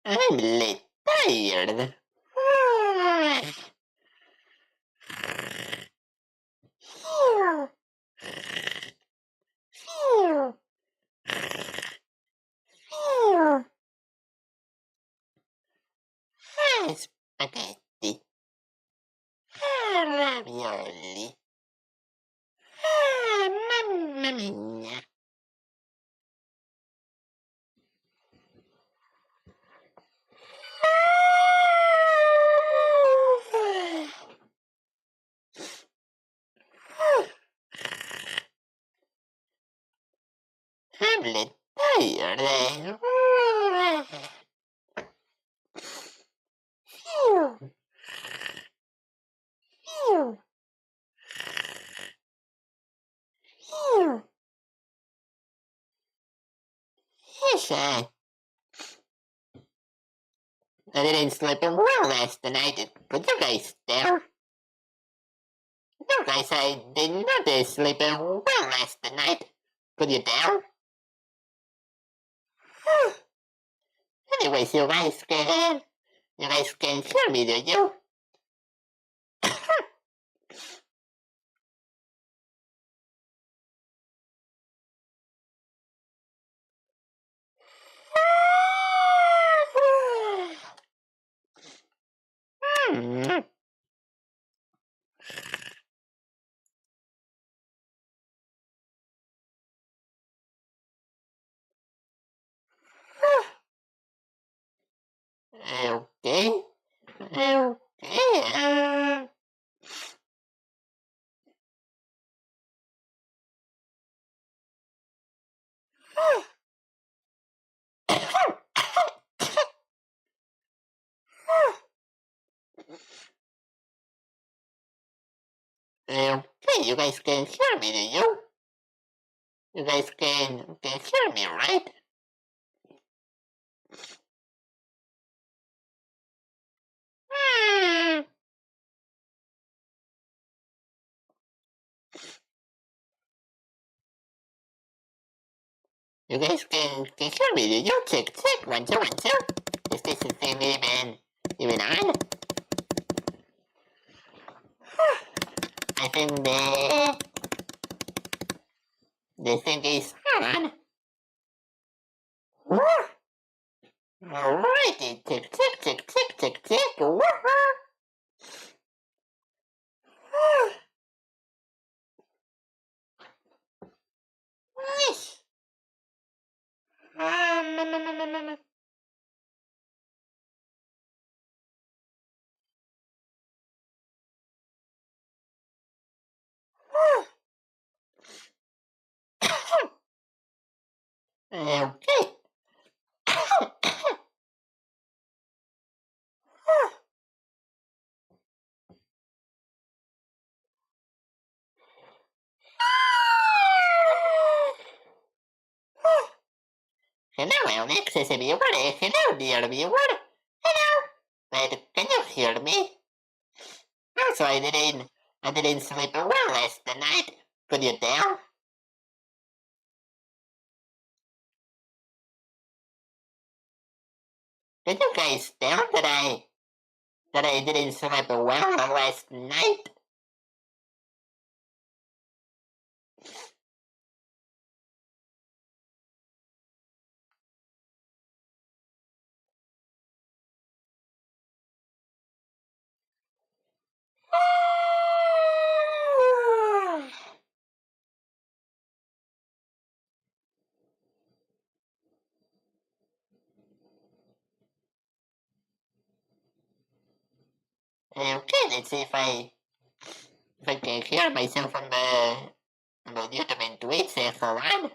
I'm late tired. Spaghetti. Ravioli. Mamma mia. I'm late tired. Yes, I didn't sleep well last night. Could you guys tell? No, guys, I did not sleep well last night. Could you tell? Anyways, you guys can hear me, do you? Okay. Okay, you guys can hear me, do you? You guys can hear me, right? You guys can hear me, do you? Check, 1, 2, 1, 2. Is this thing even on? I think the thing is on. Alrighty, check. Yes. Okay. Hello, Alexis, viewer. Hello, dear viewer. Hello. But can you hear me? Also, I didn't sleep well last night. Could you tell? Could you guys tell that I didn't sleep well last night? Okay, let's see if I can hear myself on the YouTube and Twitch. Hold on.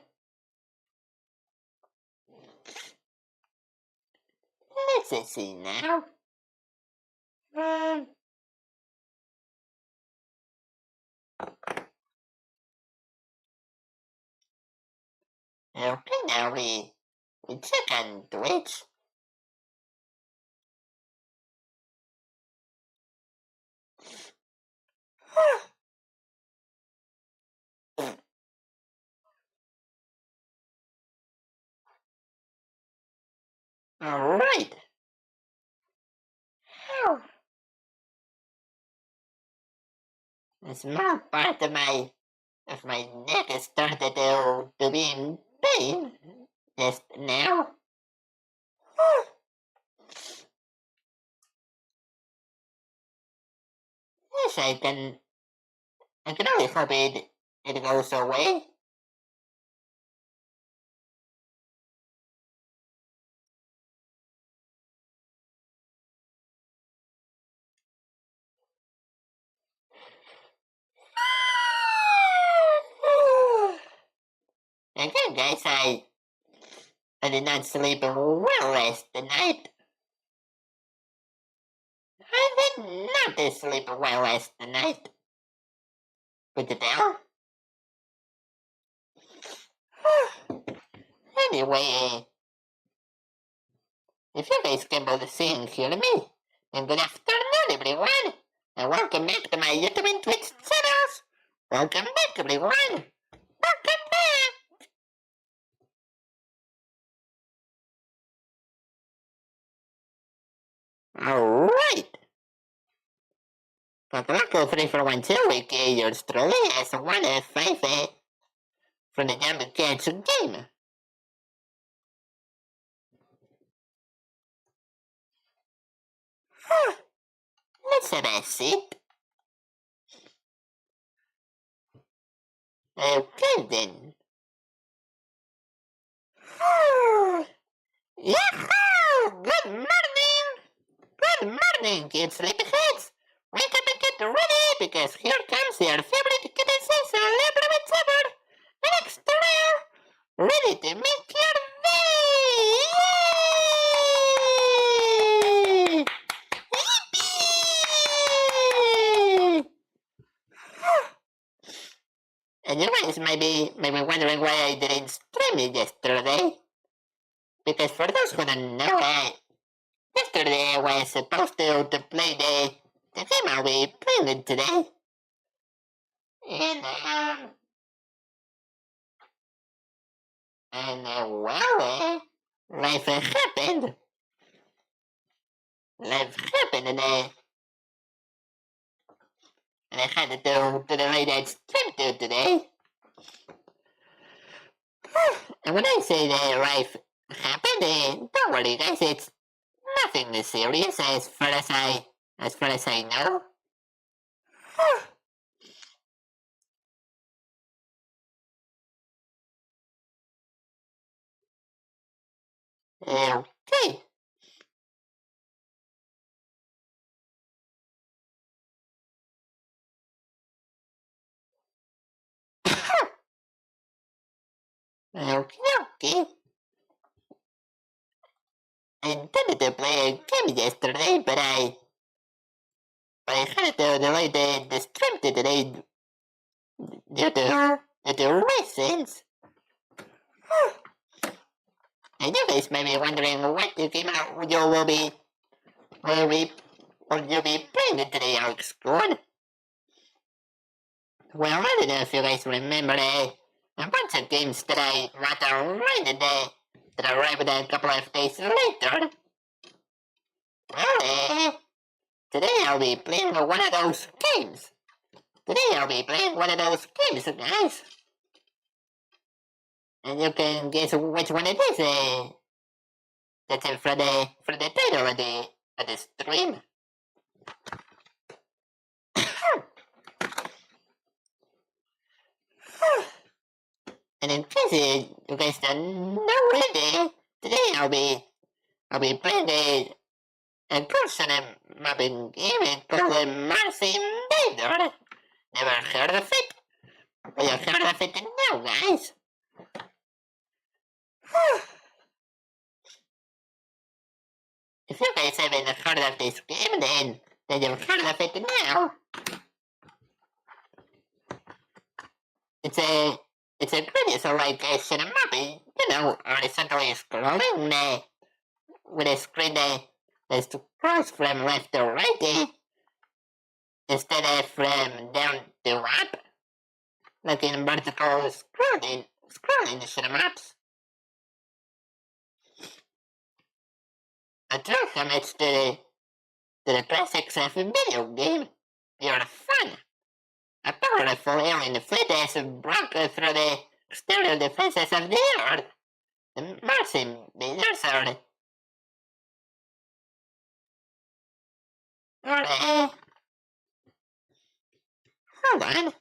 Let's see now. Okay, now we check on Twitch. Alright. a small part of my neck started to be in pain just now. Yes, I can only hope it goes away. Again, guys, I did not sleep well last night. I did not sleep well last night. Could you tell? Anyway, if you guys can both see and hear me, then good afternoon, everyone, and welcome back to my YouTube and Twitch channels. Welcome back, everyone. Welcome back. Alright. Cocolocos 3412 aka yours truly as 1F5 from the Jumbo Cats game. Let's have a seat. Okay then. Yahoo! Good morning! Good morning, kids, sleepyheads! Wake up and get ready, because here comes your favorite kitten VTuber, Alex Turell, ready to make your day! Yay! Yippee! And you guys may be wondering why I didn't stream it yesterday. Because for those who don't know, yesterday I was supposed to play the game I'll be playing today. Well, life happened. And I had to delay that stream today. And when I say that life happened, don't worry guys, it's nothing serious as far as I know. Okay. Okay. I intended to play a game yesterday, but I had to delay the stream today due to reasons. And you guys may be wondering what game you'll be playing today, Alex Gordon. Well, I don't know if you guys remember a bunch of games that I wrote already that arrived a couple of days later. Well, today I'll be playing one of those games. Guys. And you can guess which one it is. That's it for the title of the stream. And in case you guys don't know already, today I'll be playing a person mapping game called INVADER. Never heard of it? Well, you heard of it now, guys. If you guys haven't heard of this game, then you've heard of it now. It's a pretty so like a shmup, horizontally scrolling with a screen that scrolls from left to right instead of from down to up, like in vertical scrolling shmups. A true homage to the classics of a video game. You're fun. A powerful alien fleet has broke through the exterior defenses of the Earth. The Martian invaders are... hold on.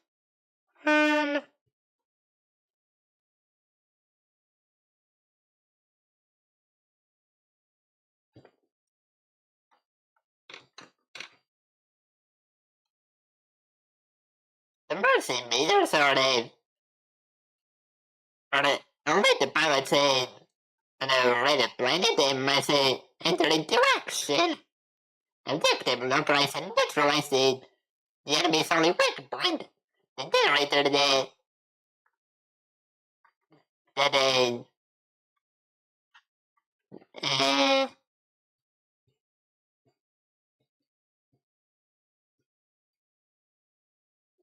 The Martian invaders are the already pilots on a red planet. They must enter into action. Objective, localize and neutralize the enemy's only weak point. The generator,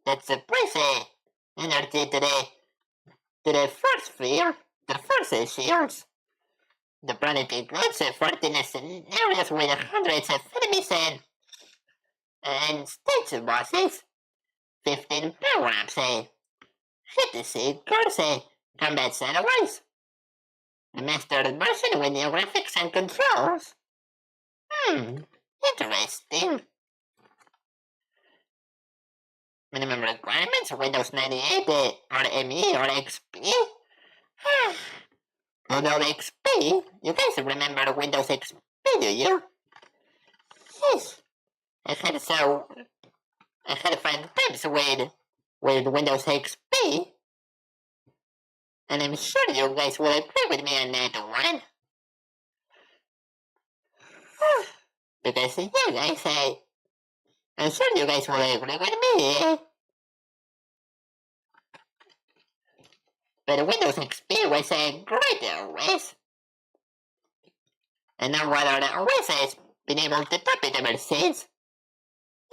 that suppress energy to the force field, the force shields. The planet includes fortresses in areas with hundreds of enemies and stage bosses, 15 power-ups, hit seekers, combat satellites, a mastered version with new graphics and controls. Interesting. Minimum requirements, Windows 98, or ME, or XP. Although XP, you guys remember Windows XP, do you? Yes. I had fun times with Windows XP. And I'm sure you guys will agree with me on that one. Because you guys, I'm sure you guys will agree with me. But Windows XP was a great OS. And no other OS has been able to top it ever since.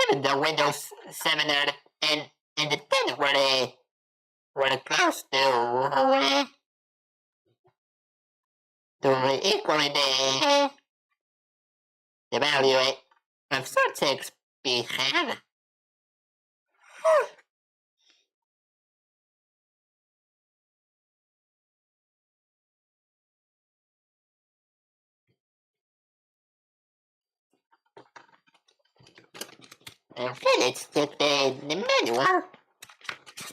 Even though Windows 7 and the 10 were close to equaling the value of Source XP had. Okay, let's check the manual.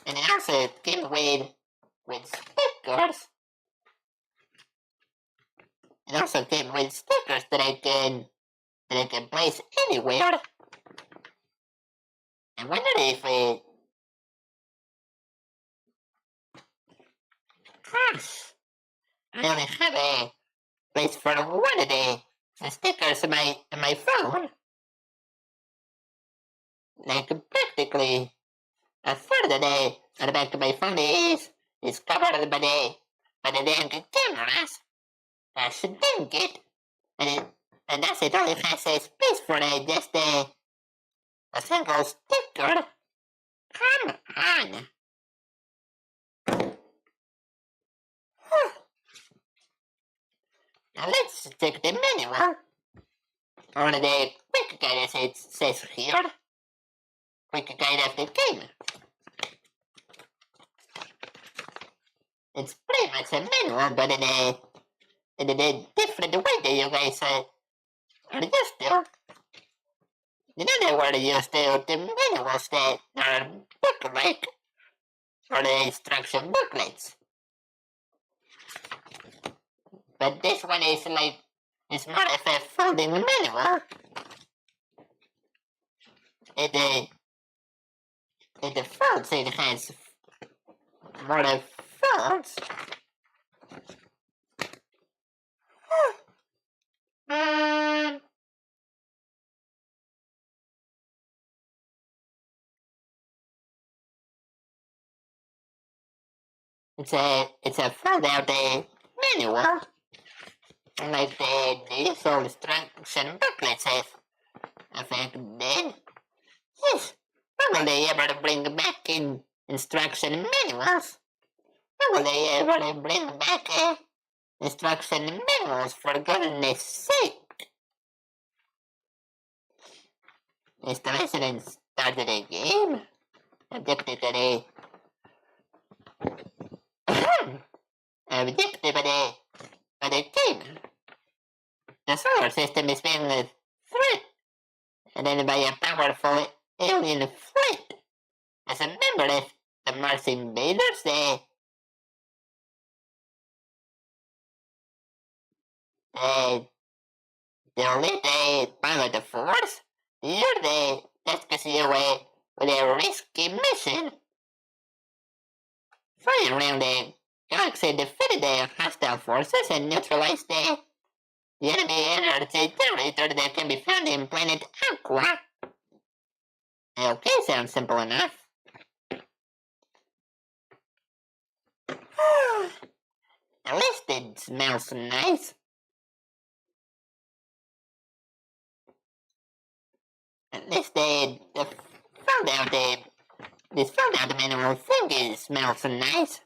And it also came with stickers. It also came with stickers that I can place anywhere. I wonder if I only have a place for one of the stickers on my phone. Like practically a third of the back of my phone is covered by the dang cameras. I should think it. And thus it only has a space for just a single sticker. Come on. Now let's check the manual. Or the quick guide as it says here. Quick guide of the game. It's pretty much a manual, but in a different way that you guys are used to. You know they were used to the manuals that are book-like, or the instruction booklets. But this one is it's more of a folding manual. It folds, it has more of folds. It's a fold out manual. Like the usual instruction booklets I think then. Yes, when will they ever bring back in instruction manuals? When will they ever bring back instruction manuals, for goodness sake? Installation and started a game. objectively, objectively, but it came. The solar system is being threatened, and then by a powerful alien fleet. As a member of the Mars invaders, they lead a pilot of force. Here they task you away with a risky mission. Fly around the galaxy, defeated the hostile forces, and neutralized the enemy energy generator that can be found in planet Aqua. Okay, sounds simple enough. At least it smells nice. At least they found out the mineral thing smells nice.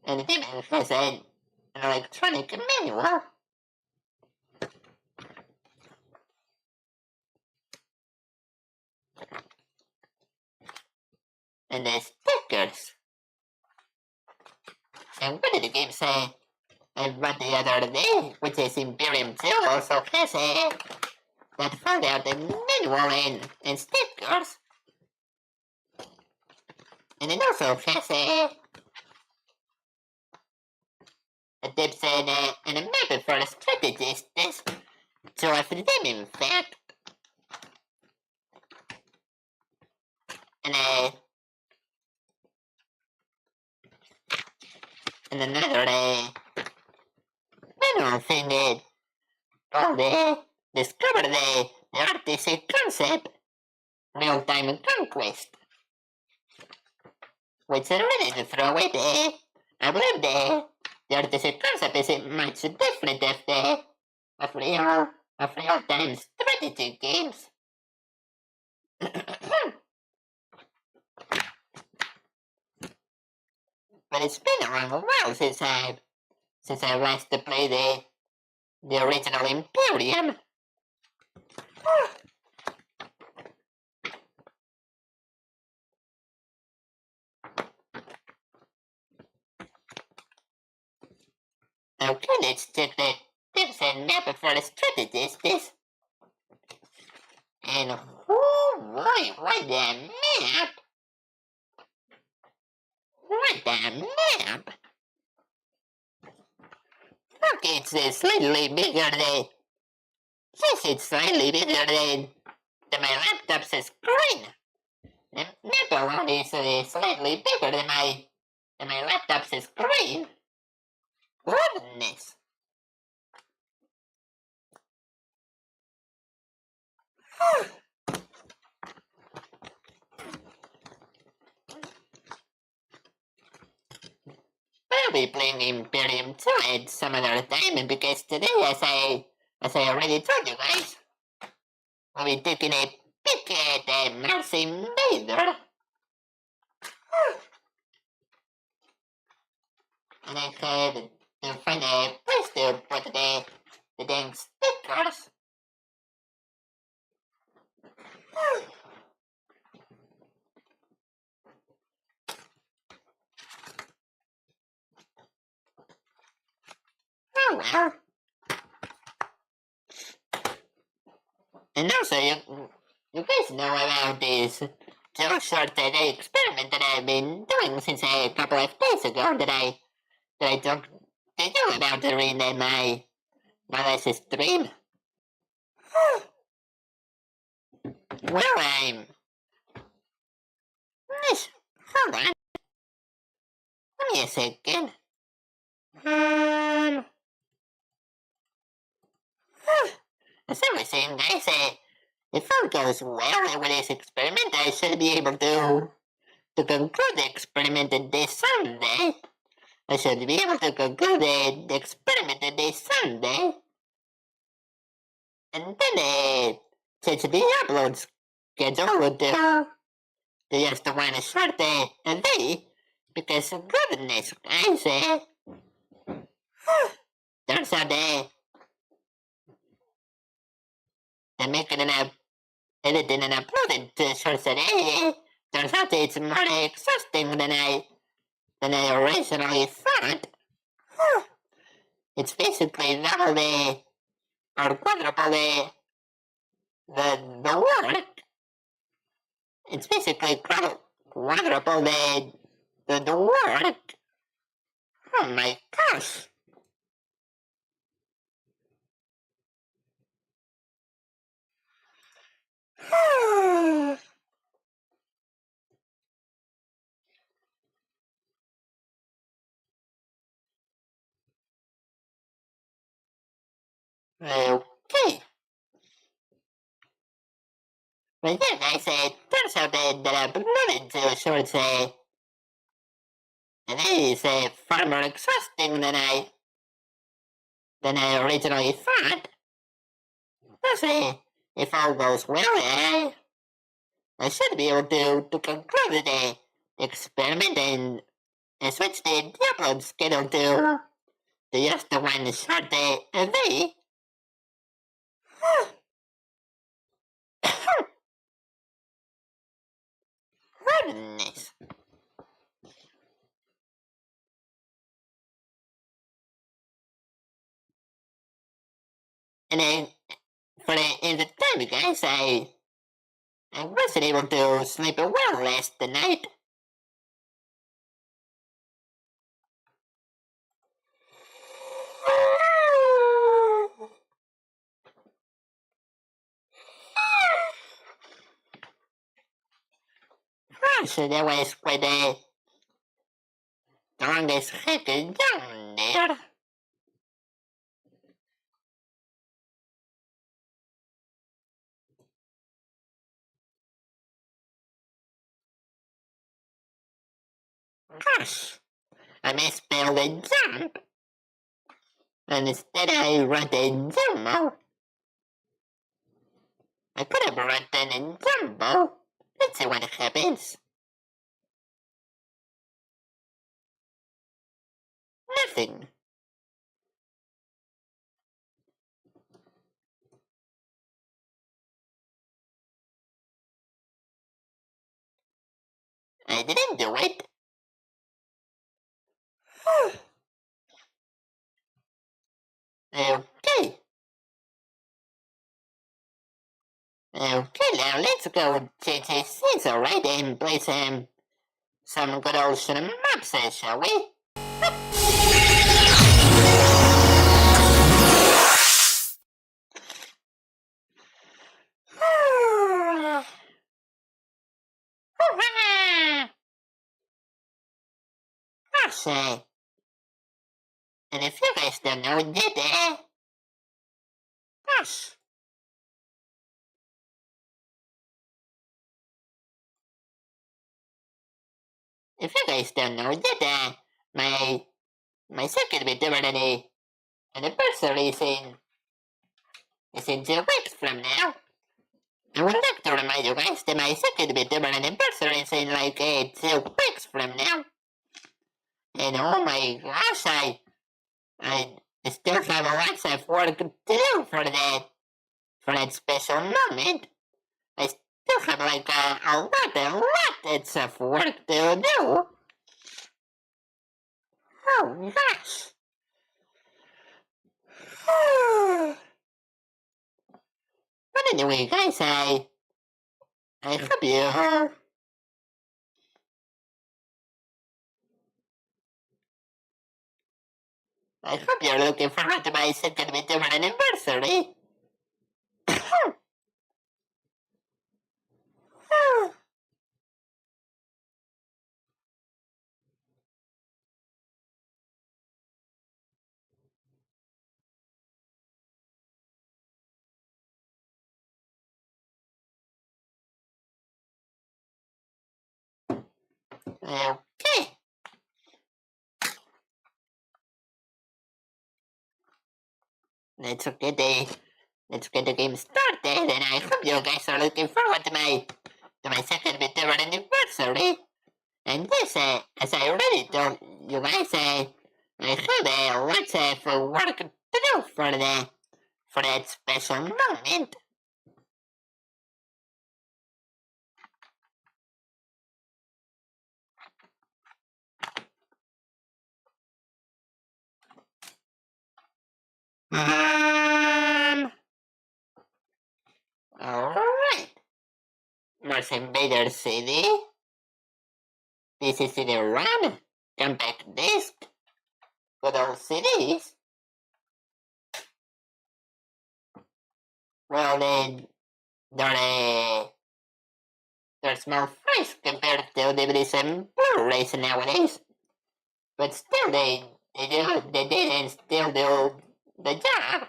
And it even has an electronic manual. And the stickers. And what did the game say? And what the other day, which is Imperium 2, also has that found out the manual and stickers. And it also has tips and a map for the strategists. So of them, in fact. And another manual thing called discover the artistic concept, real-time conquest. Which is ready to throw it. I believe the artistic concept is much different of real-time strategy games. But it's been a long while since I last played the original Imperium. Okay, let's check the tips and map for the strategists. And oh boy, what the map! What the map? Okay, it's slightly bigger than... Yes, it's slightly bigger than my laptop's screen. The map alone is slightly bigger than my laptop's screen. Goodness. I'll be playing Imperium 2 at some other time because today, as I already told you guys, we'll be taking a peek at the Mars Invader. And I had to find a place to put the dang stickers. Oh well. And also, you guys know about this so short experiment that I've been doing since a couple of days ago that I talked to you about during my last stream. Well, hold on. Give me a second. As I was saying, guys, if all goes well with this experiment, I should be able to conclude the experiment this Sunday. I should be able to conclude the experiment this Sunday. And then change the upload schedule to just one short day, Because goodness, I say. Turns out they're making an editing and uploading to shorts today. Turns out it's more exhausting than I originally thought. It's basically double or quadruple the work. It's basically quadruple the work. Oh my gosh. Okay. But yeah, guys, it turns out that I uploaded to shorts, and it is far more exhausting than I originally thought. Plus, if all goes well, I should be able to conclude the experiment and switch the upload schedule to just the one short a day. Goodness. And for the entertainment, guys, I wasn't able to sleep well last night. So that was quite the longest hike down there. Gosh, I misspelled a jump. And instead I wrote a jumbo. I could have written a jumbo. Let's see what happens. Nothing. I didn't do it. Okay. Okay, now let's go change his scenes, alright, and play some good old shmup, shall we? Gosh, and if you guys don't know yet, gosh. If you guys don't know yet, my second VTuber anniversary is in 2 weeks from now. I would like to remind you guys that my second VTuber anniversary is in like 2 weeks from now. And oh my gosh, I still have lots of work to do for that special moment. I still have like a lot of work to do. Oh gosh. But anyway, guys, I hope you're looking forward to my second VTuber anniversary. Okay. Let's get the game started, and I hope you guys are looking forward to my second VTuber anniversary. And this, as I already told you guys, I have lots of work to do for that special moment. Alright. Mars Invader CD. This is CD-ROM. Compact disc. Good old CDs. Well, they're small price compared to DVDs and Blu-rays nowadays. But still, they did and still do the job.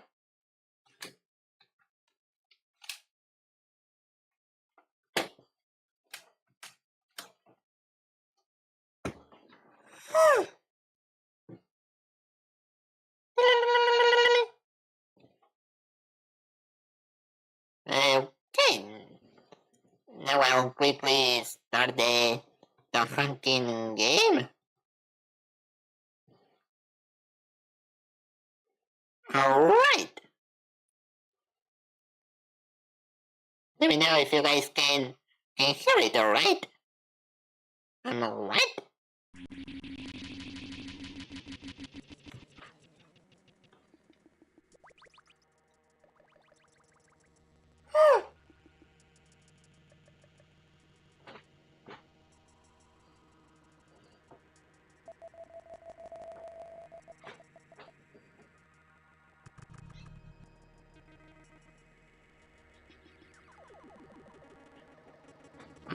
Okay, now I'll quickly start the hunting game. Alright. Let me know if you guys can hear it, alright? I'm alright.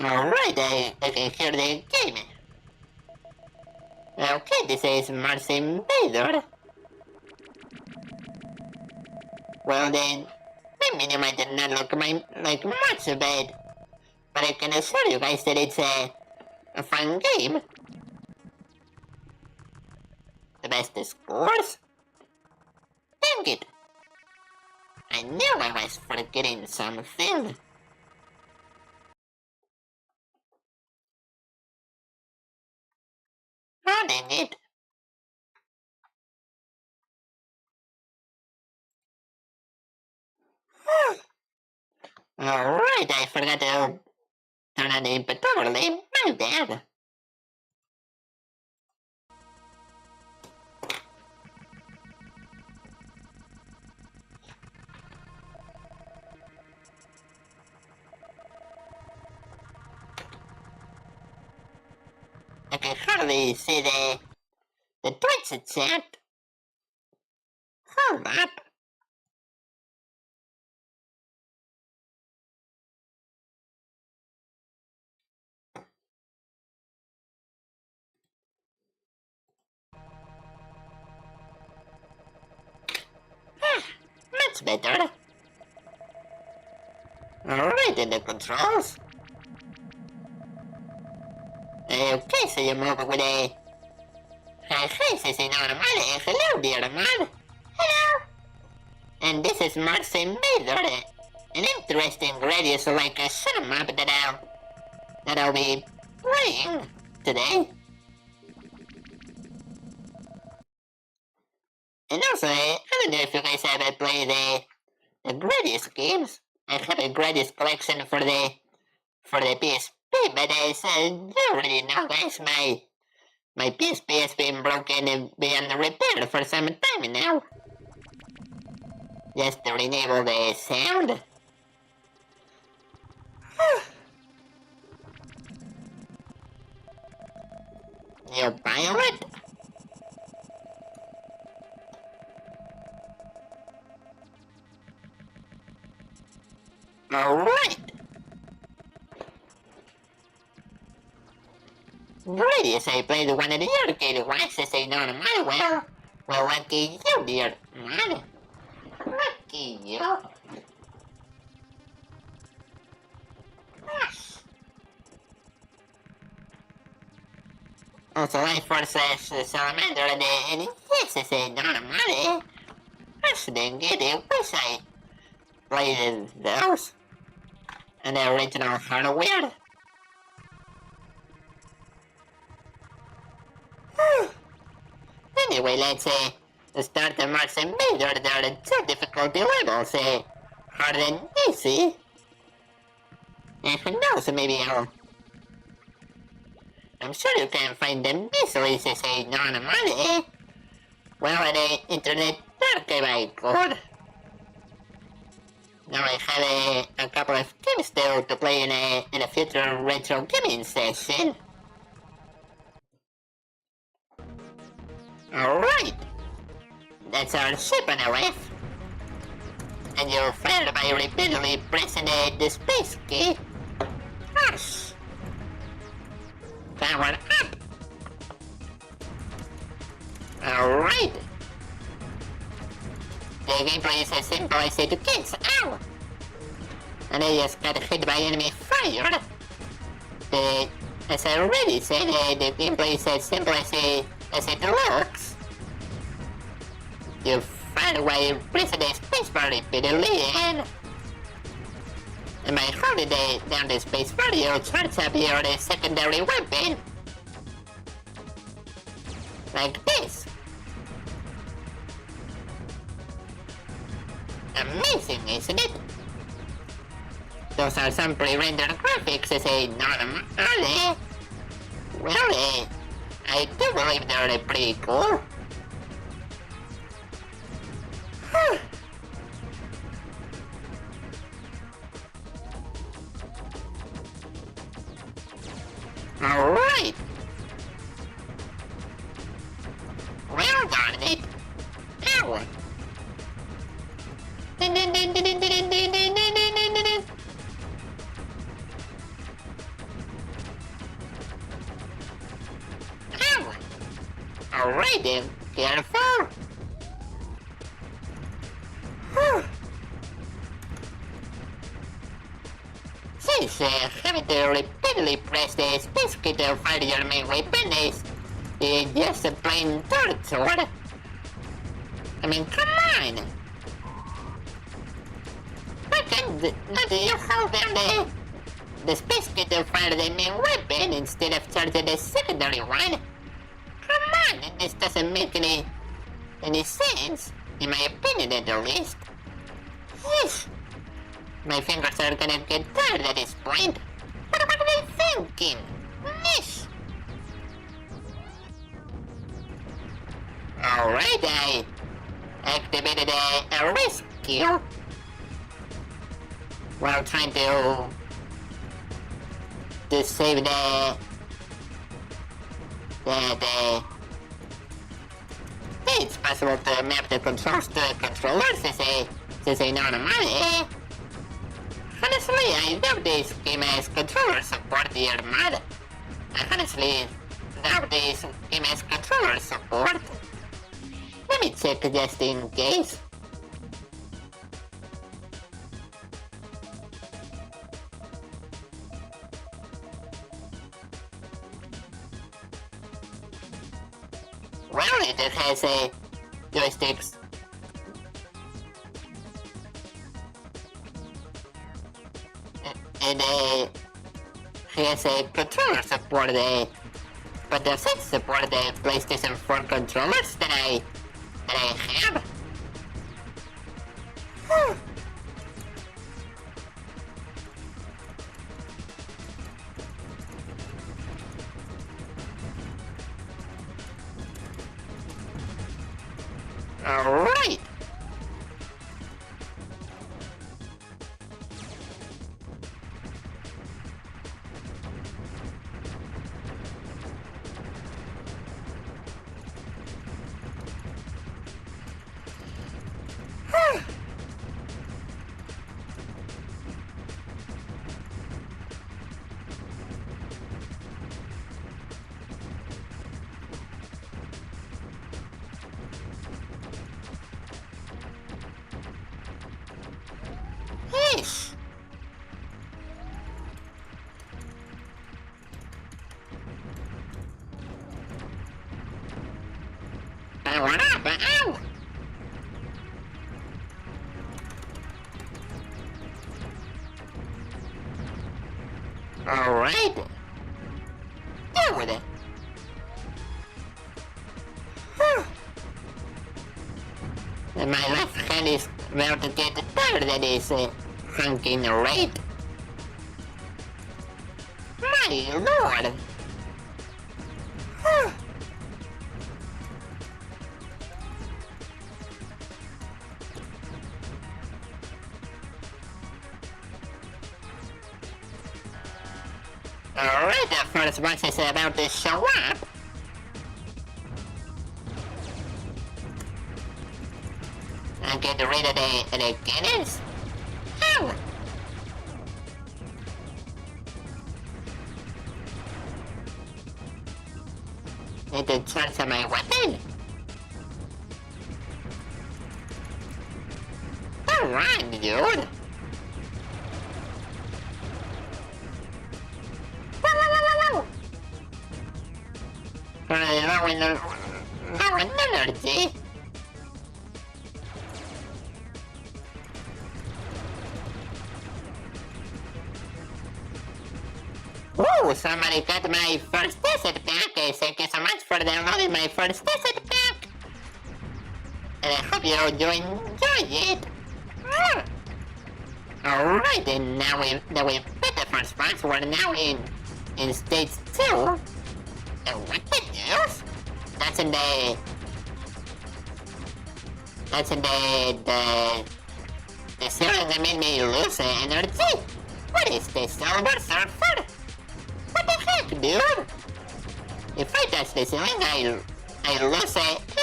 Alright, I can hear the game. Okay, this is Mars Invader. Well then, maybe it might not look like much bad, but I can assure you guys that it's a fun game. The best scores? Dang it! I knew I was forgetting something. Oh, dang it. Alright, I forgot to turn on the input overlay. My bad. I can hardly see the Twitch chat. Hold up. Much better. Alright, in the controls. Okay, so you move with a... Hi, this is normal. Hello, dear man. Hello. And this is Mars Invader. An interesting radius like a shmup that I'll be playing today. And also, I don't know if you guys ever played the Gradius games. I have a Gradius collection for the PSP, but as you already know, guys, my PSP has been broken and beyond repair for some time now. Just to enable the sound. You pilot? Alright. Gradius, I played one of the arcade ones as a normal. Well, lucky you, dear man. Lucky you. Also, I force Salamander and yes, as a normal. I shouldn't get it. Wish I played those. And the original hardware. Anyway, let's start the Mars Invader. There are two difficulty levels, hard and easy. And who knows, maybe I'm sure you can find them easily, say non-money. Well, at the internet archive code. Now I have a couple of games still to play in a future retro gaming session. Alright, that's our ship on the reef. And you're fired by repeatedly pressing the space key. Hush. Power up. Alright. The gameplay is as simple as it gets. Ow! And I just got hit by enemy fire. As I already said, the gameplay is as simple as it looks. You fire while pressing the spacebar repeatedly and by holding down the spacebar, you charge up your secondary weapon. Like this. Amazing, isn't it? Those are some pre-rendered graphics, non-money. Well, I do believe they're pretty cool. Alright. Well done it. Ow. Ow. Alright then, careful. Since having to repeatedly press the space key to fire your main weapon is just a plain torture. I mean, come on! Why can't you hold down the space key to fire the main weapon instead of charging the secondary one? Come on, this doesn't make any sense, in my opinion at least. Yeesh. My fingers are gonna get tired at this point. What are they thinking? Miss! Alright, I activated a rescue while trying to save it's possible to map the controls to controllers since I know the money. Honestly, I love this game as controller support here, mod. I honestly love this game as controller support. Let me check just in case. Well, it has joysticks. And has a controller support, but does it support the PlayStation 4 controllers that I have? Alright. Yes. Power up, ow! Alright. Deal with it. And my left hand is about to get tired that is hunking right. My lord! Alright, the first box is about to show up. I'll get rid of the cannons. Ow! Need to transfer my weapon. Alright, dude. Low in energy. Whoa, somebody got my first asset pack. Thank you so much for downloading my first asset pack. And I hope you enjoyed it. Alright, and now we beat the first box. We're now in stage 2. What the news? That's in the series that made me lose energy. What is the Silver Surfer? What the heck, dude? If I touch the ceiling, I lose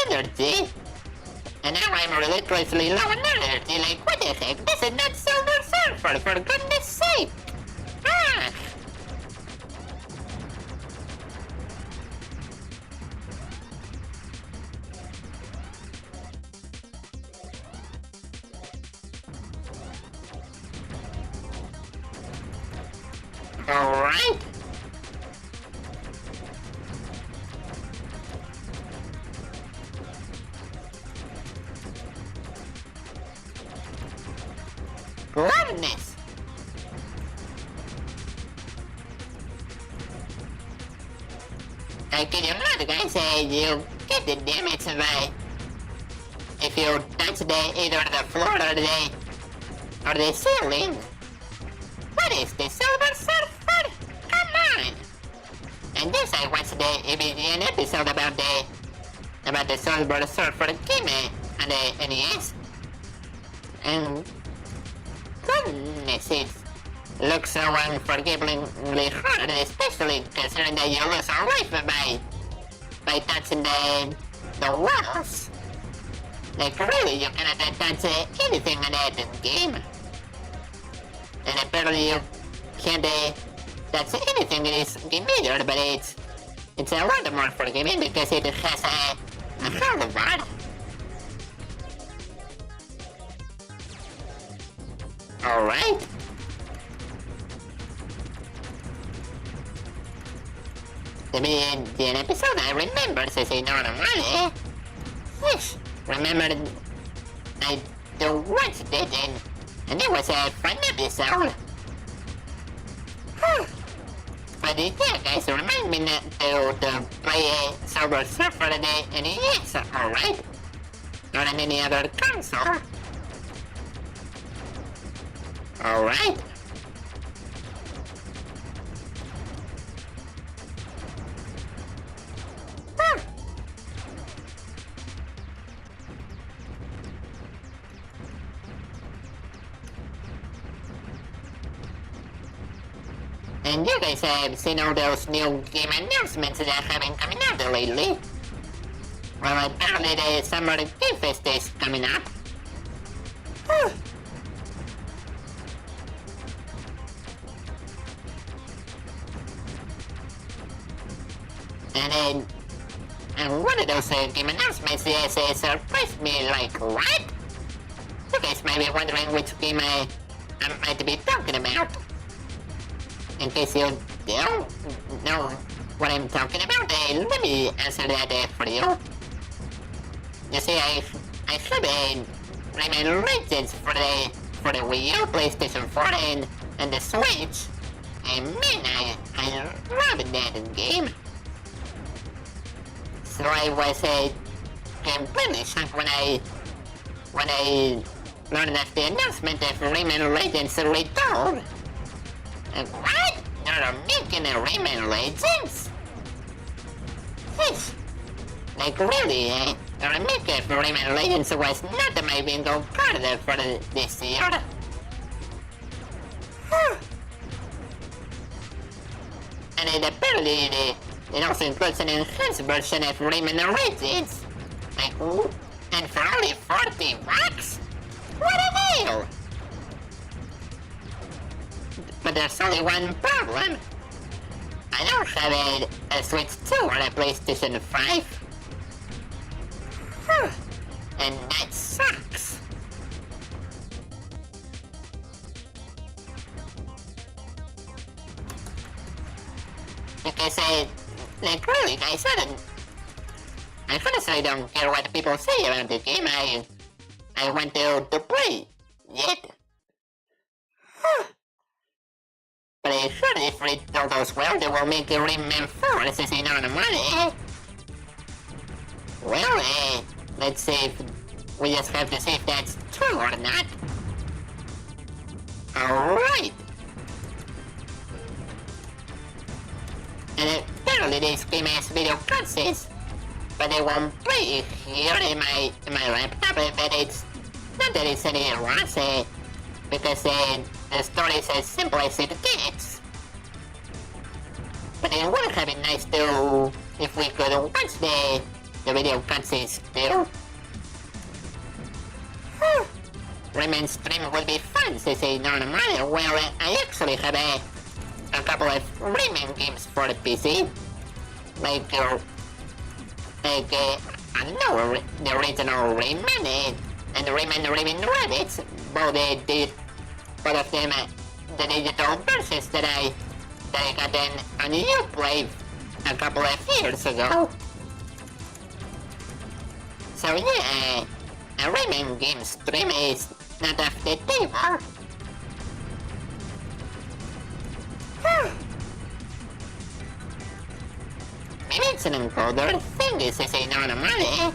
energy. And now I'm ridiculously low in energy. Like, what the heck? This is not Silver Surfer, for goodness sake. Ah! Alright. Goodness. I kid you not, guys, you get the damage by if you touch either the floor or the ceiling. What is the Silver Surfer? Come on! And this I watched an episode about the Silver Surfer game on the NES. And goodness, it looks so unforgivably hard, especially considering that you lose a life by touching the walls. Like really, you cannot touch anything on that game. And apparently you can't touch anything in this game either, but it's a lot more forgiving because it has a hollow bar. Alright. The episode I remember says normally. Yes, remember I watched it and it was a fun episode. But yeah, guys, remind me to play Silver Surfer and NES, alright? Not on any other console. Alright. And you guys have seen all those new game announcements that have been coming out lately. Well, apparently the Summer Game Fest is coming up. And one of those game announcements surprised me, like, what? You guys might be wondering which game I might be talking about. In case you don't know what I'm talking about, let me answer that for you. You see, I have Rayman Legends for the Wii U, PlayStation 4, and the Switch. And man, I love that game. So I was completely shocked when when I learned of the announcement of Rayman Legends Retold. What? You're making a Rayman Legends? Like really, the remake of Rayman Legends was not my bingo card for this year. And apparently it also includes an enhanced version of Rayman Legends. Like, and for only $40? What a deal! But there's only one problem. I don't have a Switch 2 or a PlayStation 5. And that sucks. Because like really guys, I honestly don't care what people say about the game. I want to play yet. But I heard if it all goes well, they will make a Rayman 4 since they know the money. Well, let's see if we just have to see if that's true or not. Alright. And apparently this game has video cutscenes, but they won't play here in my laptop, but it's not that it's any rush, because the story is as simple as it gets. But it would have been nice to, if we could watch the video cutscenes too. Rayman stream would be fun since I know the money. Well, I actually have a couple of Rayman games for the PC. Like I know the original Rayman and the Rayman Rabbits. Both of them the digital versions that I got on Uplay a couple of years ago. So yeah, a Rayman game stream is not off the table. Maybe it's an encoder thing, is a non-money.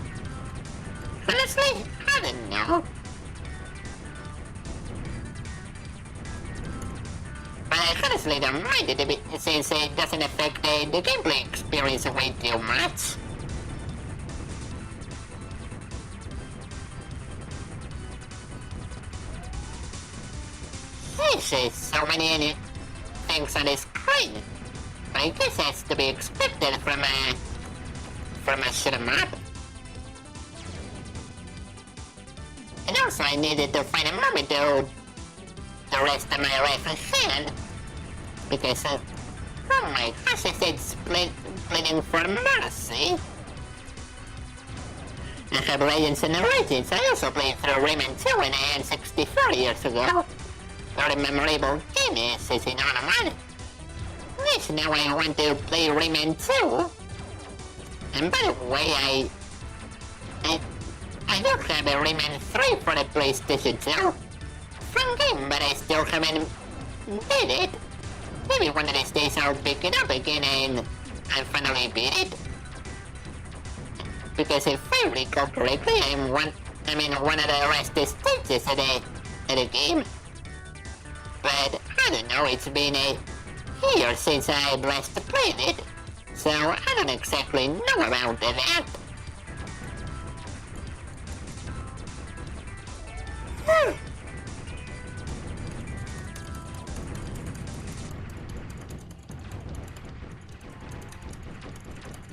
Honestly, I don't know. But I honestly don't mind it since it doesn't affect the gameplay experience way too much. There's so many things on the screen. But I guess that's to be expected from a shmup. And also I needed to find a moment to rest my right hand. Because, oh my gosh, I said splitting for mercy. I have Legends and Origins. I also played through Rayman 2 in N64 years ago. Very memorable game is in Ornament. Yes, now I want to play Rayman 2. And by the way, I don't have a Rayman 3 for the PlayStation 2. Fun game, but I still haven't beat it. Maybe one of these days I'll pick it up again and I'll finally beat it. Because if I recall correctly, I'm in one of the last stages of the game. But I don't know, it's been a year since I last played it, so I don't exactly know about that.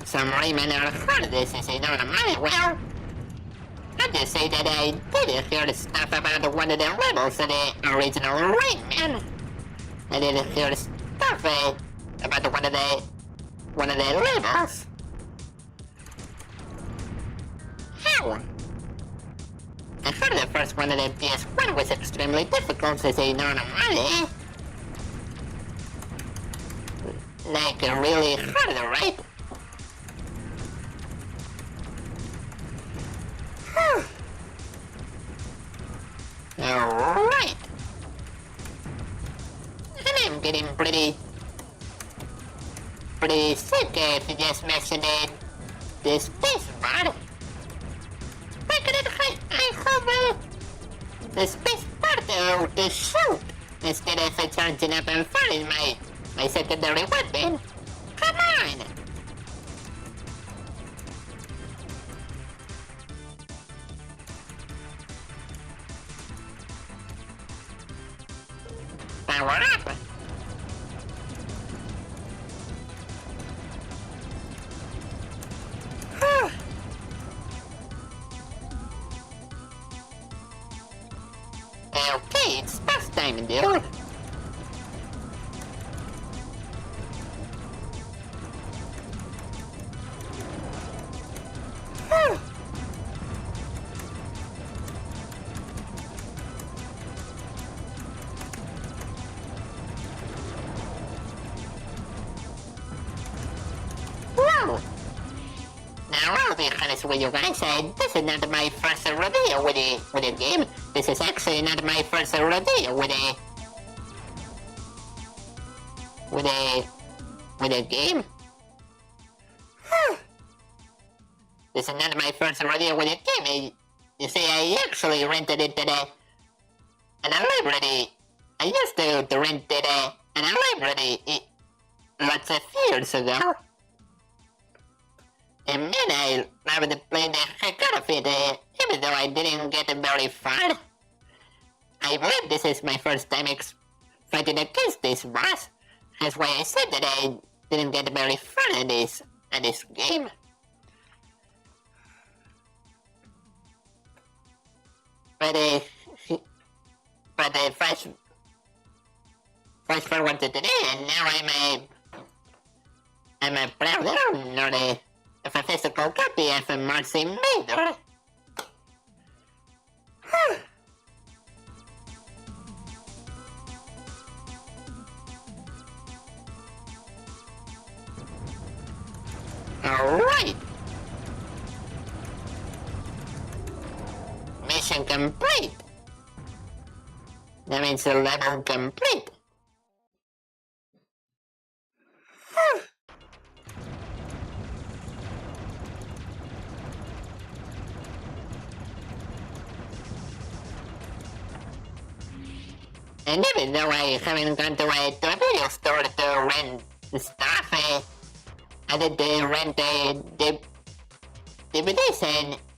Some Rayman are hard, this is normal. Well, I just say that I did hear stuff about one of the levels of the original Rayman. I did hear stuff about one of the levels. How? I heard the first one of the PS1 was extremely difficult to say normal. Like really hard, right? Alright. And I'm getting pretty sick if you just mentioned the space bar. Why could I the space partner to shoot instead of charging up and firing my secondary weapon. Come on! Power up! Okay, it's past time, dude. Whoa! Now I'll be honest with you guys, this is not my first rodeo with a game. This is actually not my first rodeo with a game. This is not my first rodeo with a game. You see, I actually rented it at a library. I used to rent it at a library lots of years ago. And man, I loved to play the heck out of it, even though I didn't get very far. I believe this is my first time fighting against this boss. That's why I said that I didn't get very far at this game. But fast forward to today, and now I'm a proud owner of a physical copy of a INVADER. Alright! Mission complete! That means the level complete. And even though I haven't gone to a video store to rent stuff, I did rent DVDs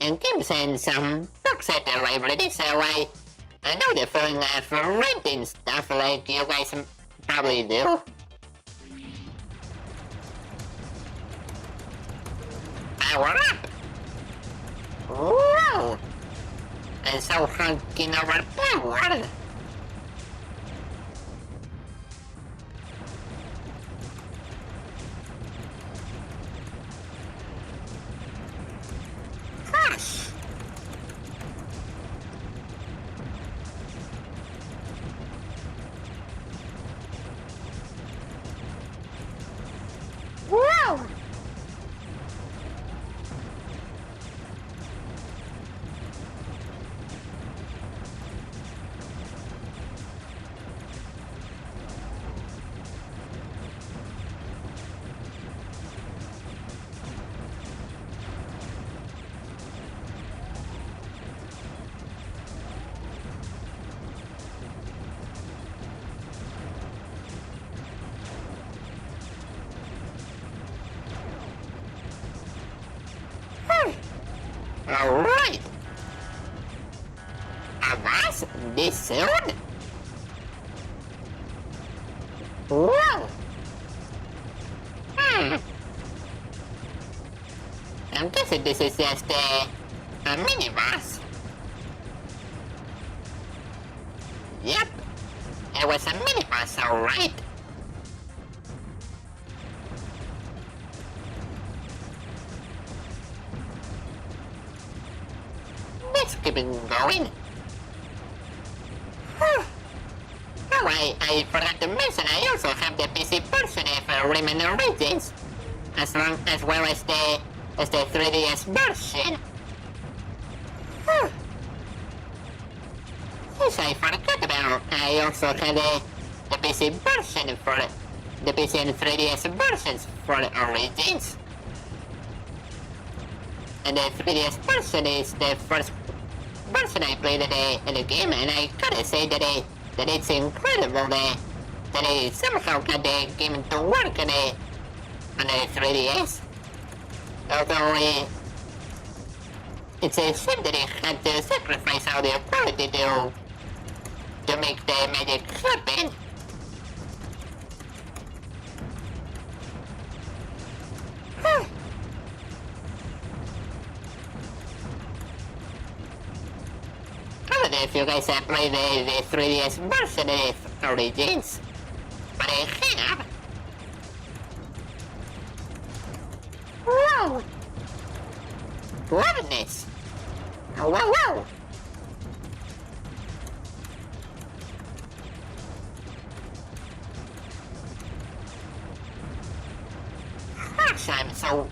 and games and some books at the library, so I know the feeling of renting stuff like you guys probably do. Power up! Whoa! I'm so fucking overpowered! Gosh! Whoa! Alright! A boss this soon? Whoa! I'm guessing this is just a mini boss. Yep, it was a mini boss, alright. Let's keep it going. Oh, I forgot to mention I also have the PC version of Rayman Origins, as well as the 3DS version. Yes, I forgot about. I also had the PC version for the PC and 3DS versions for Origins. And the 3DS version is the version I played in the game, and I gotta say that it's incredible that it somehow got the game to work on the 3DS. Although it's a shame that it had to sacrifice audio quality to make the magic happen. I don't know if you guys have played the 3DS version of Origins, but I have. Whoa! Goodness! Oh, whoa! Awesome, so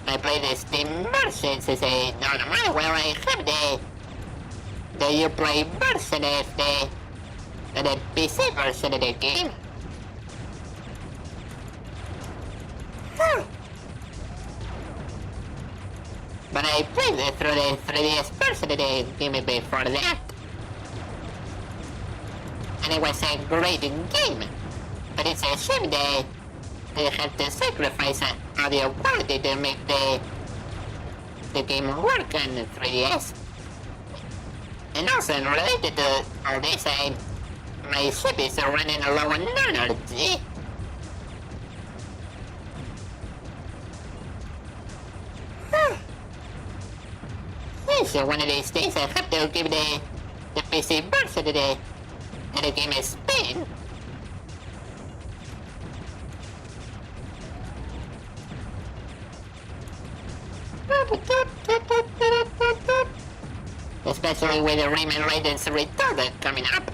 I play this the Martians as a normal, well I have the Uplay version of the PC version of the game. But I played it through the 3DS version of the game before that. And it was a great game. But it's a shame they had to sacrifice audio quality to make the game work on the 3DS. And also related to all this, my ship is running low on energy. So one of these days I have to give the PC version of the game a spin. Especially with the Rayman Legends Return coming up.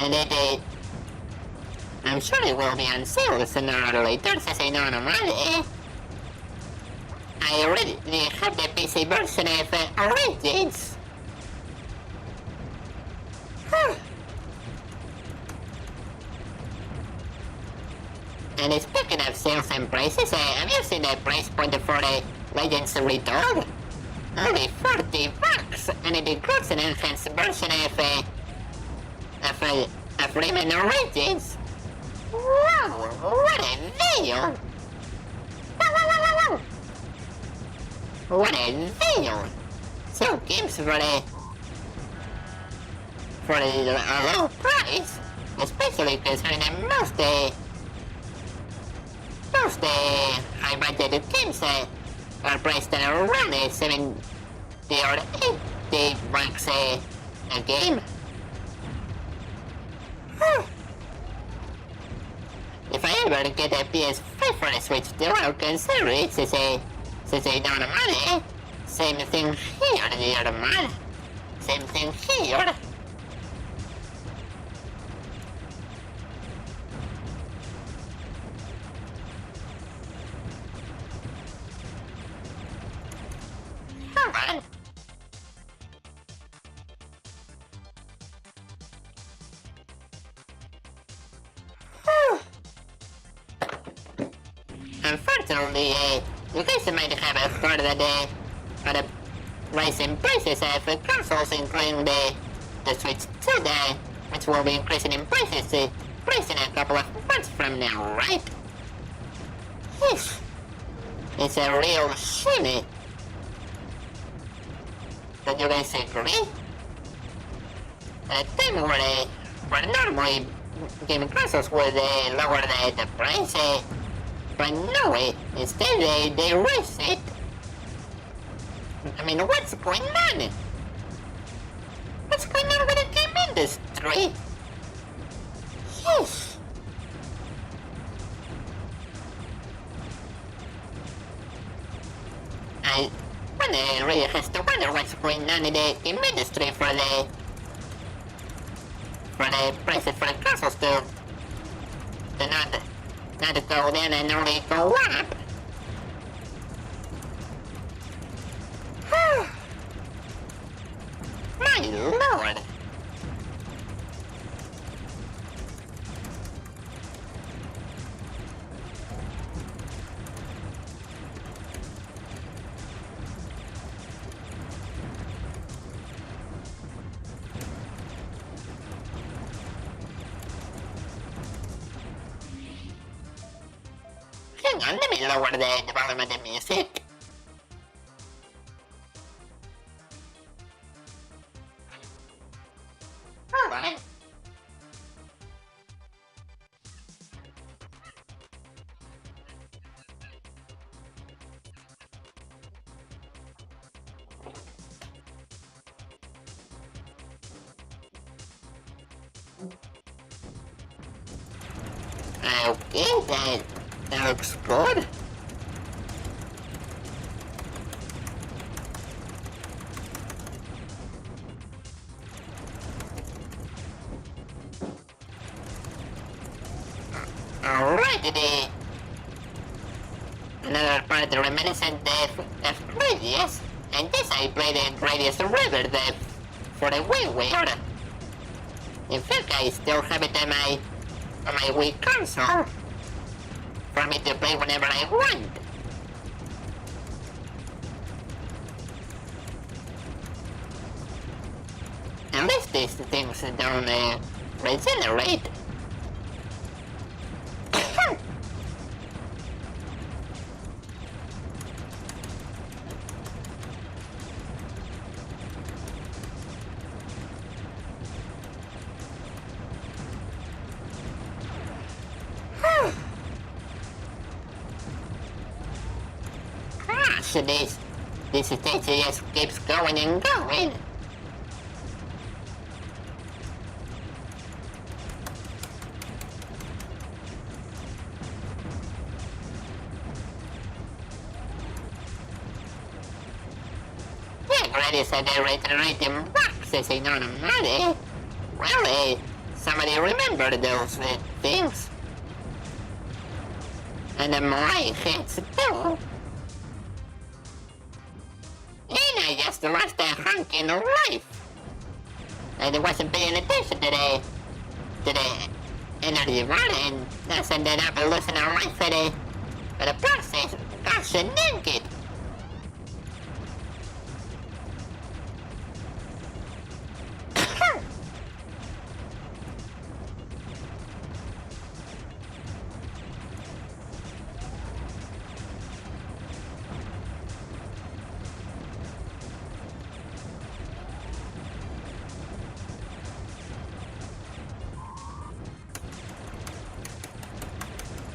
And I'm sure it will be on sale sooner or later, since I know I'm already. I already have the PC version of Origins. And speaking of sales and prices, have you seen the price point for the Legends Return? Only $40, and it includes an enhanced version of Rayman Origins. Wow, what a deal! What a deal! So games for a low price, especially considering most high-budget games are priced at around 70 or 80 bucks a game. If I ever get a PS5 for the Switch, I'll consider it since I don't have money. Same thing here, dear man. Same thing here. Come on. Unfortunately, you guys might have heard that the rising prices of consoles, including the Switch 2, which will be increasing in prices in a couple of months from now, right? It's a real shame. Don't you guys agree? At a time where normally gaming consoles would lower the price, but no, instead they raise it. I mean, what's going on? What's going on with the game industry? Yes. One really has to wonder what's going on in the game industry for the prices for the consoles to not to go down and only go up. My lord. on, let me lower the volume of the music. Alright. Okay, that looks good. Alrighty. Another part reminiscent of previous, and this I played in Gradius River for the WiiWare. In fact, I still have it on my Wii console for me to play whenever I want. At least these things don't regenerate. So this stage just keeps going and going. Yeah, Grady said they reiterating boxes in on money. Well, somebody remembered those things. And the my hits too. And I just lost a hunk in life. And I wasn't paying attention to the energy bar, and thus ended up losing a life for the process. Gosh, naked.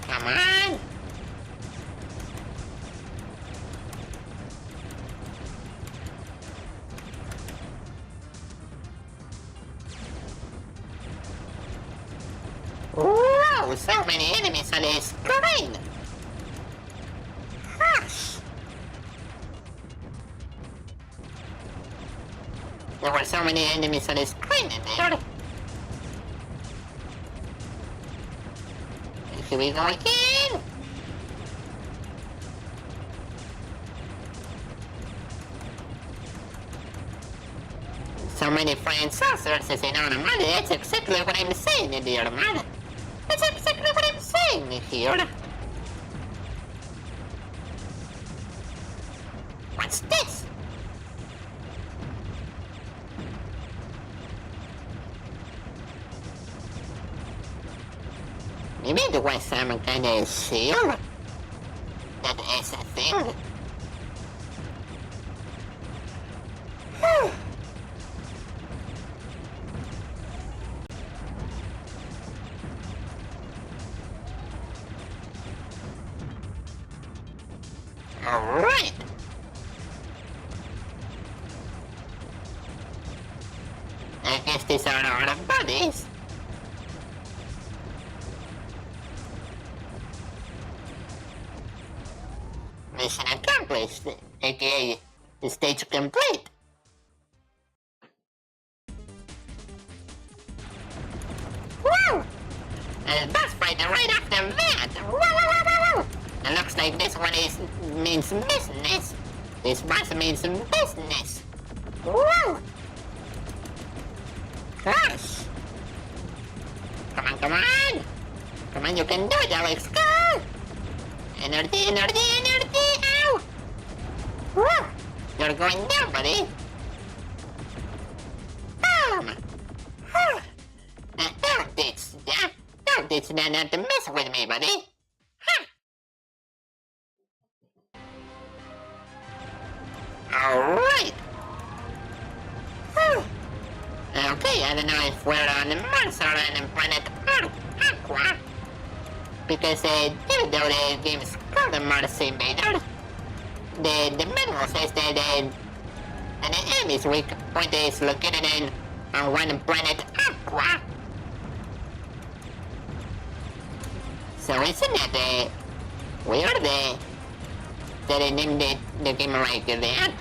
Come on! Wow, so many enemies on this screen! Gosh! There were so many enemies on the screen in there. Here we go again! So many flying saucers in on money, that's exactly what I'm saying in the man. That's exactly what I'm saying here. What's this? Maybe there was some kind of shield? That is a thing? Alright! I guess these are our buddies. Mission accomplished, aka the stage complete. Woo! And boss fight right after that. Woo, woo, woo, woo. It looks like this one means business. This boss means business. Woo! Gosh! Come on, come on! Come on, you can do it, Alex. Go! Energy, energy, energy! Ow! Woo! You're going down, buddy. Boom! Whew. Now, don't ditch that not to mess with me, buddy. life were on Mars or on planet Earth, Aqua. Because even though the game is called the Mars Invader, the manual says that an enemy's weak point is located on one planet Aqua. So isn't that weird that they named the game like that?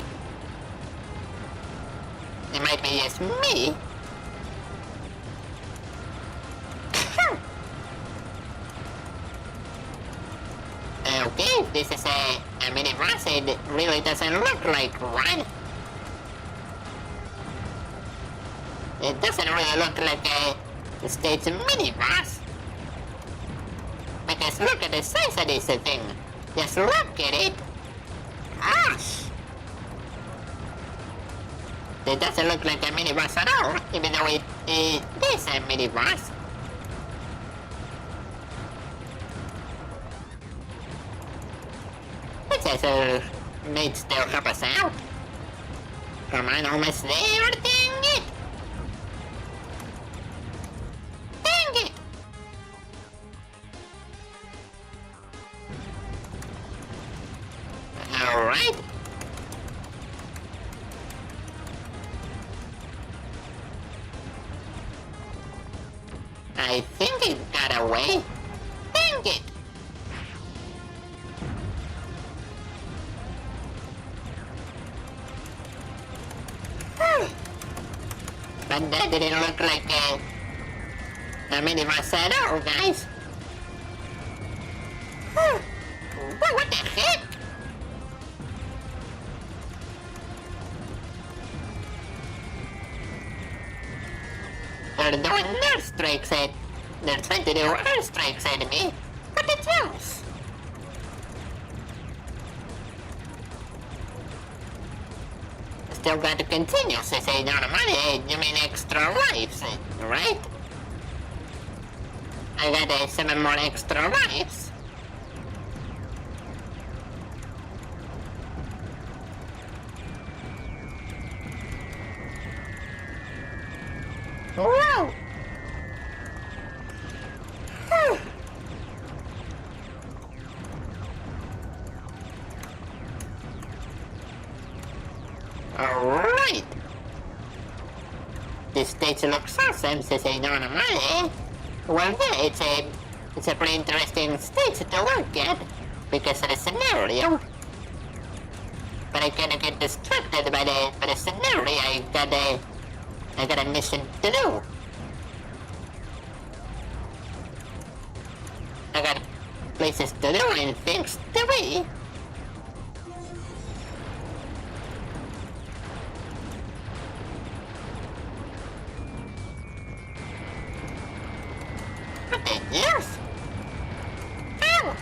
It might be just me. Okay, this is a mini-boss. It really doesn't look like one. It doesn't really look like a state's mini-boss. Because look at the size of this thing. Just look at it. Gosh. It doesn't look like a mini-boss at all, even though it is a mini-boss. Let's also need to help us out. Come on, almost there, dang it! Dang it! Alright. I think it got away. Dang it! But that didn't look like a mini-boss at all, guys. What the heck? They're doing airstrikes at... They're trying to do airstrikes at me. What the else? Still got to continue, so say no money, you mean extra lives, right? I got 7 more extra lives. Whoa! Alright! This stage looks awesome, so say no money. Well, yeah, it's a pretty interesting stage to look at because of the scenario. But I kinda get distracted by the scenario. I got a mission to do. I got places to do and things to be. What the yes? Ow!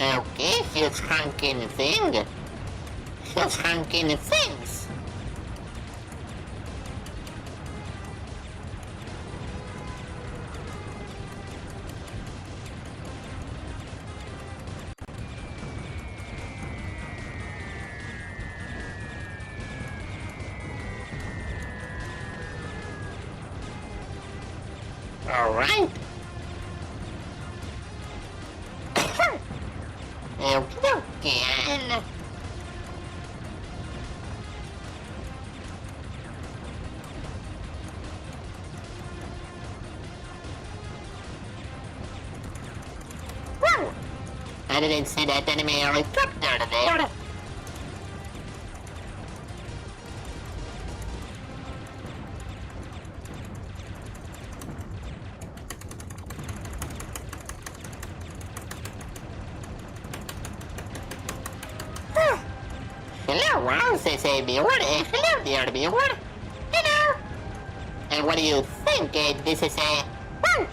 Okay, huge honking thing. Huge honking things. Alright. Okay, and... Whoa! I didn't see that enemy helicopter there. Hello, wow, says a viewer. Hello, dear viewer. Hello. And what do you think? This is a... Woo!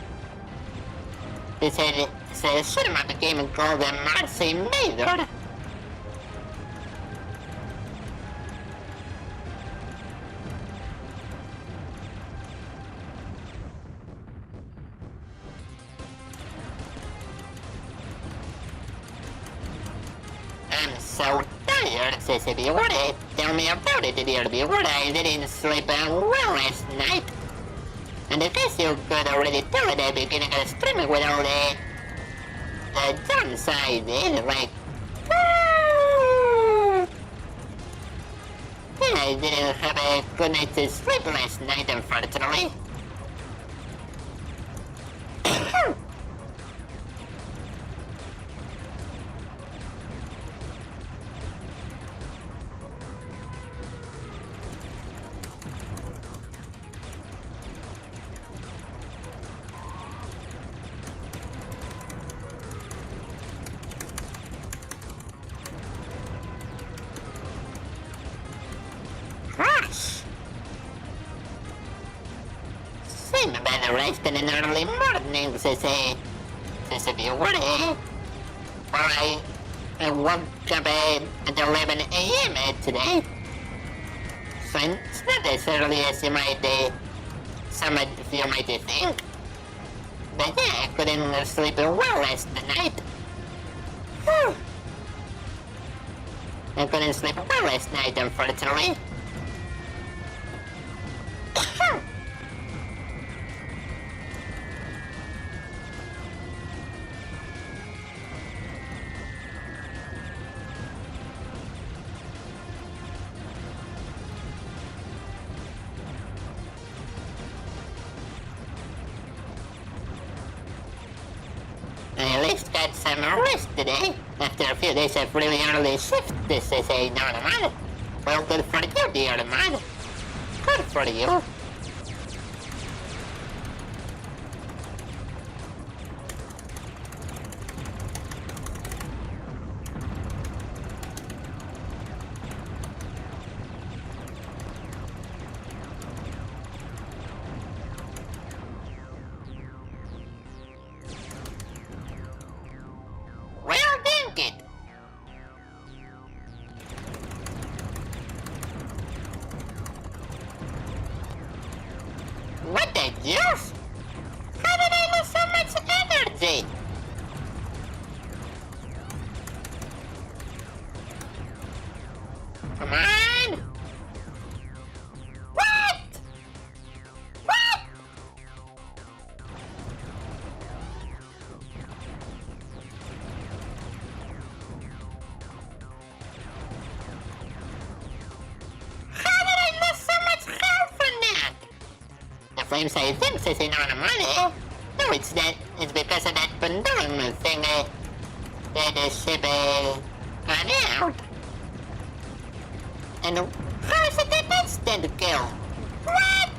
This is a shmup game called the Mars Invader. so tired, says viewer. Tell me about it, dear viewer. I didn't sleep well last night. And I guess you could already tell at the beginning of the stream with all the downside, like... I didn't have a good night's sleep last night, unfortunately. Gosh! Seem better rest in an early morning, says a viewer, eh? Well, I woke up at 11 a.m. today. So it's not as early as you might, some of you might think. But yeah, I couldn't sleep well last night. Whew. I couldn't sleep well last night, unfortunately. I at least got some rest today. After a few days of really early shift, this is a normal. Well, good for you, dear man. Good for you. What the juice? How did I lose so much energy? Come on! What? What? How did I lose so much health from that? The flame side thing says in on money. No, it's because of that pendulum thing that the ship got out. And how is it an instant kill? What?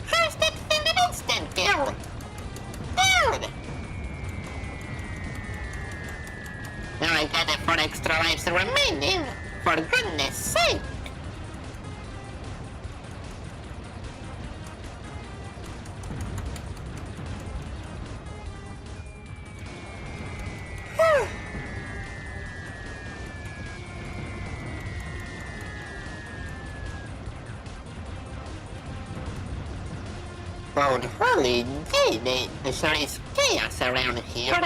How is that thing an instant kill? Dude! Now I got it for extra lives remaining. For goodness sake! Oh, holy gee, there sure is chaos around here.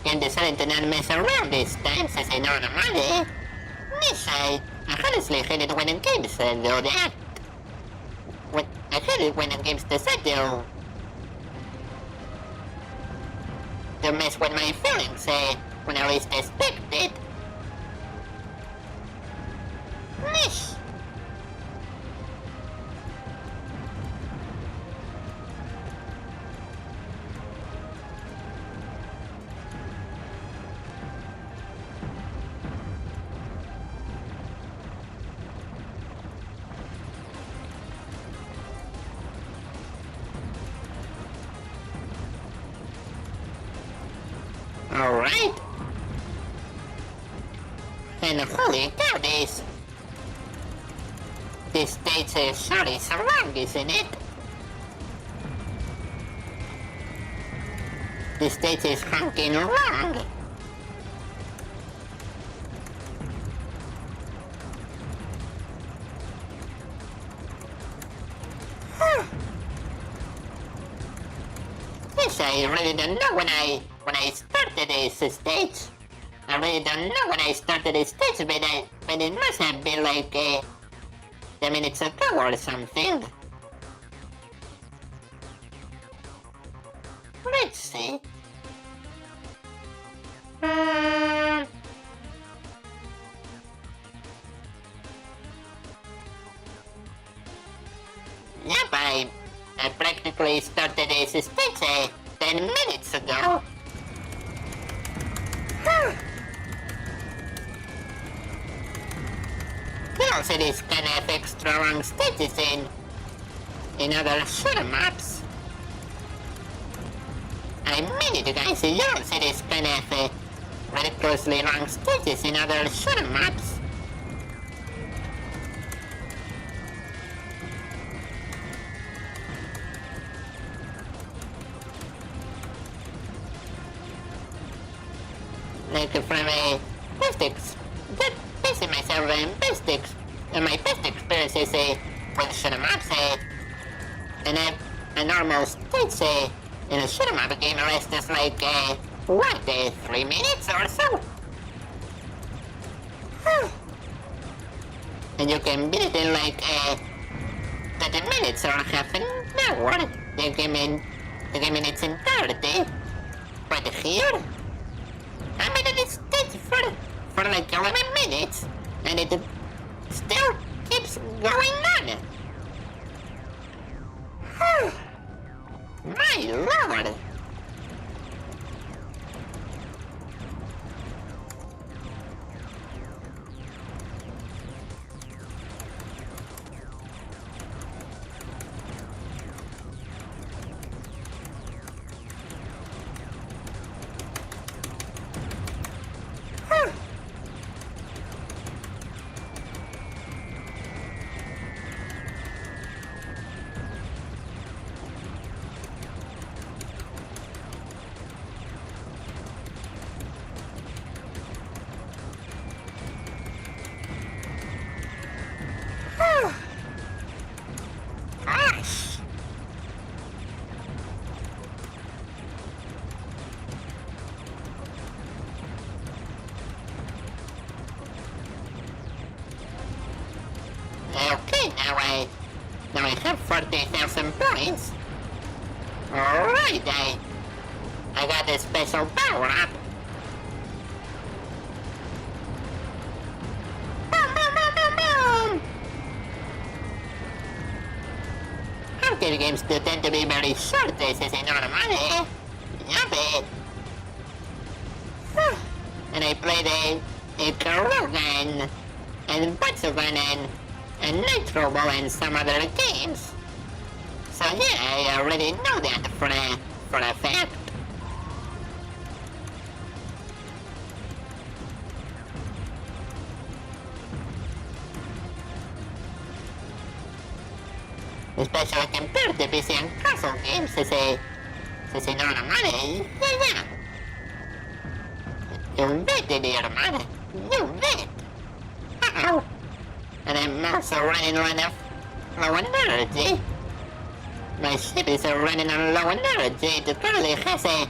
And decided to not mess around this time since I know the money. Yes, I honestly hate it when games do that. I hate it when games decide to mess with my feelings, when I least expect it. Mish! Alright. And holy cow, this stage is surely so long, isn't it? This stage is honking long. gosh, I really don't know when I started this stage. I really don't know when I started this stage, but it must have been like 10 minutes ago or something. Let's see. Yep, I practically started this stage 10 minutes ago. Also, this kind of extra long stages in other shooter maps. I mean it, guys, you don't see this kind of ridiculously long stages in other shooter maps. Like from a basing myself on my best experiences with shooter maps, and a normal stage in a shooter map game lasts like, 3 minutes or so? And you can beat it in like 30 minutes or half an hour, the game in its entirety. But here, I'm in this stage for like 11 minutes, and it still keeps going on. My lord! Okay, now I have 40,000 points. Alright, I got a special power up. Boom, boom, boom, boom, boom. Arcade games do tend to be very short, this is normal, Yup, and I played a Turell and VTuber and Nitro Ball and some other games. So yeah, I already know that for a fact. Especially compared to PC and console games, se normal, yeah. You bet, dear man, you bet. Uh-oh. And I'm also running low on energy. My ship is running on low on energy. It currently has a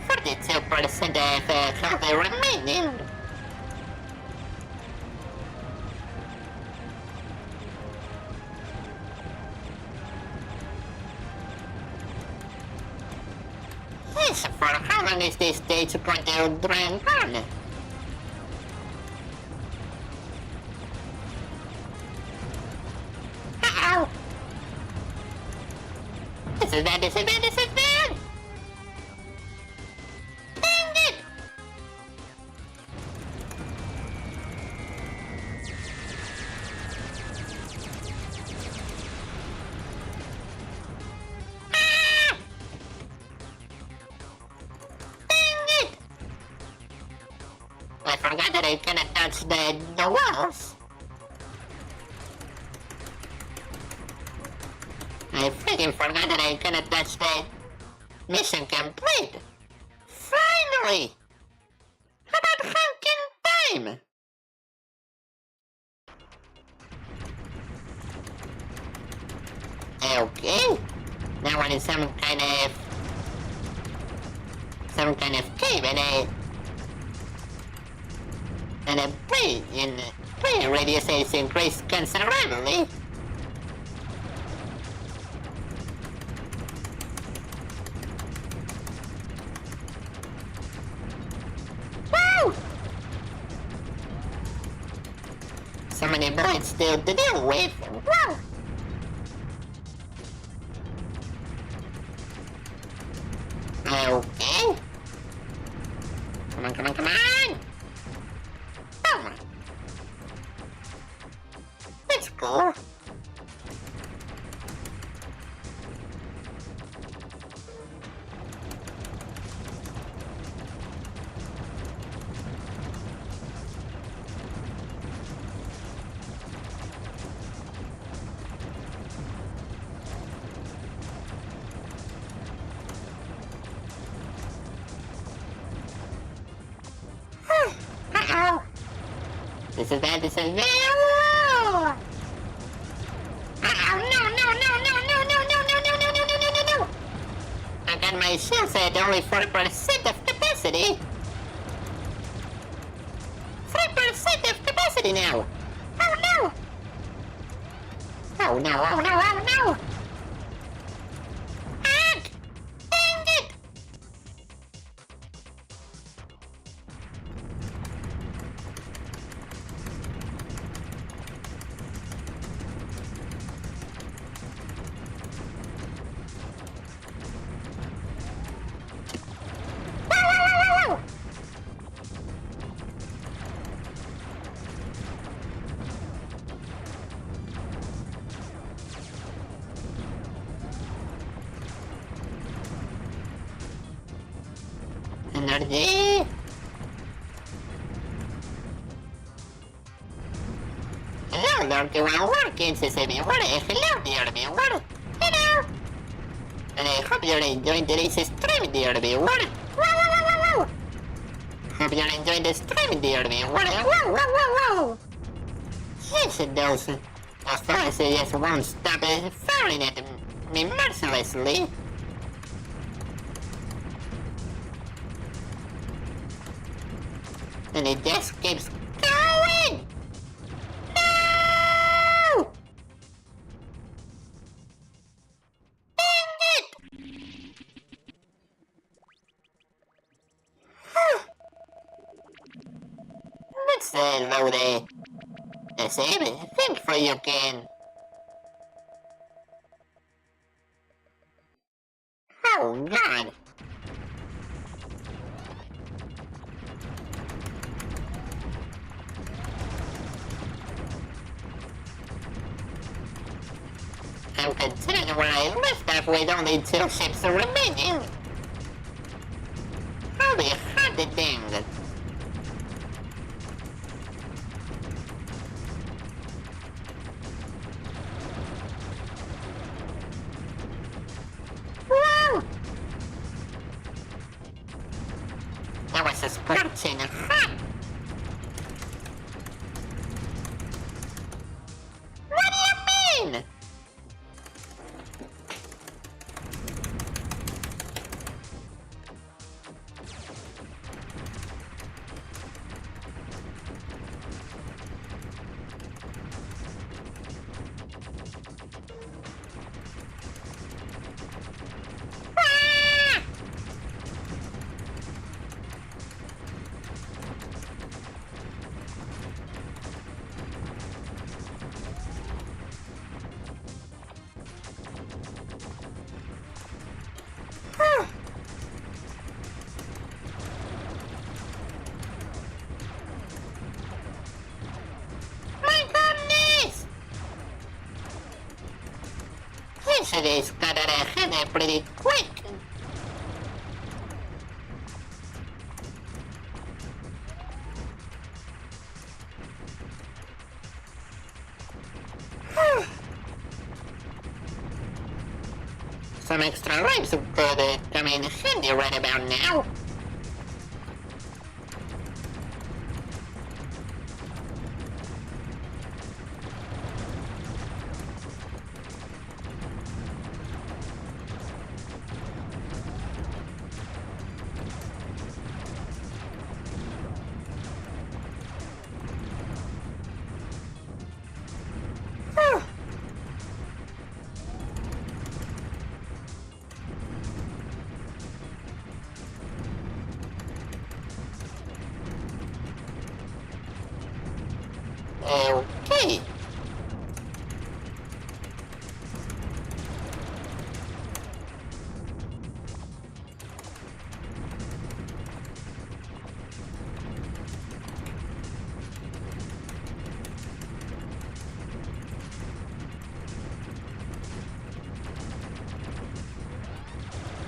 42% of health remaining. Yes, for how long is this stage going to drag on? This is bad. Dang it! Ah! Dang it! I forgot that I cannot touch the walls. I freaking forgot that I cannot touch the mission complete. Finally! How about honking time? Okay. Now I need some kind of some kind of cave and a play radius has increased considerably. Woo! So many blights still to deal with. Woo! Okay. Come on, come on, come on! Oh. That's cool. Uh-oh. This is bad, this is bad. Uh-oh, no, no, no, no, no, no, no, no, no, no, no, no, no, no. I got my shells at only 40% of capacity. 3% of capacity now. Oh no. Oh no, oh no, oh no. Ah! Dang it. Energy. Hello, Lord, you are working, says everyone. Hello, dear viewer. Hello. And I hope you're enjoying today's stream, dear viewer. Hope you're enjoying the stream, dear viewer. Yes, those fires just won't stop firing at me mercilessly. And it just keeps going! No! Dang it! Let's load a save. Think for you can. Oh God! I'm considering where I left off with only 2 ships remaining. Holy hot dang. Whoa! That was a scorching hot. What do you mean? Yesterday's got out of hand pretty quick. Some extra lives could come in handy right about now. Okay.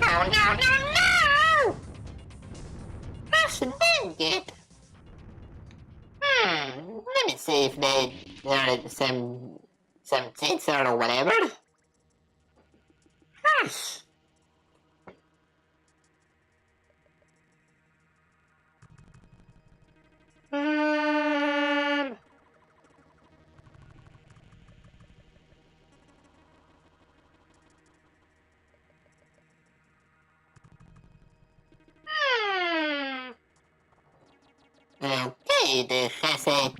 No, no, no, no! That's an it. Let me see if there are some tits or whatever. Gosh. Okay, it has a...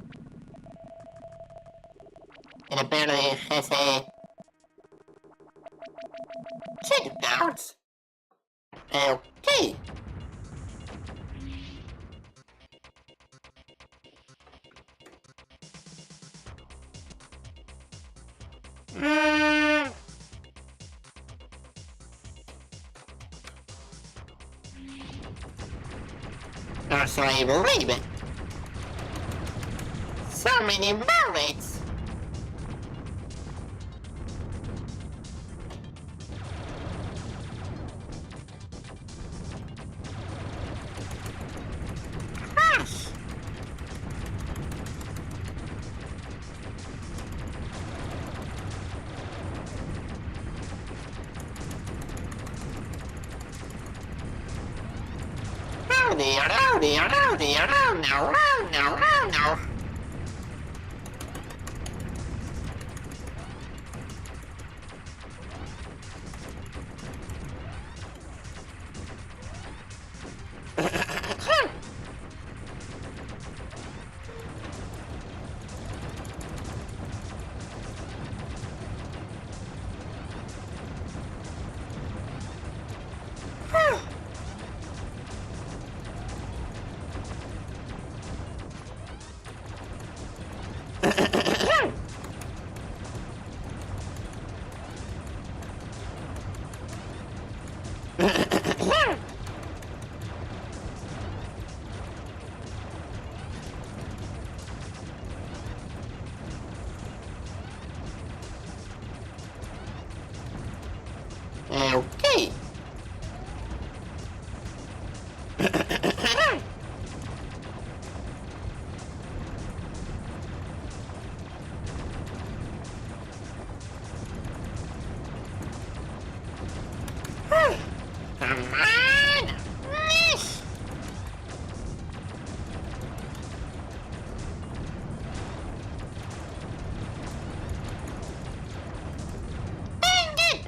It apparently has a... check out. Okay. Or so I believe it. So many bullets! Gosh! Oh dear, oh dear, oh dear, oh no, oh no, oh no! Okay. Come on! Miss! Dang it!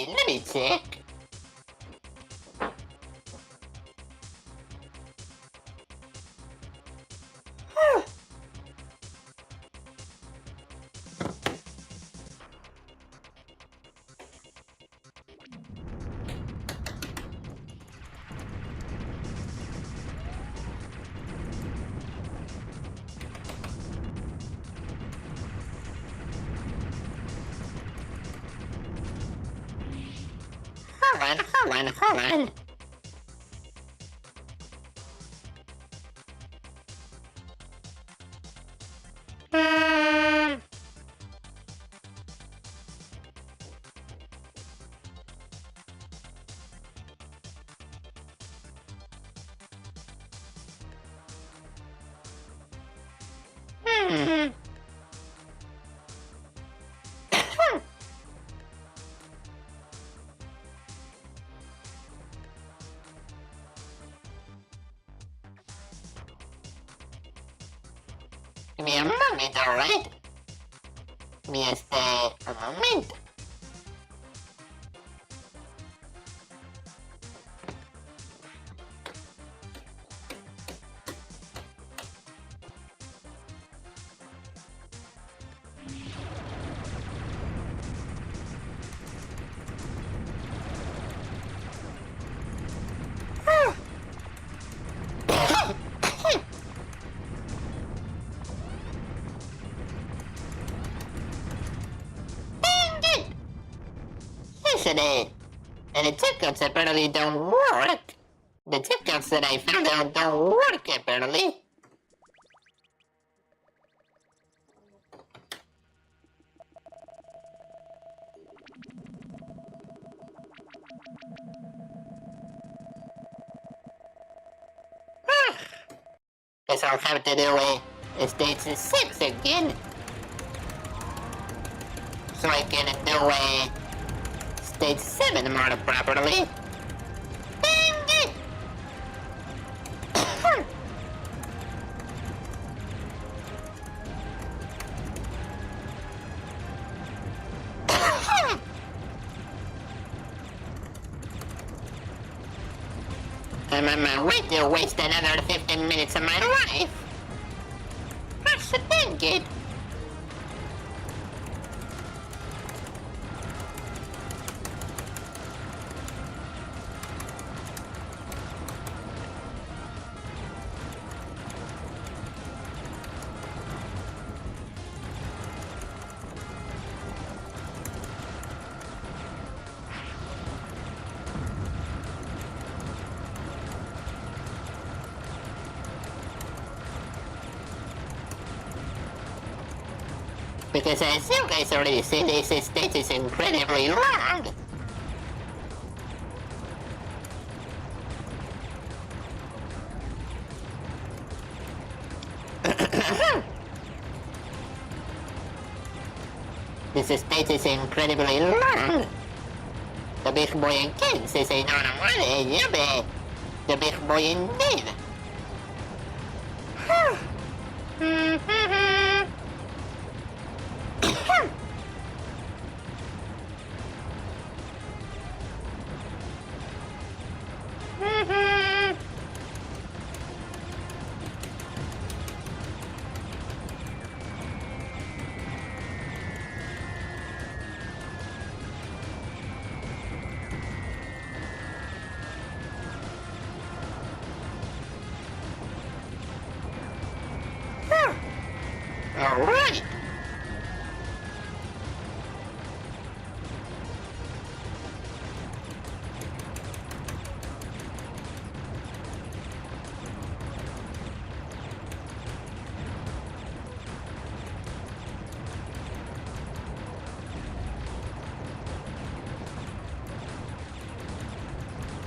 Let me check. Hold on. Give me a moment, alright? Give me a moment. today. And the tip coats apparently don't work. The tip coats that I found out don't work apparently. Guess I'll have to do a stage 6 again. So I can do a stage 7 more properly. I'm on my way to waste another 15 minutes of my life. That's the thing, kid. Because as you guys already see, this stage is incredibly long. This stage is incredibly long. The big boy in kids is a non-refundable, yeah, the big boy indeed. All right.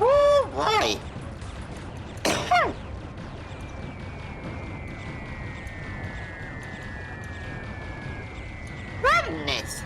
Oh boy. Goodness.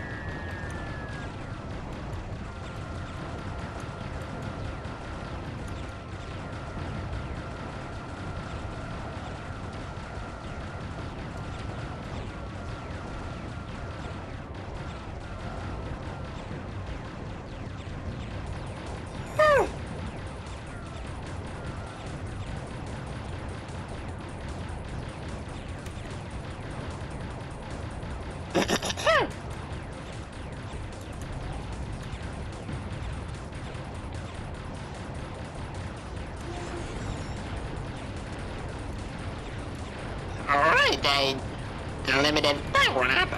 Alright, I limited that one up.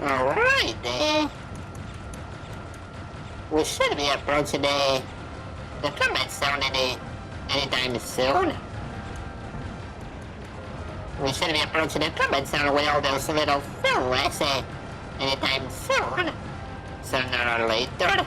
Alright then. we should be approaching the combat zone anytime soon. We should be approaching the combat zone with all those little fellas anytime soon. Sooner or later.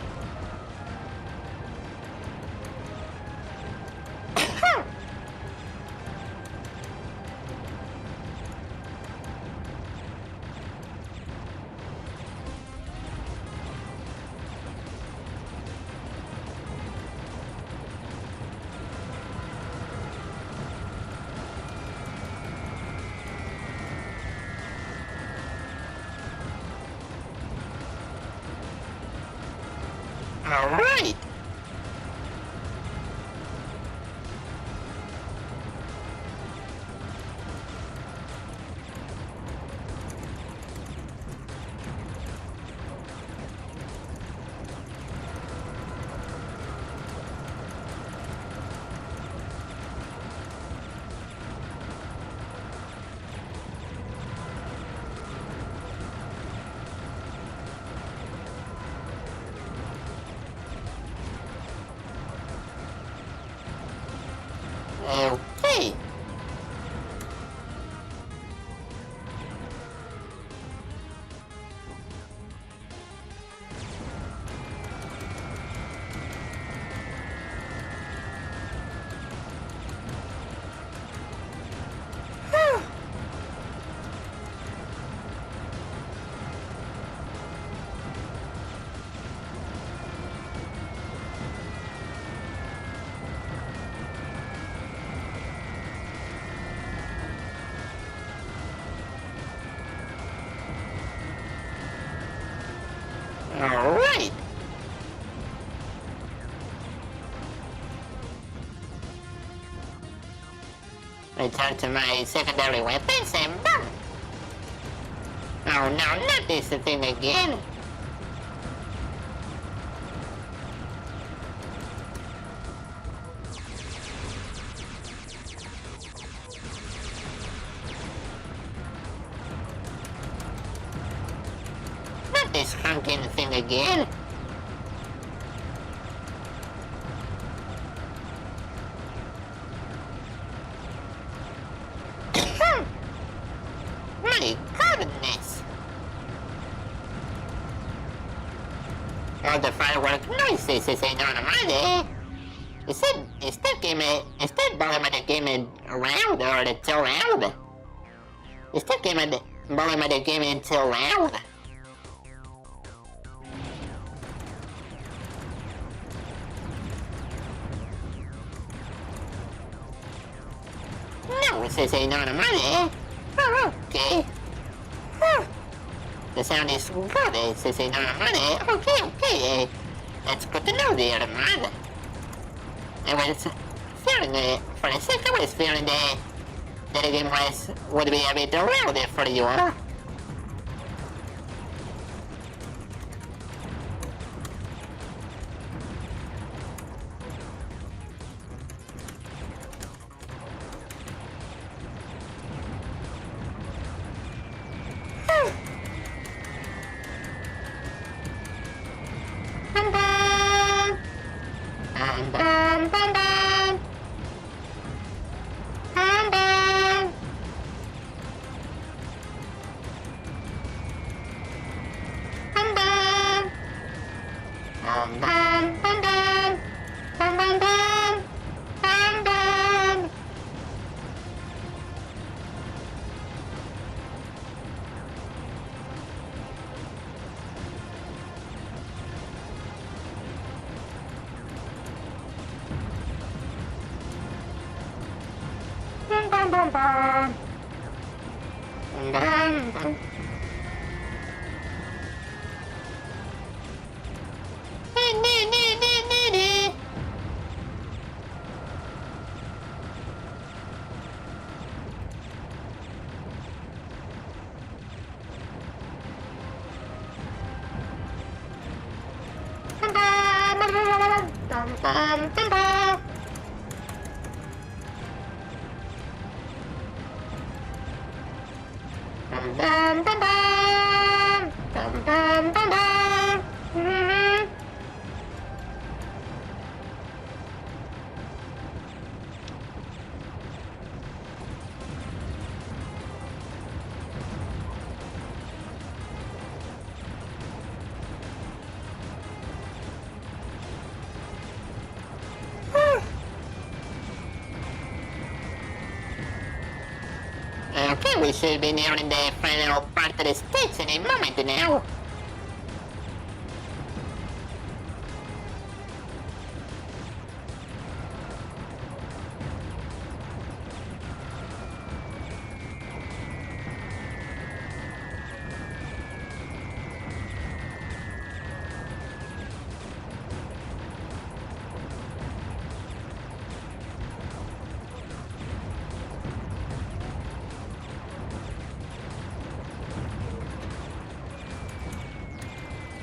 Alright! Okay. Alright! Return to my secondary weapons and boom! Oh no, not this thing again! This honking thing again. My goodness! All the firework noises is anonymous. Instead volume of the game around or too loud. Instead volume of the game too loud. No, it says anonymous. Oh, okay. The sound is good. It says anonymous. Okay. That's good to know there, man. I was feeling for a second I was feeling that the game would be a bit loud for you, huh? we should be nearing the final part of the stage any moment now.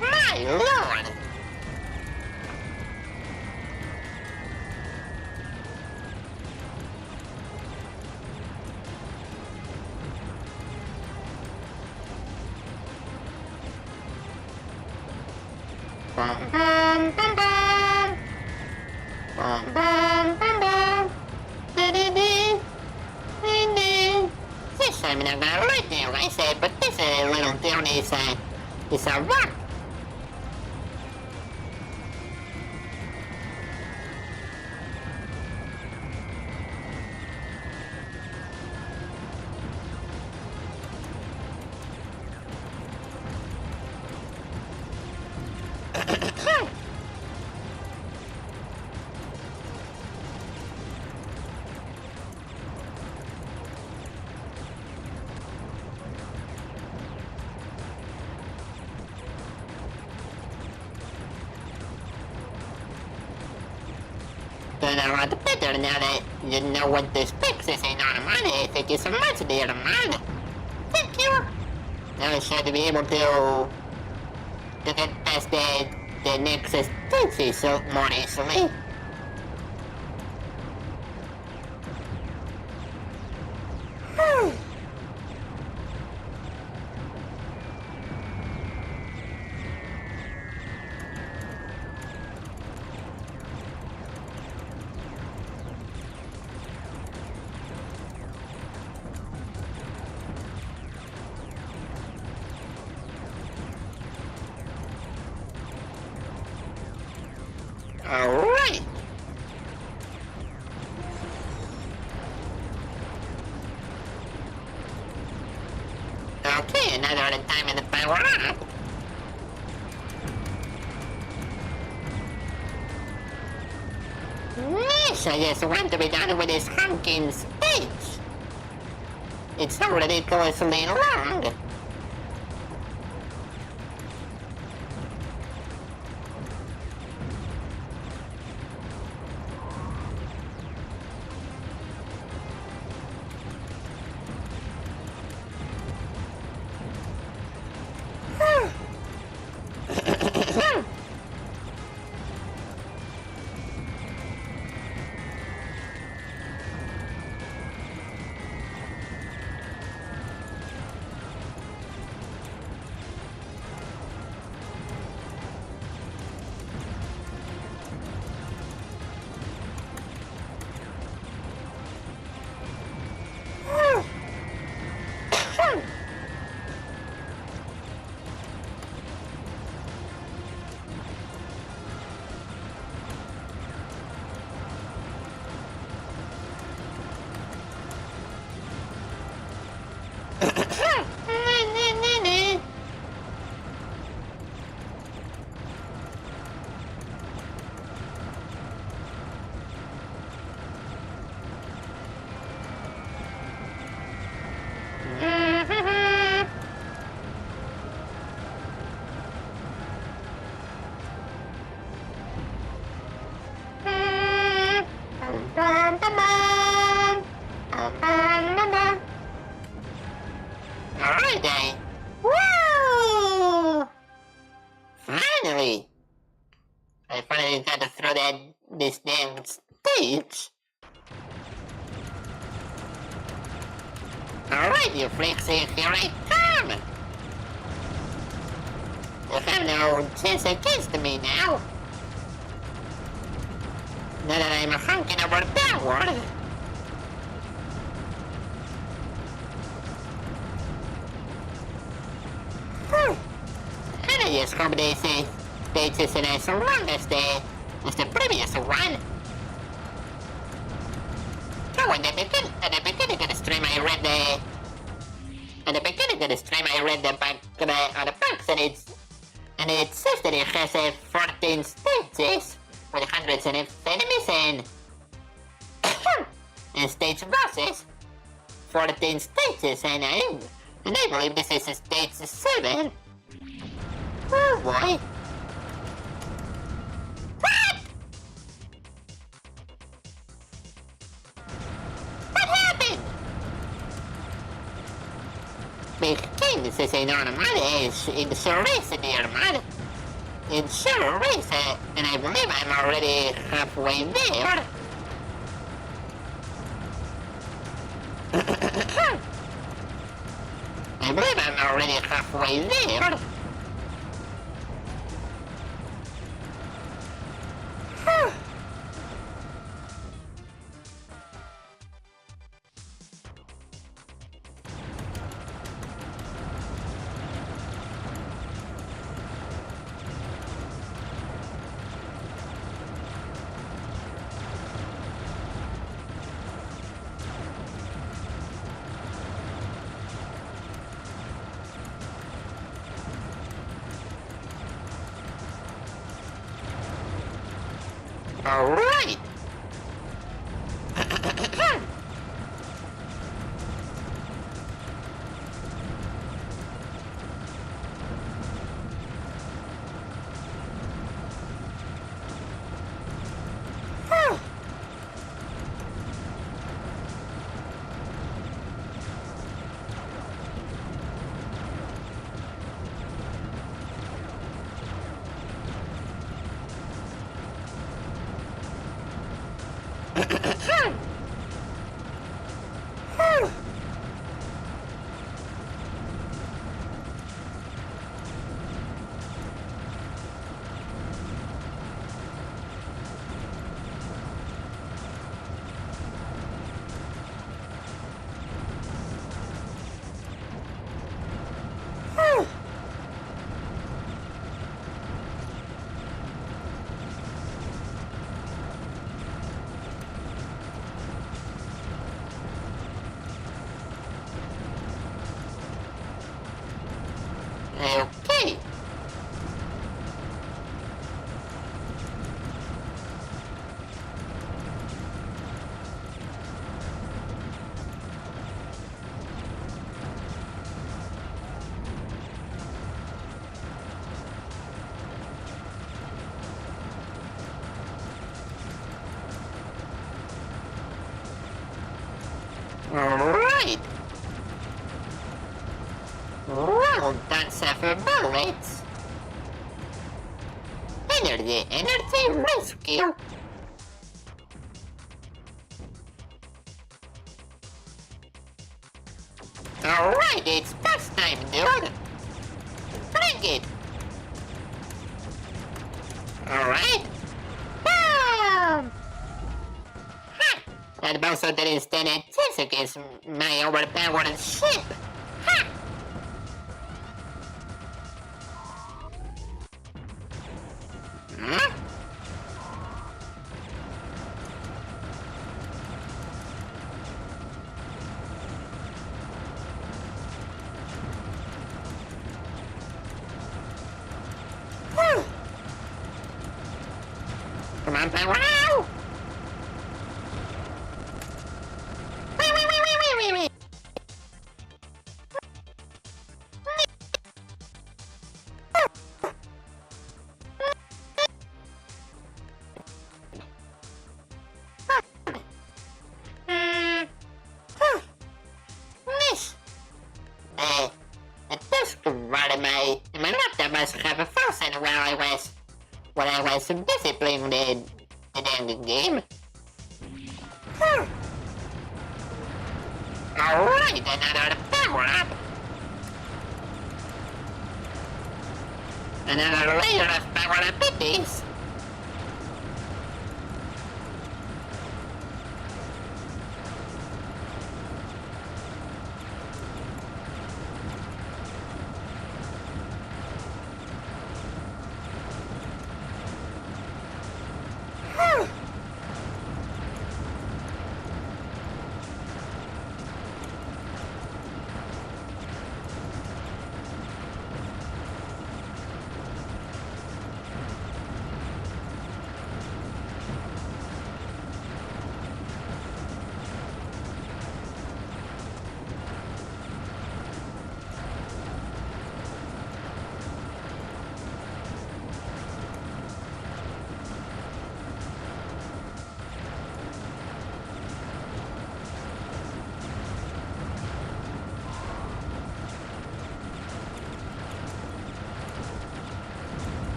My lord! Bum bum bum bum. Bum bum bum bum. Dee-dee-dee. Dee-dee. This time I'm not right there, I said, but this little town is a rock. But a lot better now that you know what the specs is in Armada. Thank you so much, dear Armada. Thank you. Now I should be able to get past the next stage so more easily. Alright! Okay, another time in the power up. Yes, I just want to be done with this honking stage. It's so ridiculously long. Alright then. Woo! Finally! I finally got through this damn stage. Alright, you freaks, here I come! You have no chance against me now. Now that I'm honking overpowered. And I just hope this stage isn't as long as the previous one. So at the beginning of the stream I read At the beginning of the stream, I read the back on the box, and it says that it has 14 stages with hundreds of enemies and stage bosses. 14 stages, and I believe this is stage 7. Oh boy. What? What happened? King, this is an armada, in the race in the armada. In race, and I believe I'm already halfway there. I believe I'm already halfway there. All right. Okay. All right. Well, that's for bullets. Energy rescue. Alright, it's best time, dude. Bring it. Alright. Boom! Ha! That also didn't stand a chance against my overpowered ship. Ha! Huh? Come on, power now! Wait. My laptop must have frozen when I was busy playing the damn game. Alright, another power up. Another layer of power abilities.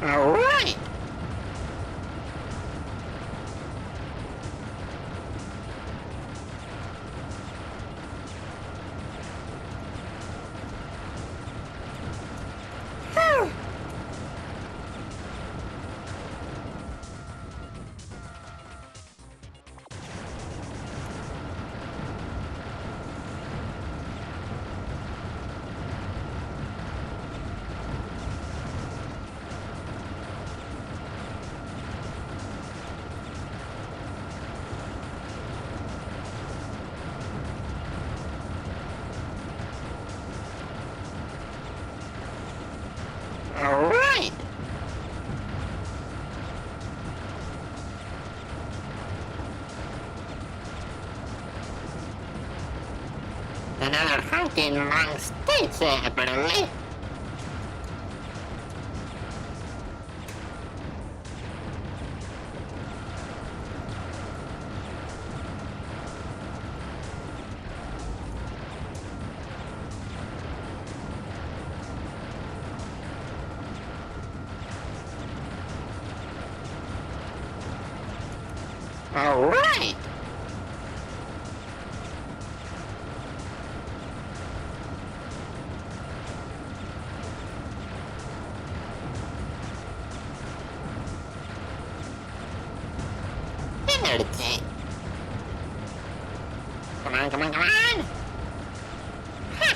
Alright. Alright. Another honking long stage apparently. Alright. Energy. Come on, come on, come on. Huh.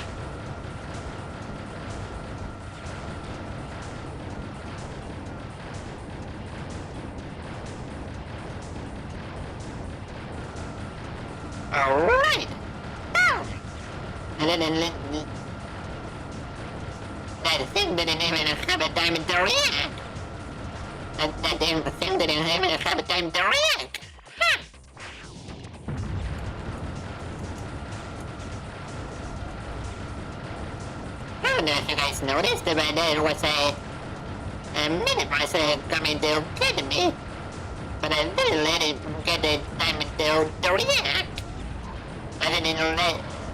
Alright. Oh. And then that thing didn't even have a time to react. That thing didn't even have a time to react. Huh. I don't know if you guys noticed, but there was a minibus coming to get me. But I didn't let it get the time to react. I didn't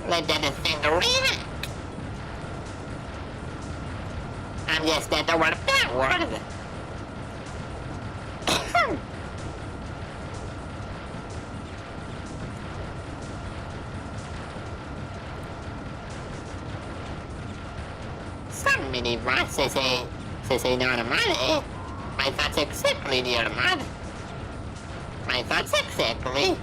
let that thing react. I'm just that overpowered. Some minibuses say normally. My thoughts exactly, dear man. My thoughts exactly.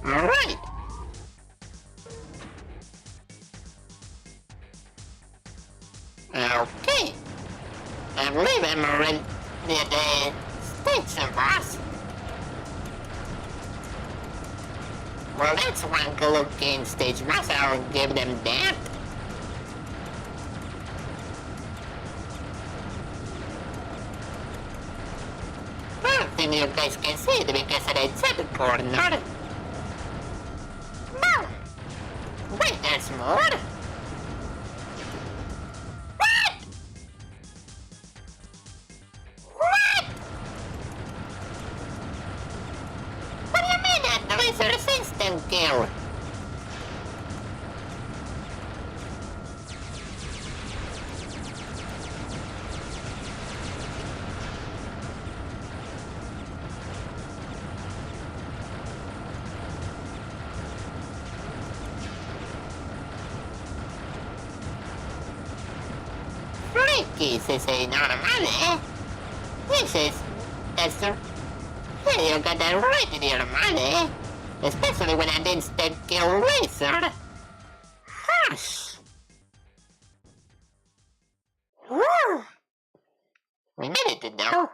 Alright. Okay. I believe I'm already near the station, boss. Well, that's one good looking stage, boss. I'll give them that. I don't think you guys can see it because of the center corner. No! Wait, there's more? What? What? What do you mean that laser system kill? This is a normale. That's the... Yeah, you got that right, normale. Especially when I didn't step kill laser. Hush. What? did though.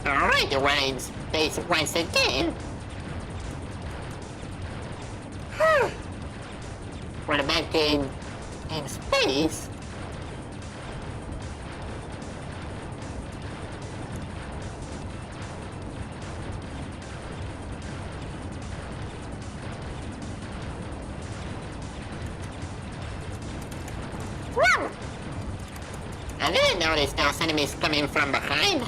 Alright, we're in space once again. We're back in space. Whoa! I didn't notice those enemies coming from behind.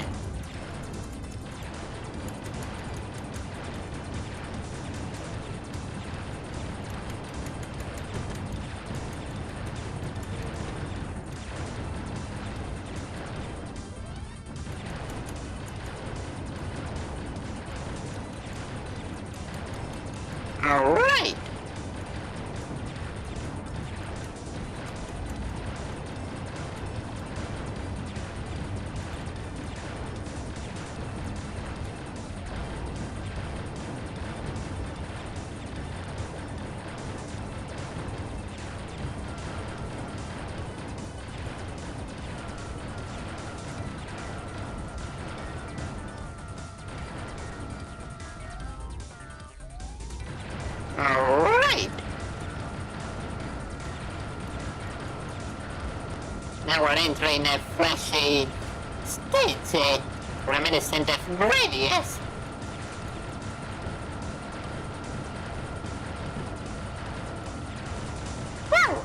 Alright. Alright. Now we're entering a fleshy state, reminiscent of Gradius. Whoa!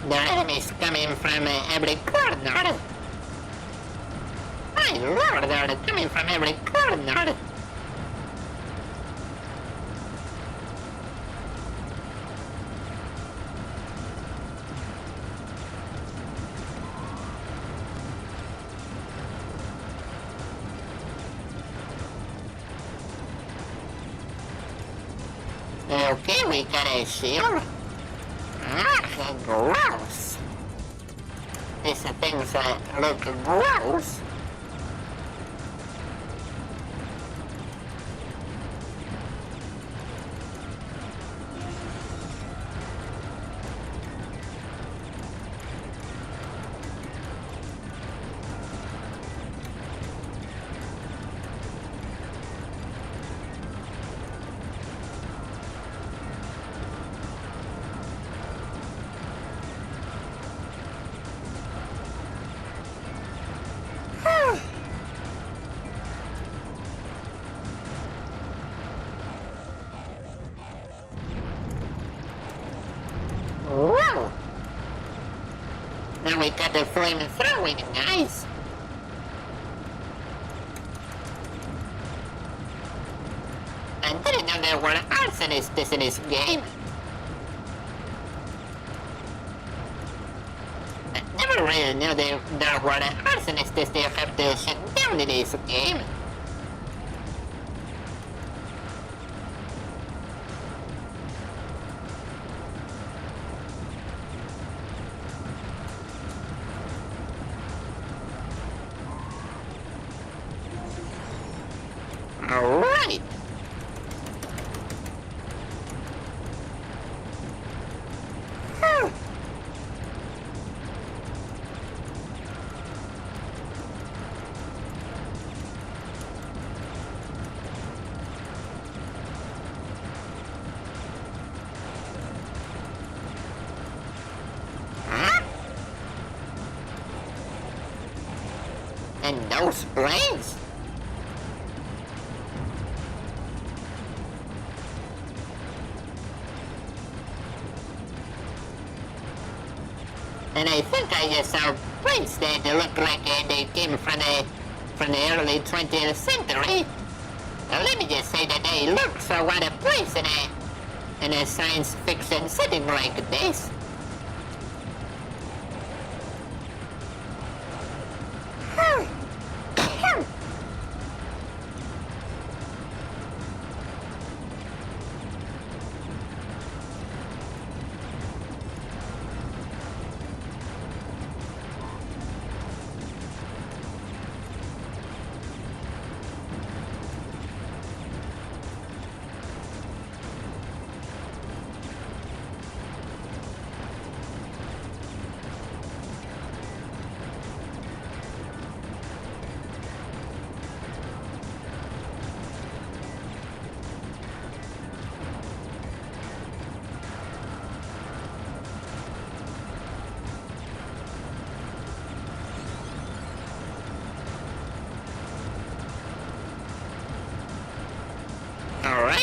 There are enemies coming from every corner. My lord, they're coming from every corner. Okay, we got a shield. Ah, gross. These things look gross. Whoa! Now we got the flamethrowing, nice. I didn't know there were arsonists in this game. I never really knew there were arsonists they have to shut down in this game. Alright. And those planes? And I think I just saw planes that look like they came from the early 20th century. Now, let me just say that they look so out of place in a science fiction setting like this.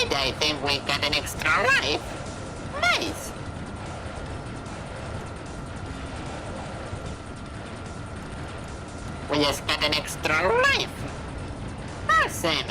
And I think we got an extra life. Nice. We just got an extra life. Awesome.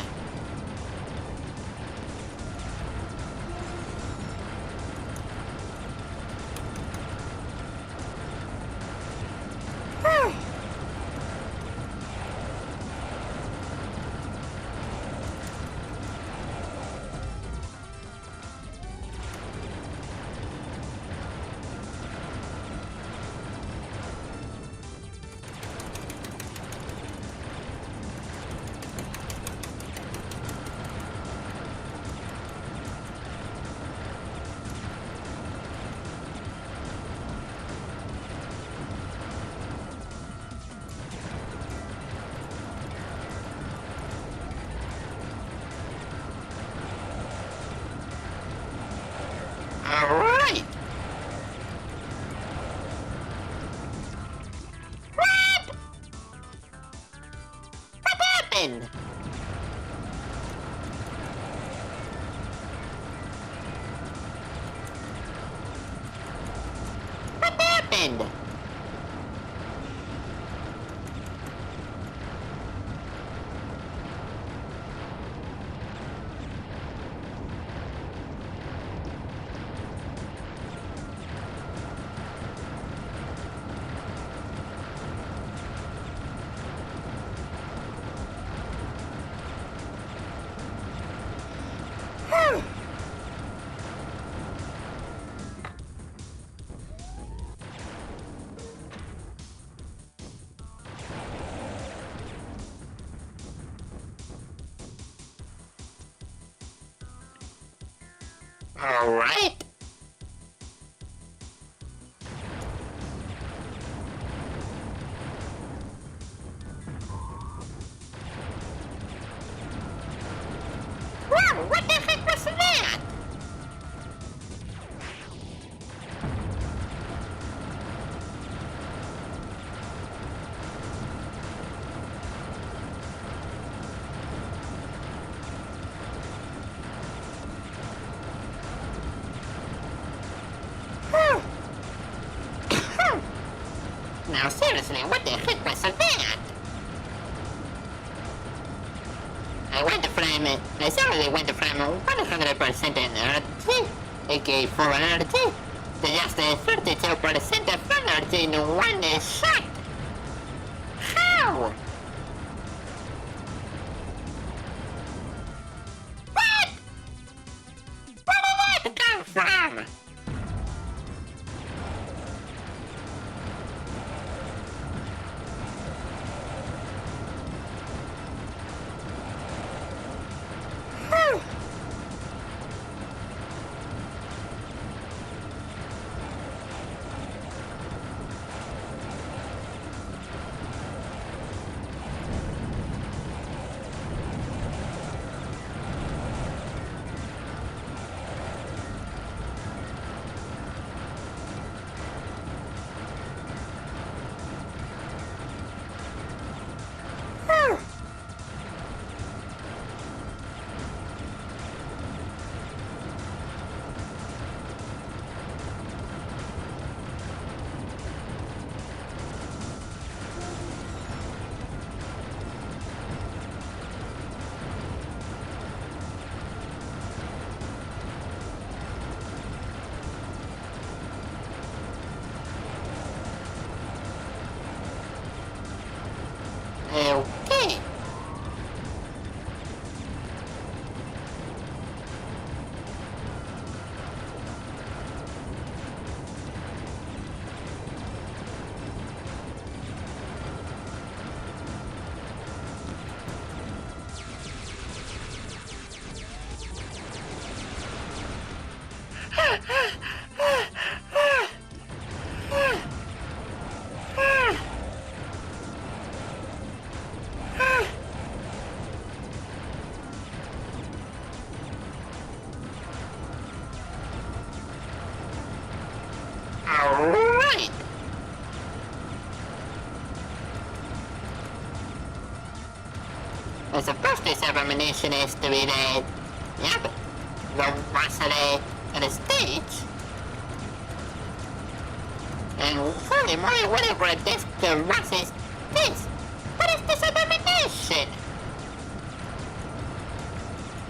Alright! What? What happened? What happened? Alright. Whoa, what the heck was that? Now seriously, what the heck was that? I certainly went from 100% energy, aka full energy, to just 32% of energy in one shot. How? What? Where did that come from? Okay. Alright! I suppose this abomination is to be dead. Yep, the Vasile to the stage. And furthermore, whatever this the racist is, what is this abomination?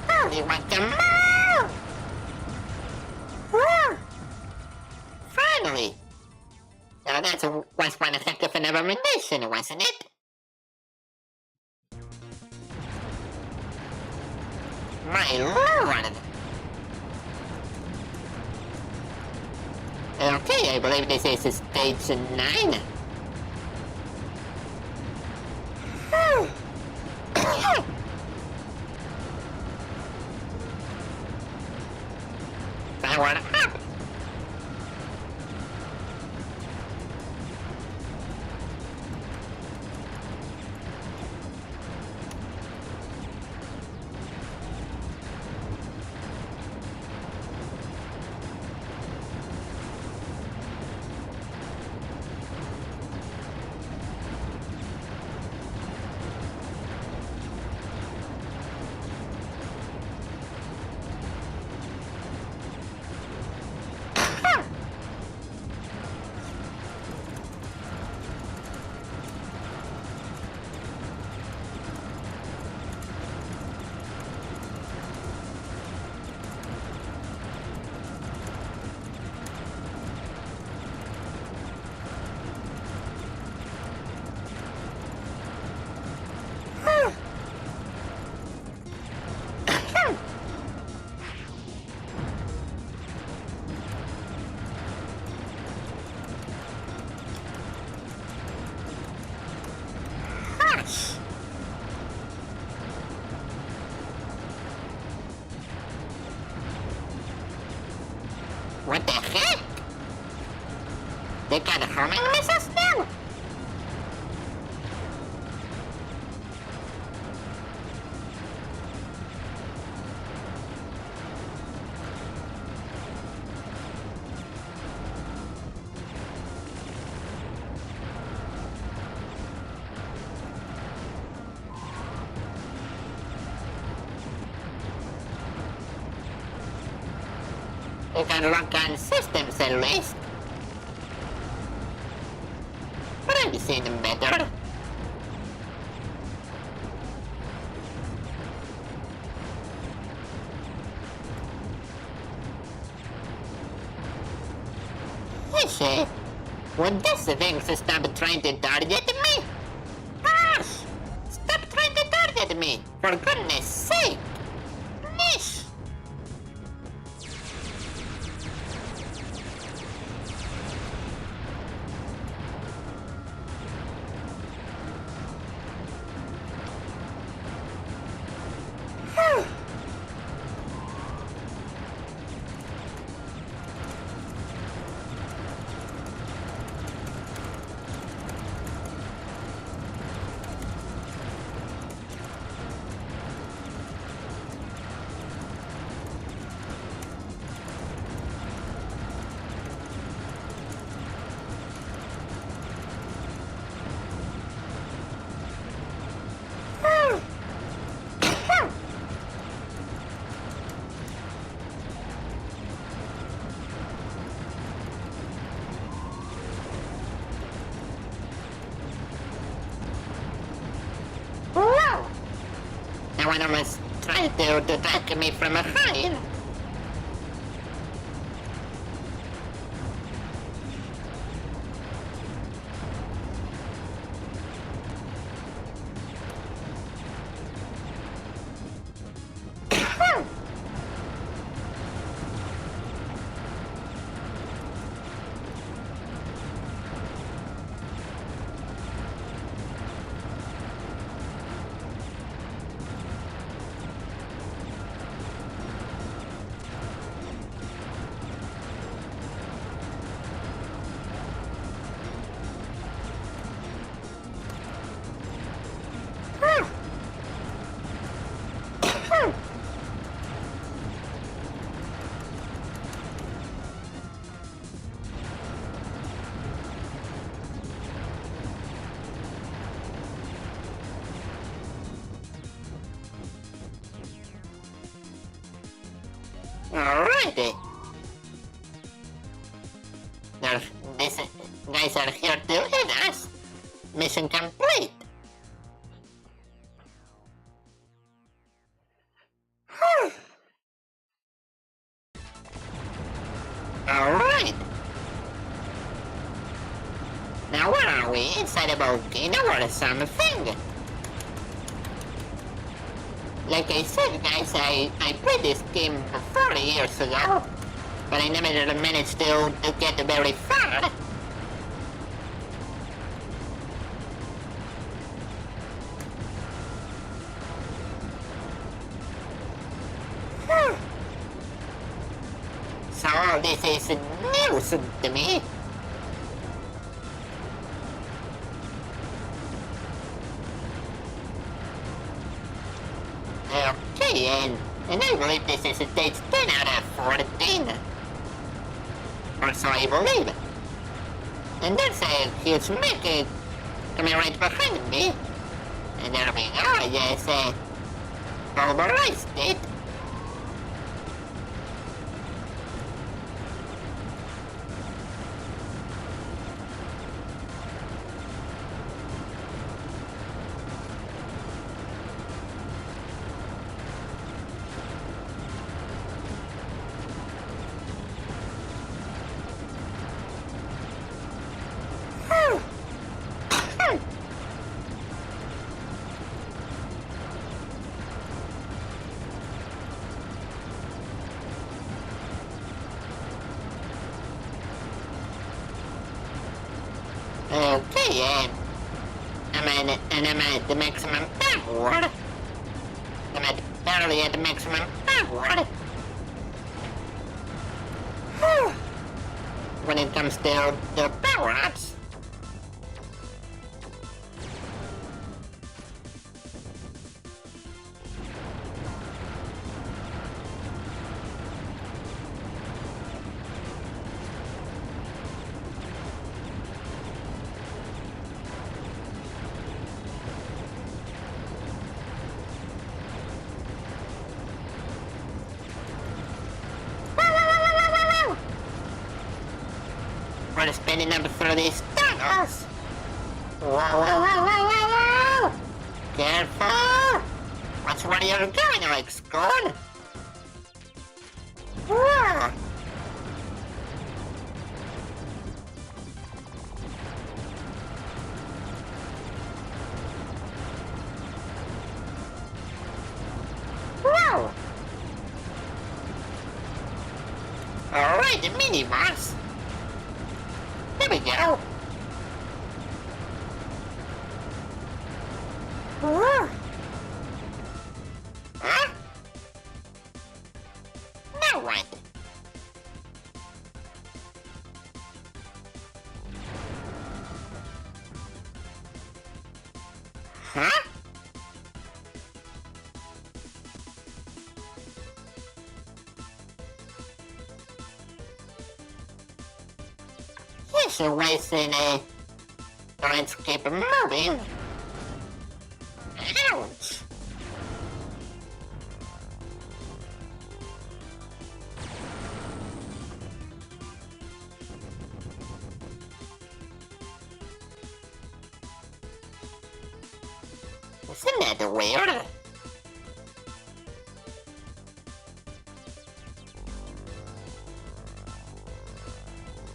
Holy guacamole! Whew. Finally! Now that was one heck of an abomination, wasn't it? My lord! Okay, I believe this is stage 9. Power up! What the heck? They got homing missiles now? We can lock on systems at least. But I've seen them better. You see, would this thing stop trying to target me? Gosh! Stop trying to target me, for goodness sake! Nish! Now one of us tried to attack me from behind. Alrighty. Now, these guys are here to hit us. Mission complete. Alright. Now where are we? Inside a volcano or something? Like I said, guys, I played this game 40 years ago, but I never managed to get very far. So all this is news to me. Okay, and I believe this is stage 10 out of 14. Or so I believe. And there's a huge mech coming right behind me. And there we go, yes, pulverized it. Okay, I'm at the maximum power. Barely at the maximum power. When it comes to the power-ups. We're spinning up through these tunnels. Whoa, whoa, whoa, whoa, whoa, whoa! Careful! Watch where you're going, Alex Gone. Whoa! Whoa! Alright, the mini-boss. There we go. Huh? Now what? Huh? Here's a racing, let's keep moving. Ouch! Isn't that weird?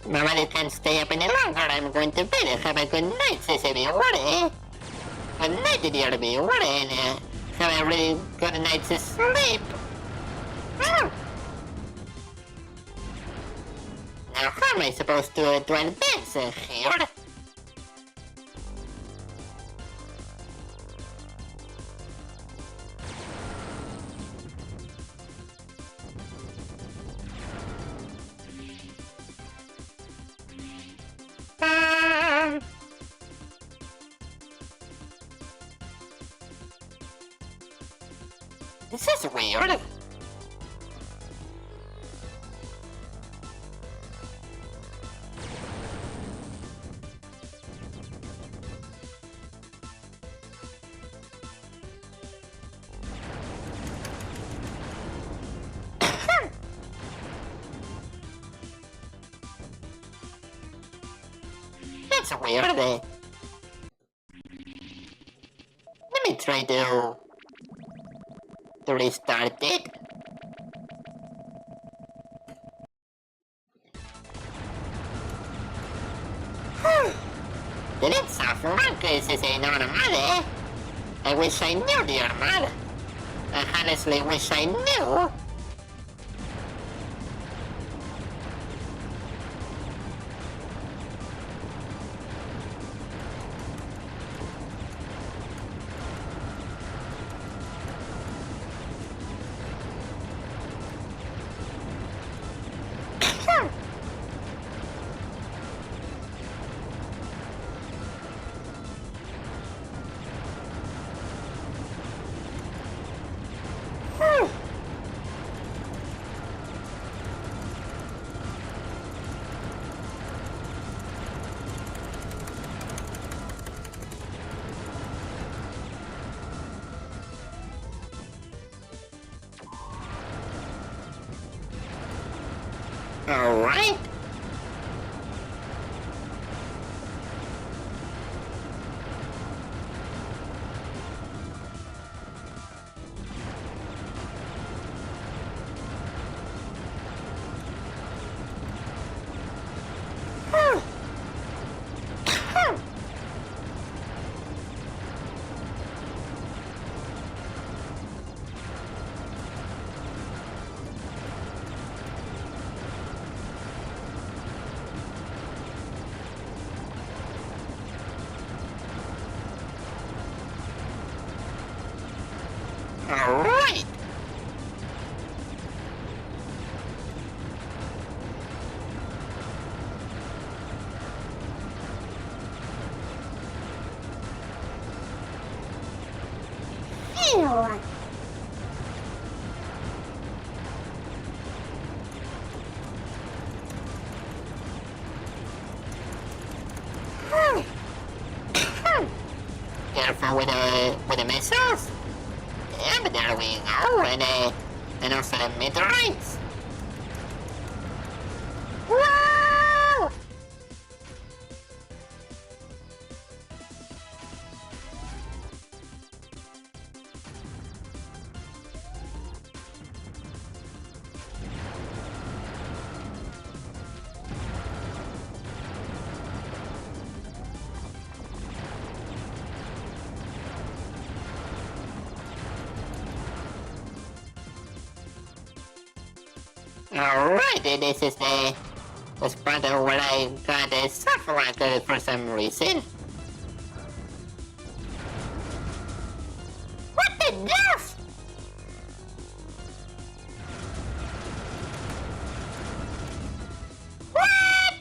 Nobody can stay up any longer. I'm going to bed. Have a good night, says everybody. Good night, dear everyone. Have a really good night's sleep. Now, how am I supposed to advance here? This is weird. That's weird. Let me try to restart it. Didn't sound like this is normale. I wish I knew the normal. I honestly wish I knew. Alright. Alright. Phew. Careful with the missiles. Yeah, but there we go, and also the meteorites. Whoa! Alright, this is the spot where I got a suffering for some reason. What the deuce? What?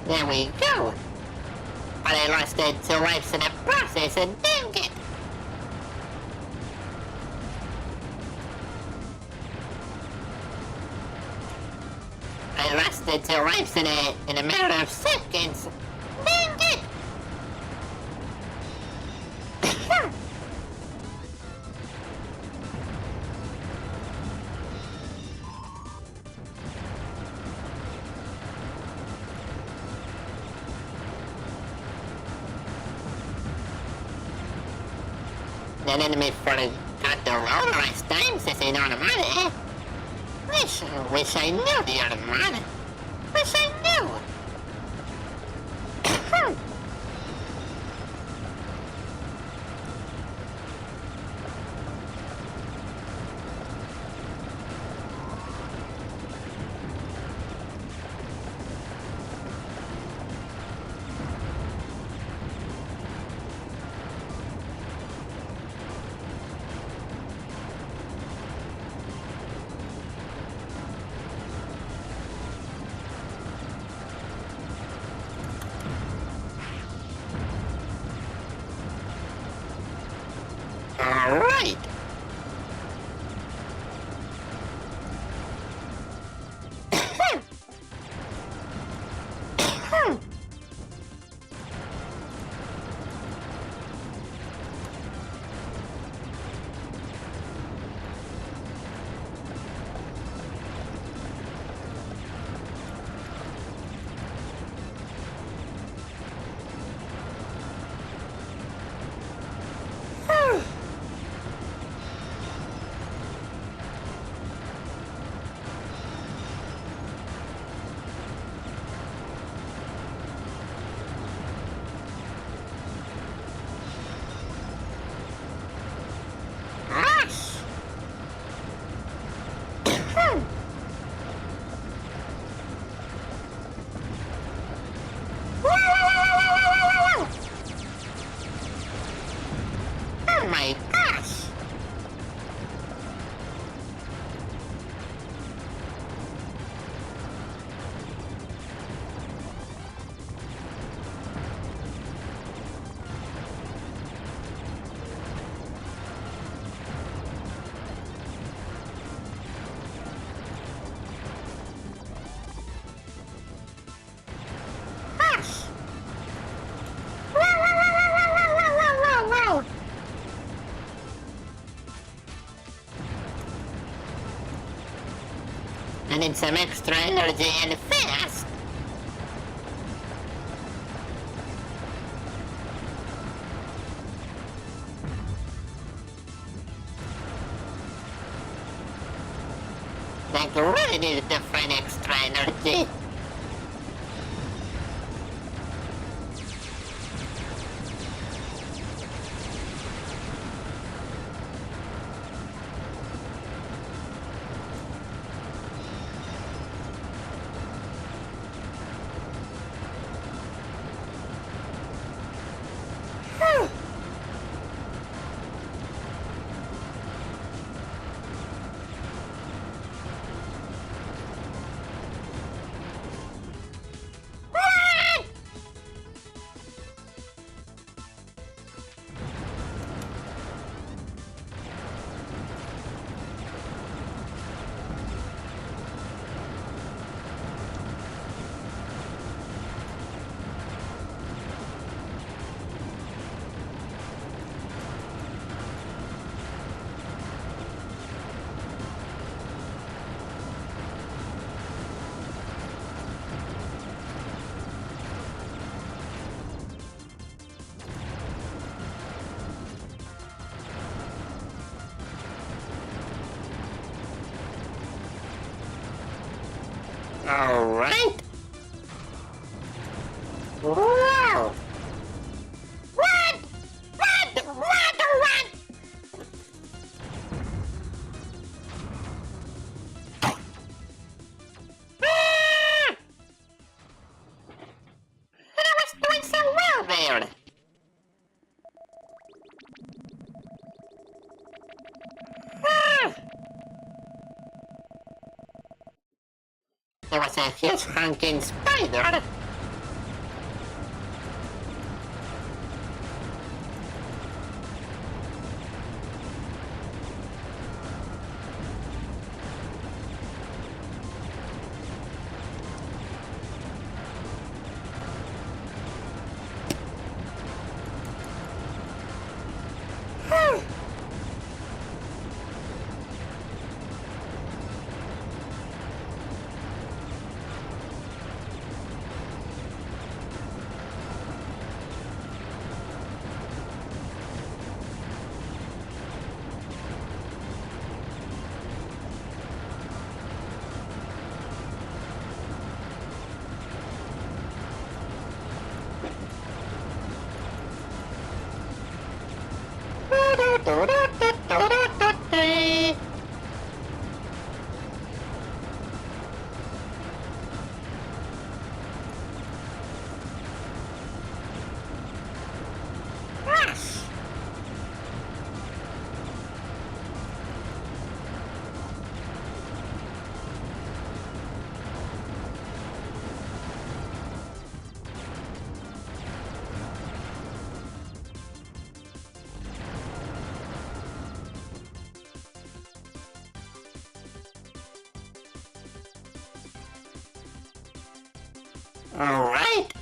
There we go. But I lost 2 lives in the process, and dang it! I lost 2 lives in a matter of seconds. Dang it! An enemy forgot the road last time, since I know the money. Wish I knew the other money. Wish I knew. I need some extra energy and fast. Like, really need to find extra energy. Alright. Wow. What? Ah! I was doing so well there. Ah! There was a huge honking spider. Alright.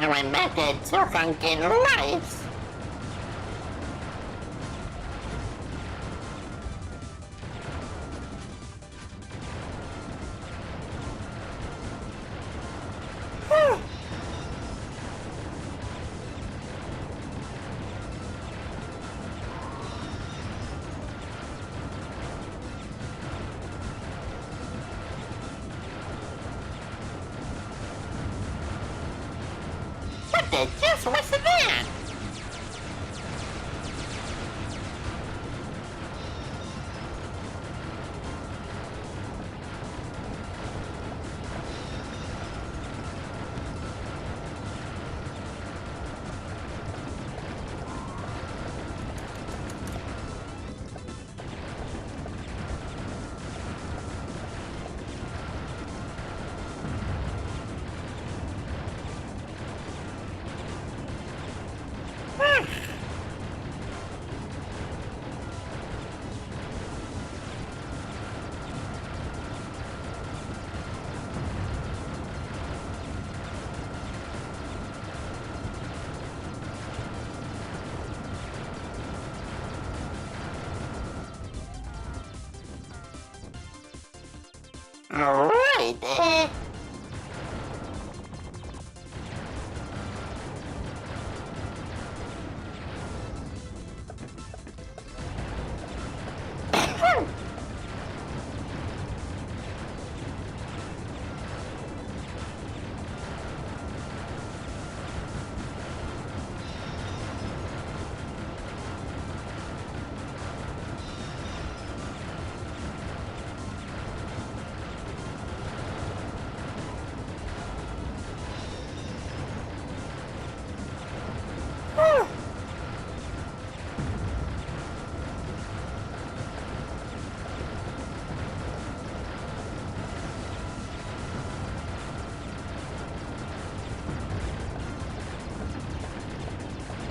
Now I'm back at two funkin' lives. What the juice was that? Alright,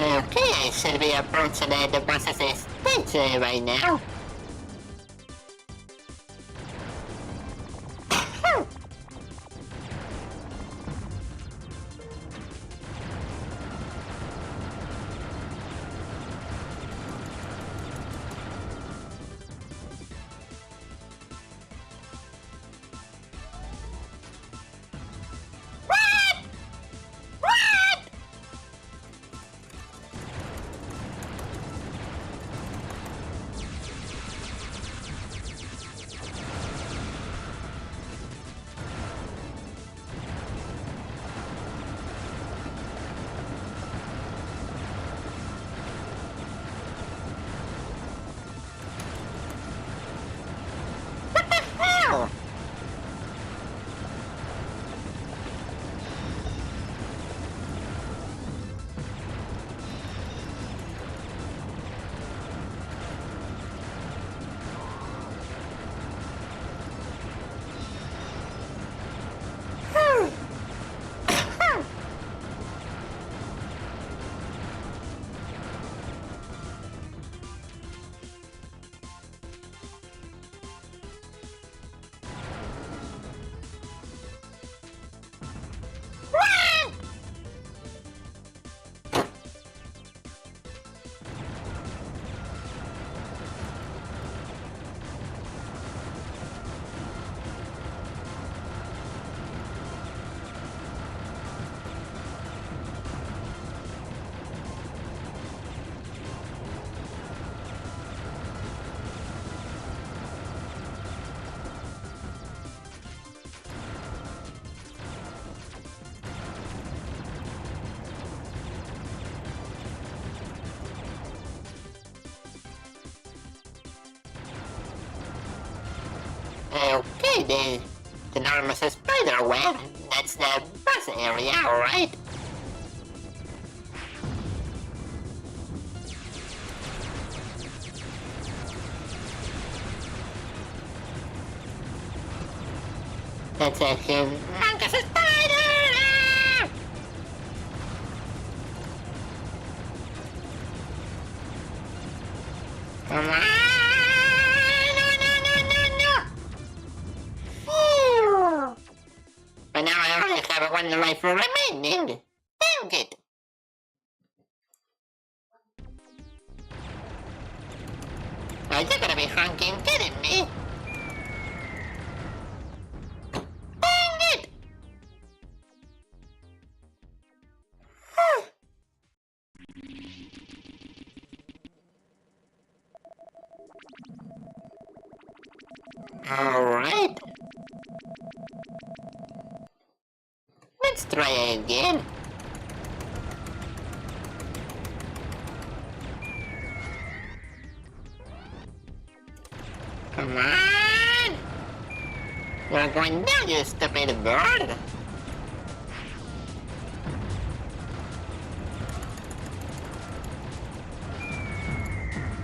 Okay, I should be approaching the process stage right now. Okay then, the enormous spider web, that's the bus area, alright? That's a humongous spider! Come on! But now I only have one life remaining. hunk it. Are you gonna be honking kidding me? Dang it! Alright. Let's try again. Come on! You're going down, you stupid bird!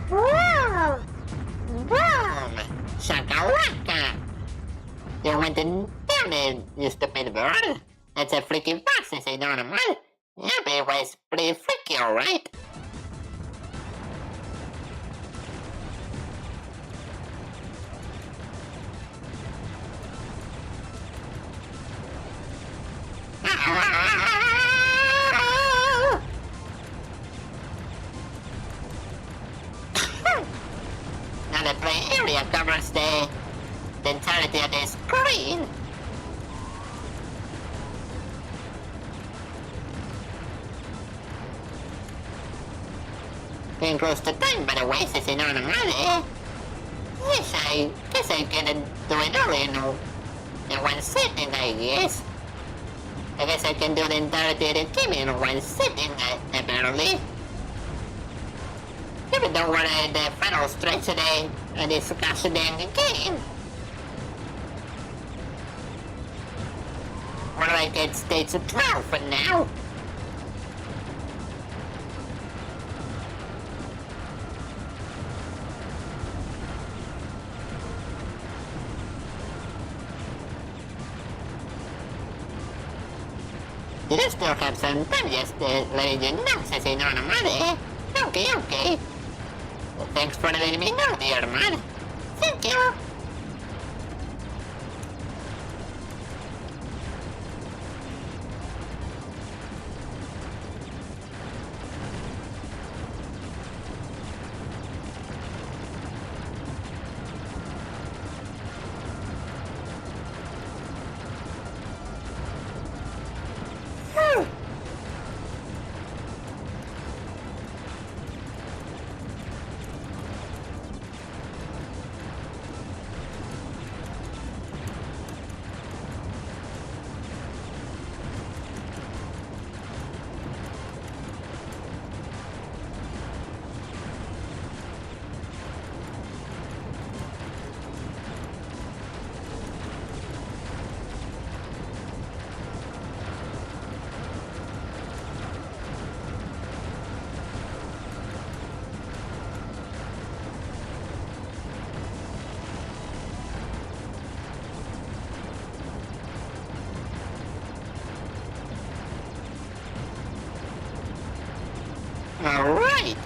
Whoa! Boom! Shakalaka! You went down there, you stupid bird! That's a freaky box, as I don't know. Yeah, but it was pretty freaky, alright? Now the play area covers the entirety of the screen. Getting close to time, by the way, since I know the money. Yes, I guess I can do it all in one sitting, I guess. I guess I can do the entirety of the game in one sitting, apparently. Even though we're at the final stretch of the discussion game. We're like at stage 12 for now. You still have some time, just letting you know, since you know the money. Okay. Well, thanks for letting me know, dear man. Thank you. Alright.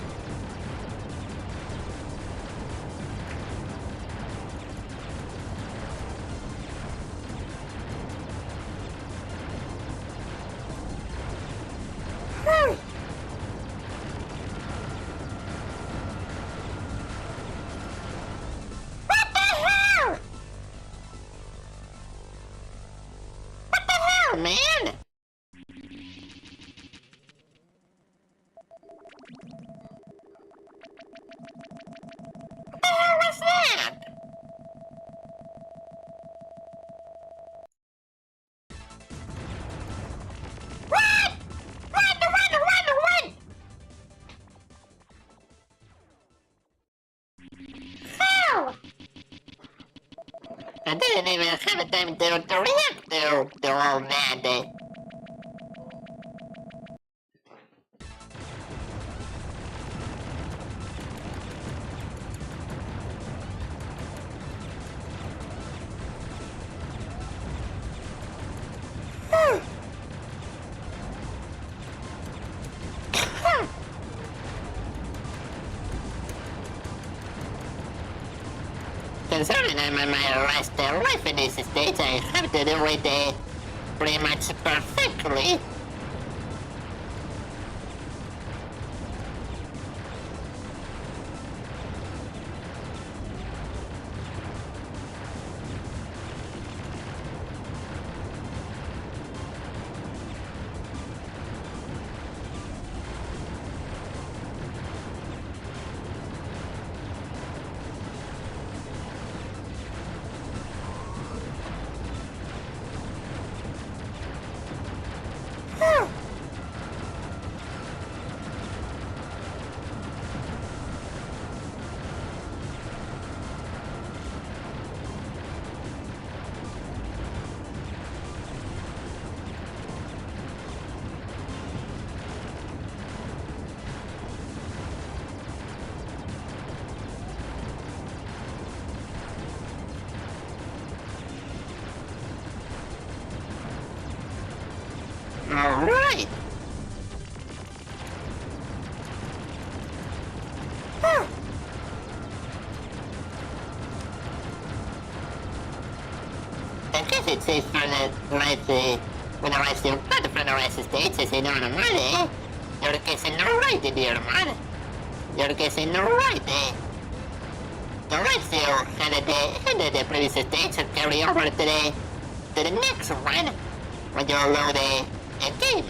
Man! What the hell was that? What? Run! How? I didn't even have time to react to all that. Considering I'm on my last life in this stage, I have to do it pretty much perfectly. Alright. I guess it's safe for let's say, when I was still part of the United States, I say no money. You're guessing no right, dear man. You're guessing no right, eh? The right still and the previous stage will carry over to the next one when you load a game.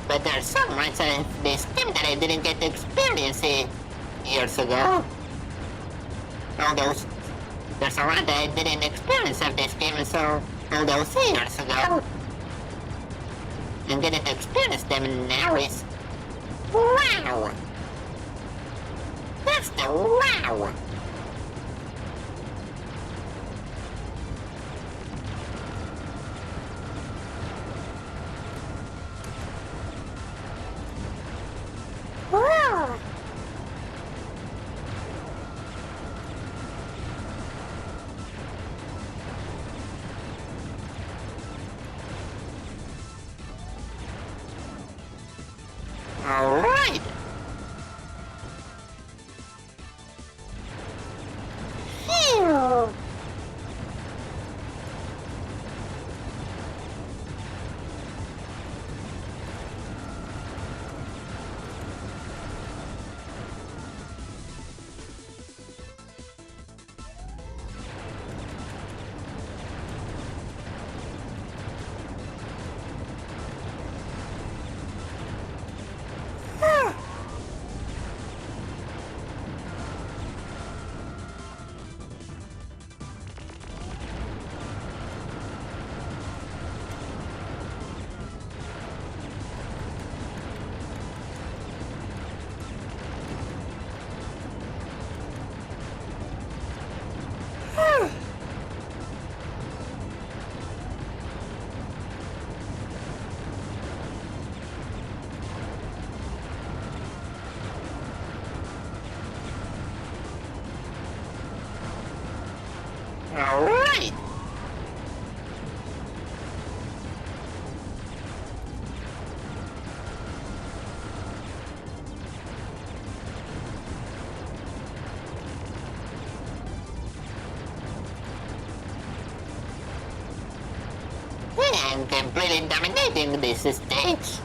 But there's so much in this game that I didn't get to experience years ago. There's a lot that I didn't experience of this game all those years ago. And getting to experience them now is wow. That's the wow. Wow. All right. Phew. All right. I'm completely dominating this stage.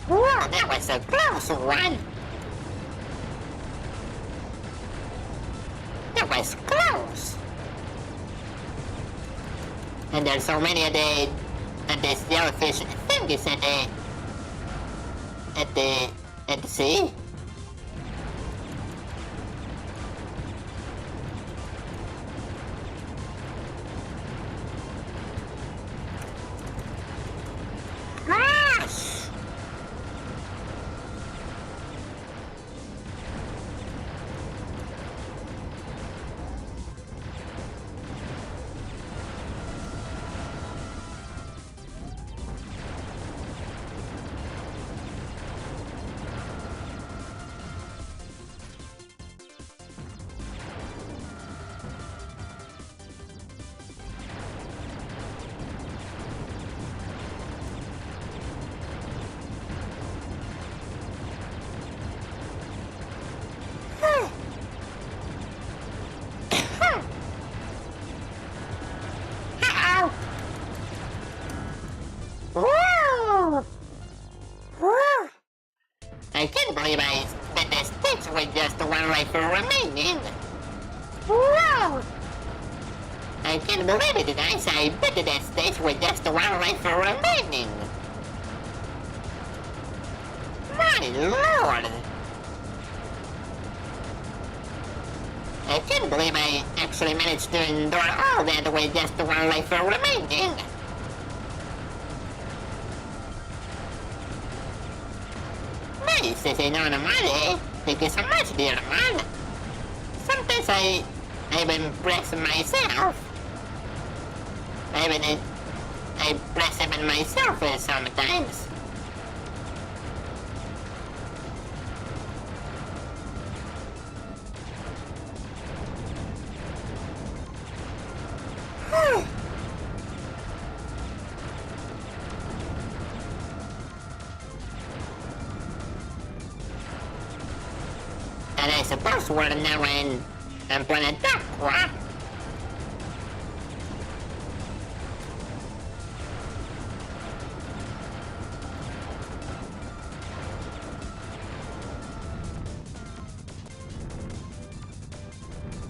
Whoa, that was a close one. That was close. And there's so many of the jellyfish thingies at the sea. Gosh! Whoa! Whoa! I can't believe I spent the stage with just one rifle remaining. Whoa! I can't believe it, guys. I bet that stage with just one rifle remaining. My lord! I can't believe I actually managed to endure all that with just one rifle remaining. Nice, is it not money? Thank you so much, dear man. Sometimes I impress myself. I impress even myself sometimes. And I suppose we're now in Planet Aqua.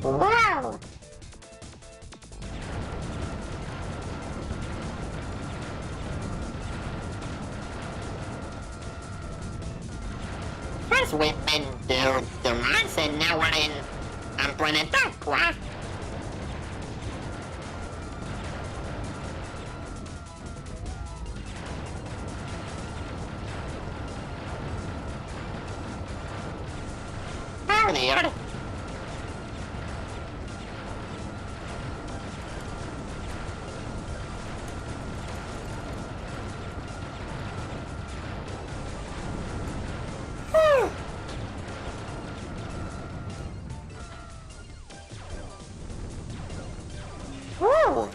Wow! First we've been to Mars and now we're in Planet Aqua. Oh dear. Woo!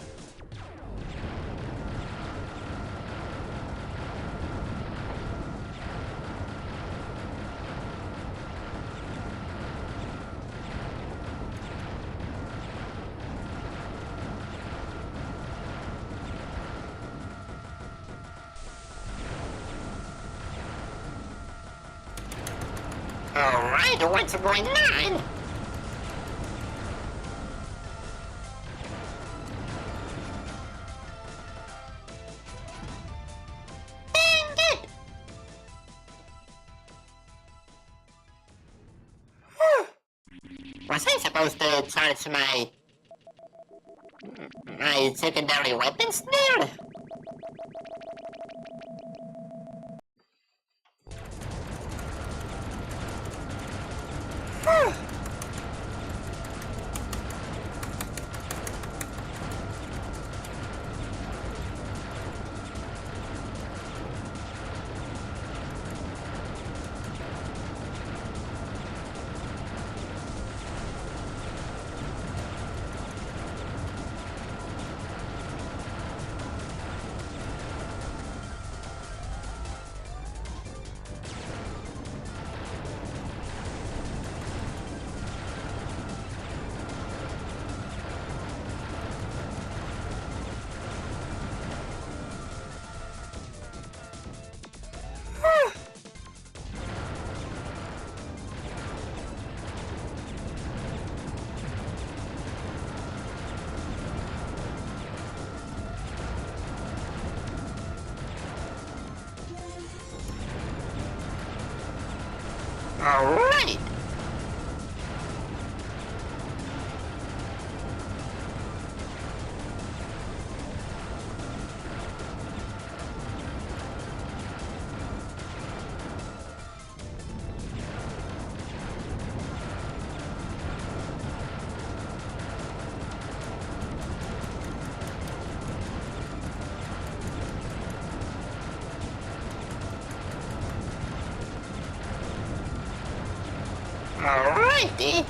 Alright, what's going on? Was I supposed to charge my secondary weapons there? Alright! Alrighty.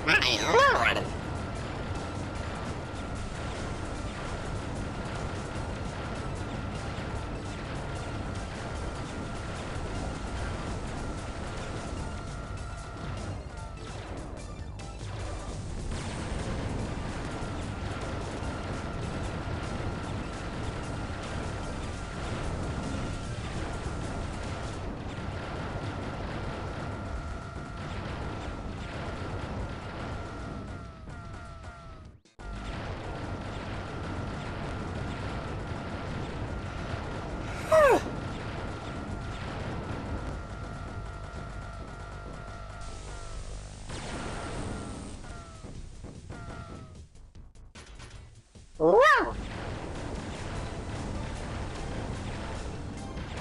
My lord. no!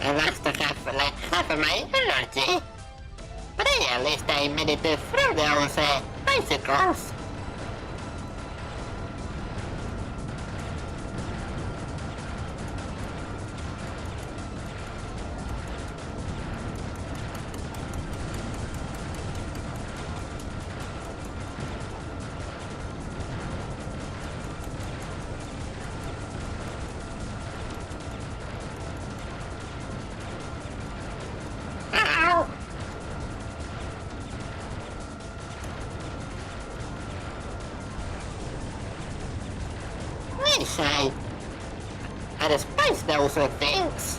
I lost half of my energy. But hey, at least I made it through those bicycles. I despise those things.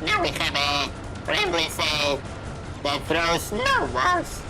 Now we have a rambling that throws snowballs.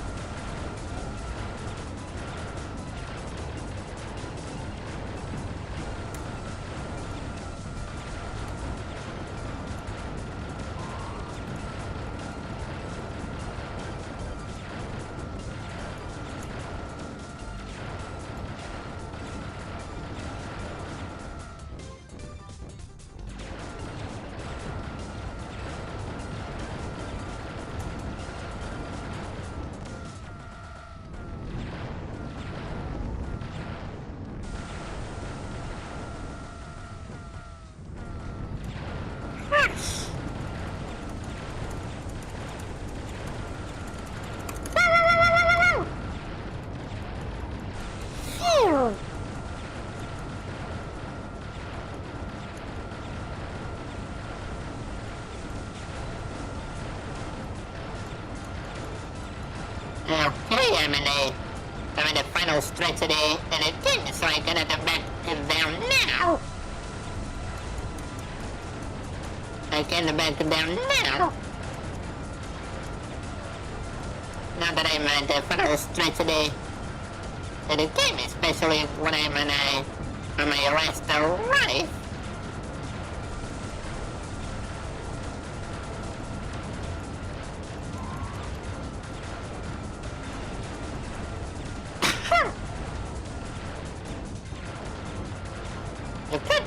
Okay, I'm in the final stretch of the game, so I gotta go back down now. I can back down now. Now that I'm at the final stretch of the game, especially when I'm on my last life.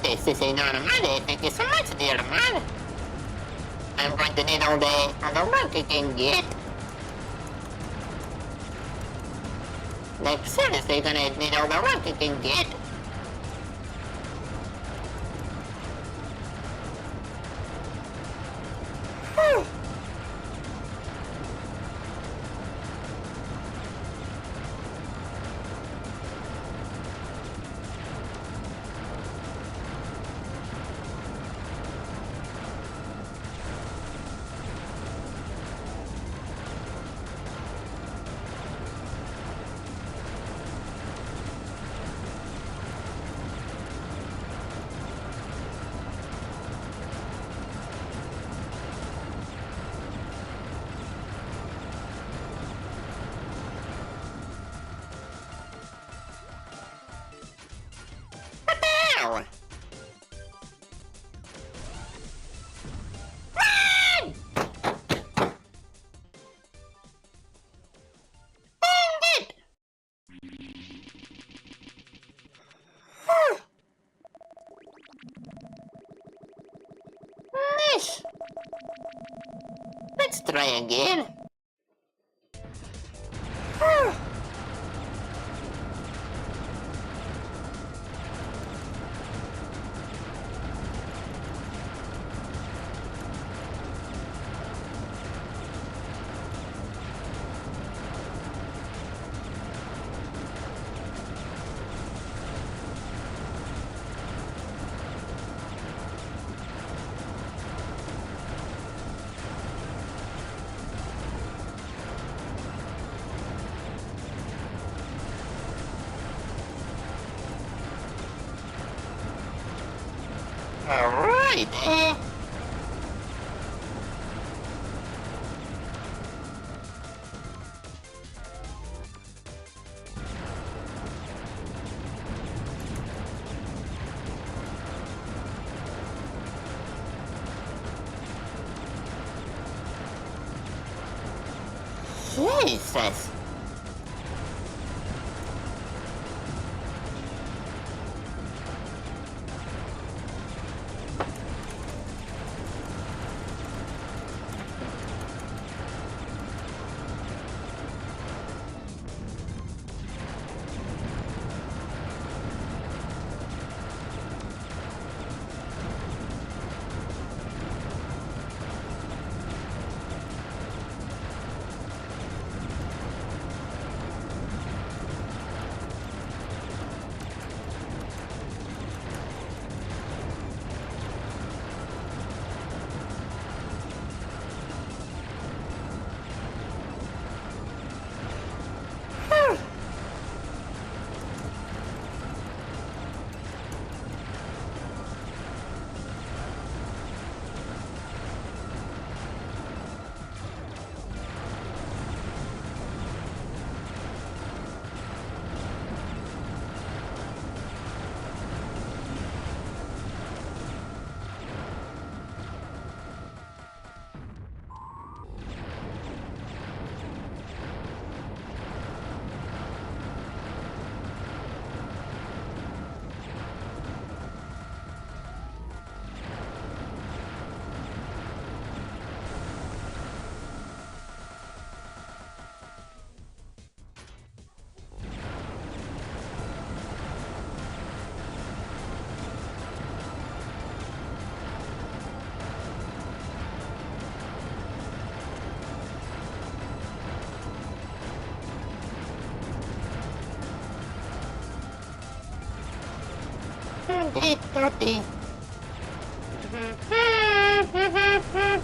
This is automatic. Thank you so much, dear man. I'm going to need all the work I can get. Like, seriously, gonna need all the work I can get. Let's try again. Alright, Jesus. Dirty. No, kid!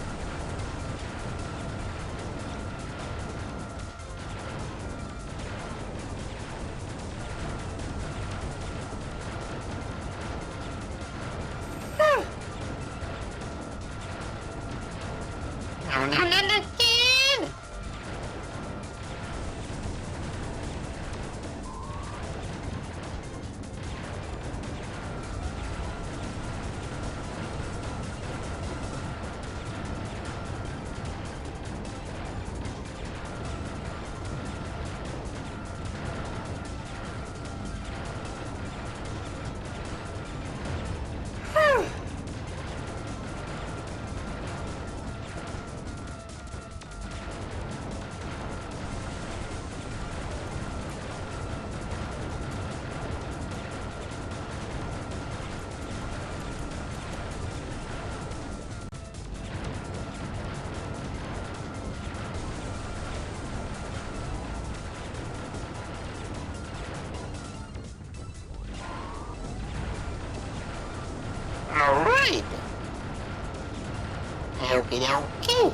Alright. Okie dokie.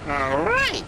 Alright.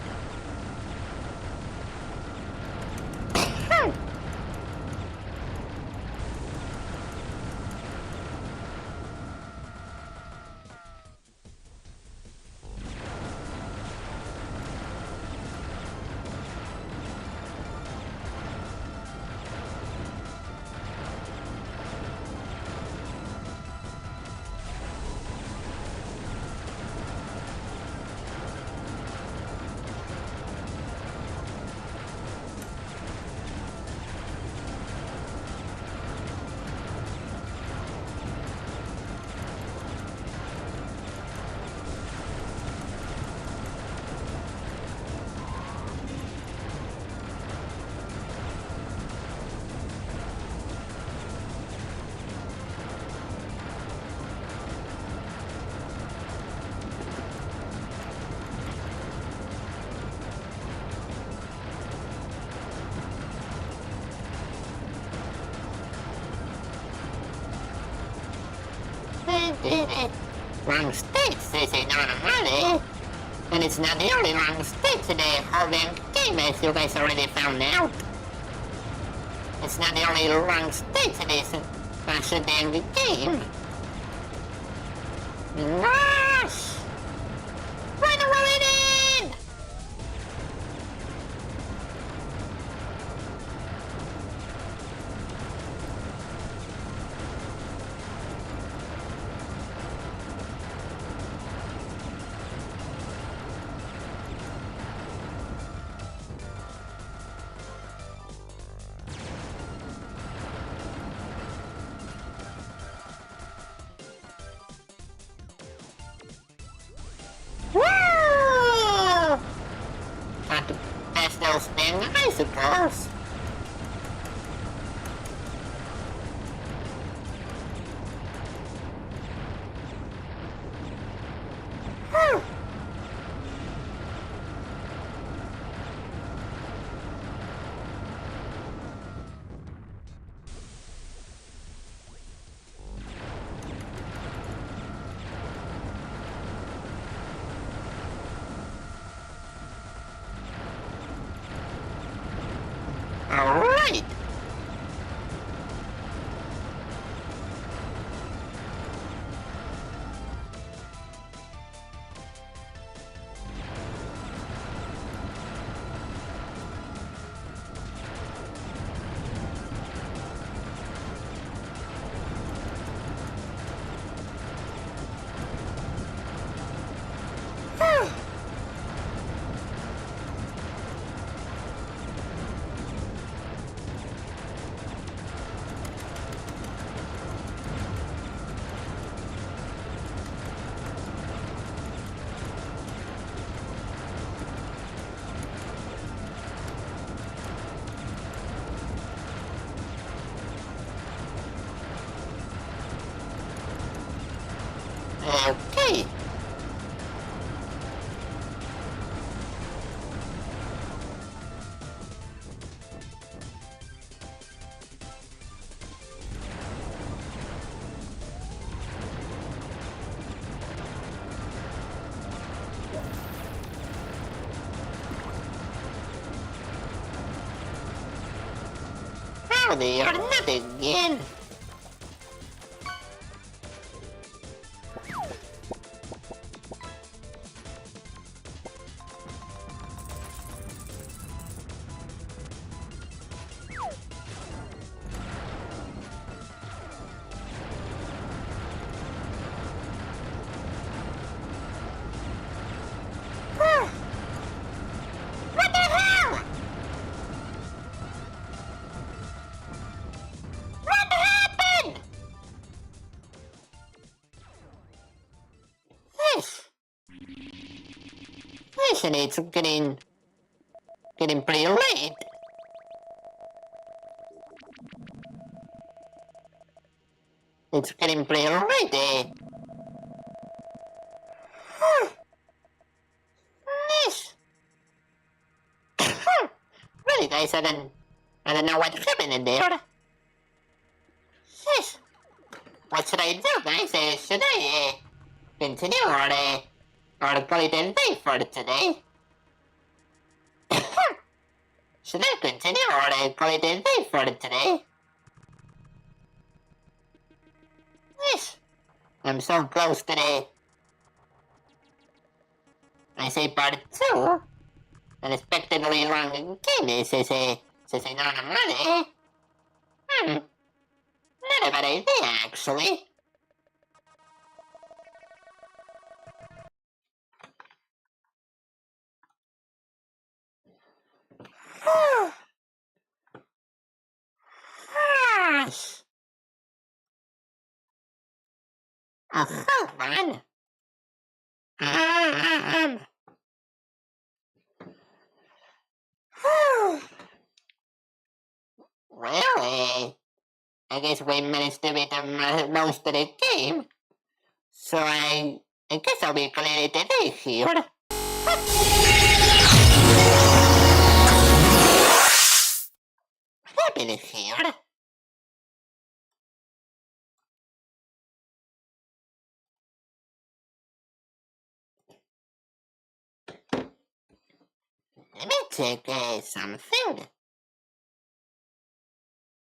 Wrong states, they say non-money. And it's not the only wrong state today, whole damn game, as you guys already found out. It's not the only wrong state today, so that's a damn good game. Gosh! Run away then! Woo! Got to pass those damn icicles. Whew. All right. Whew. Okay. Howdy, or not again. What the hell? What happened? This. Listen, it's getting pretty late. It's getting pretty late, eh? Yes. Really, guys, I don't know what happened in there. Yes. What should I do, guys? Should I continue or call it a day for today? Should I continue or call it a day for today? Yes. I'm so close to the... I say part 2. Unexpectedly long game, says not a money. Not a bad idea, actually. Gosh. Hold on. Well, I guess we managed to beat most of the game. So I guess I'll be calling it a day here. What happened here? Let me check something.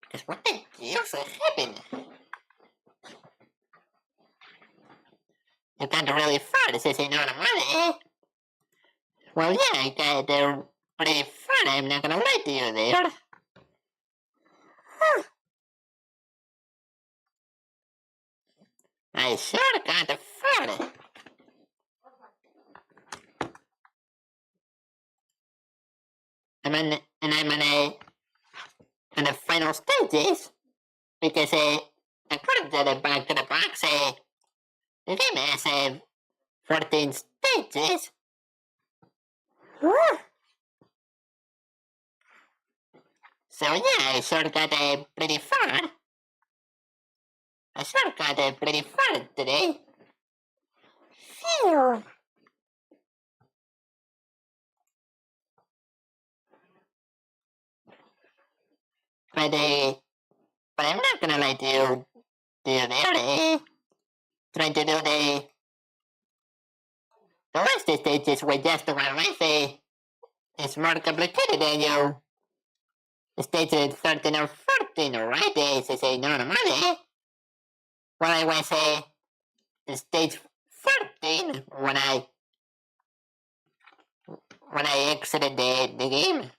Because what the hell's happened? You got really far, this is not a money. Well, yeah, I got there pretty far, I'm not gonna lie to you there. I sure got far. I'm on the final stages because according to the back of the box, the game has 14 stages. So yeah, I sure got pretty far. I sure got pretty far today. Phew. But I'm not gonna lie to you there, trying to do the rest of the stages with just one life, is more complicated than you. Stage 13 or 14, right? It's normal. Well, I was stage 13 when I exited the game.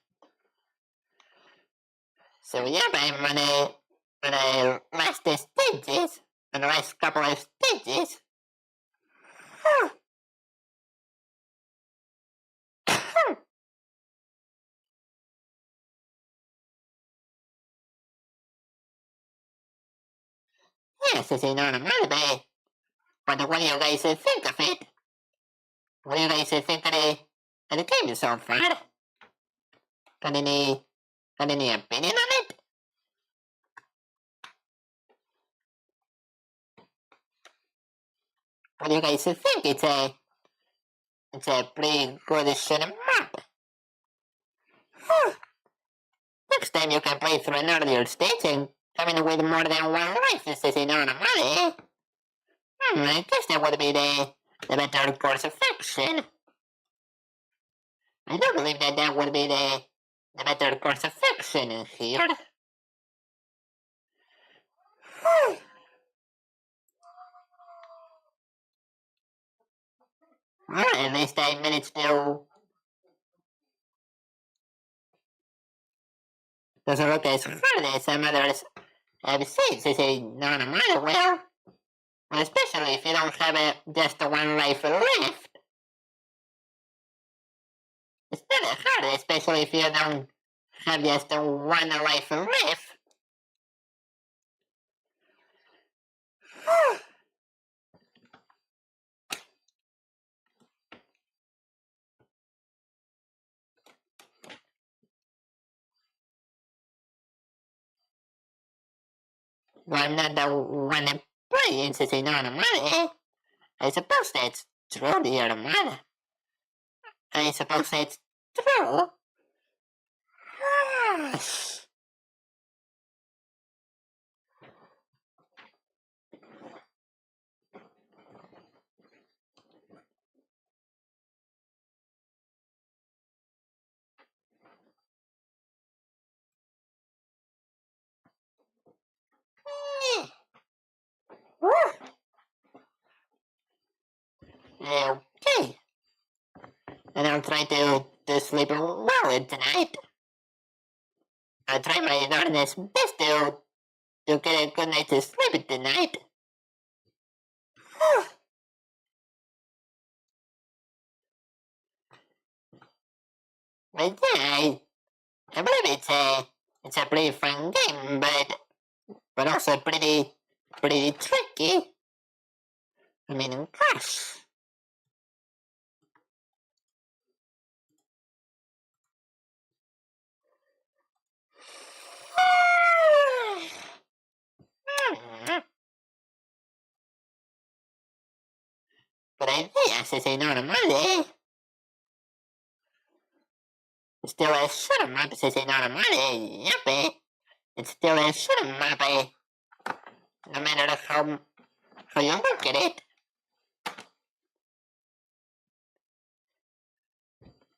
So yeah, I'm on the last stages, on the last couple of stages. Yes, it's normal, but what do you guys think of it? What do you guys think of the game so far? Got any opinion on it? What do you guys think? It's a pretty good shmup. Next time you can play through an earlier stage and come in with more than one life instead of normal. I guess that would be the better course of action. I do believe that would be the better course of action here. Well, at least I managed to doesn't look as hard as some others have said. They say normal. Well, especially if you don't have just one life left. It's not hard, especially if you don't have just one life left. Well, I'm not the one playing, so say normal. I suppose that's true, dear man. I suppose that's true. Okay. And I'll try to sleep well tonight. I'll try my darndest best to get a good night's sleep tonight. But yeah, I believe it's a pretty fun game, but also pretty tricky. I mean, gosh. But I think I say normal. Still a shoot 'em up, say normal. Yep. It's still a shoot 'em up. No matter how you look at it.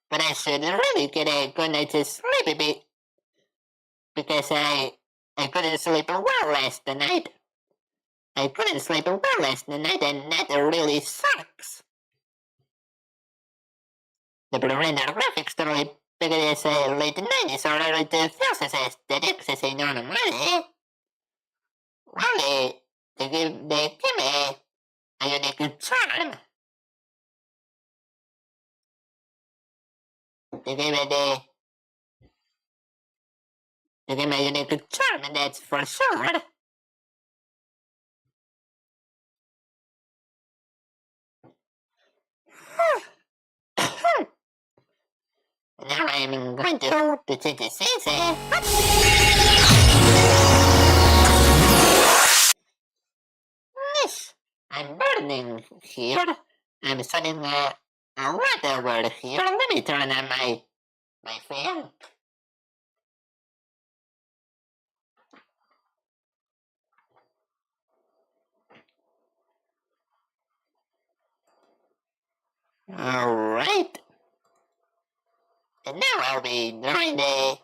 but I should really get a good night's sleep because I couldn't sleep well last night. I couldn't sleep well last night, and that really sucks. The pornographic story begins late 90s or early 2000s aesthetics is normally. Well, they give me a unique charm. They give me a unique charm, and that's for sure. Now I'm going to change the season. Yes, I'm burning here. I'm suddenly water word here. Let me turn on my fan. Alright. And now I'll be drawing the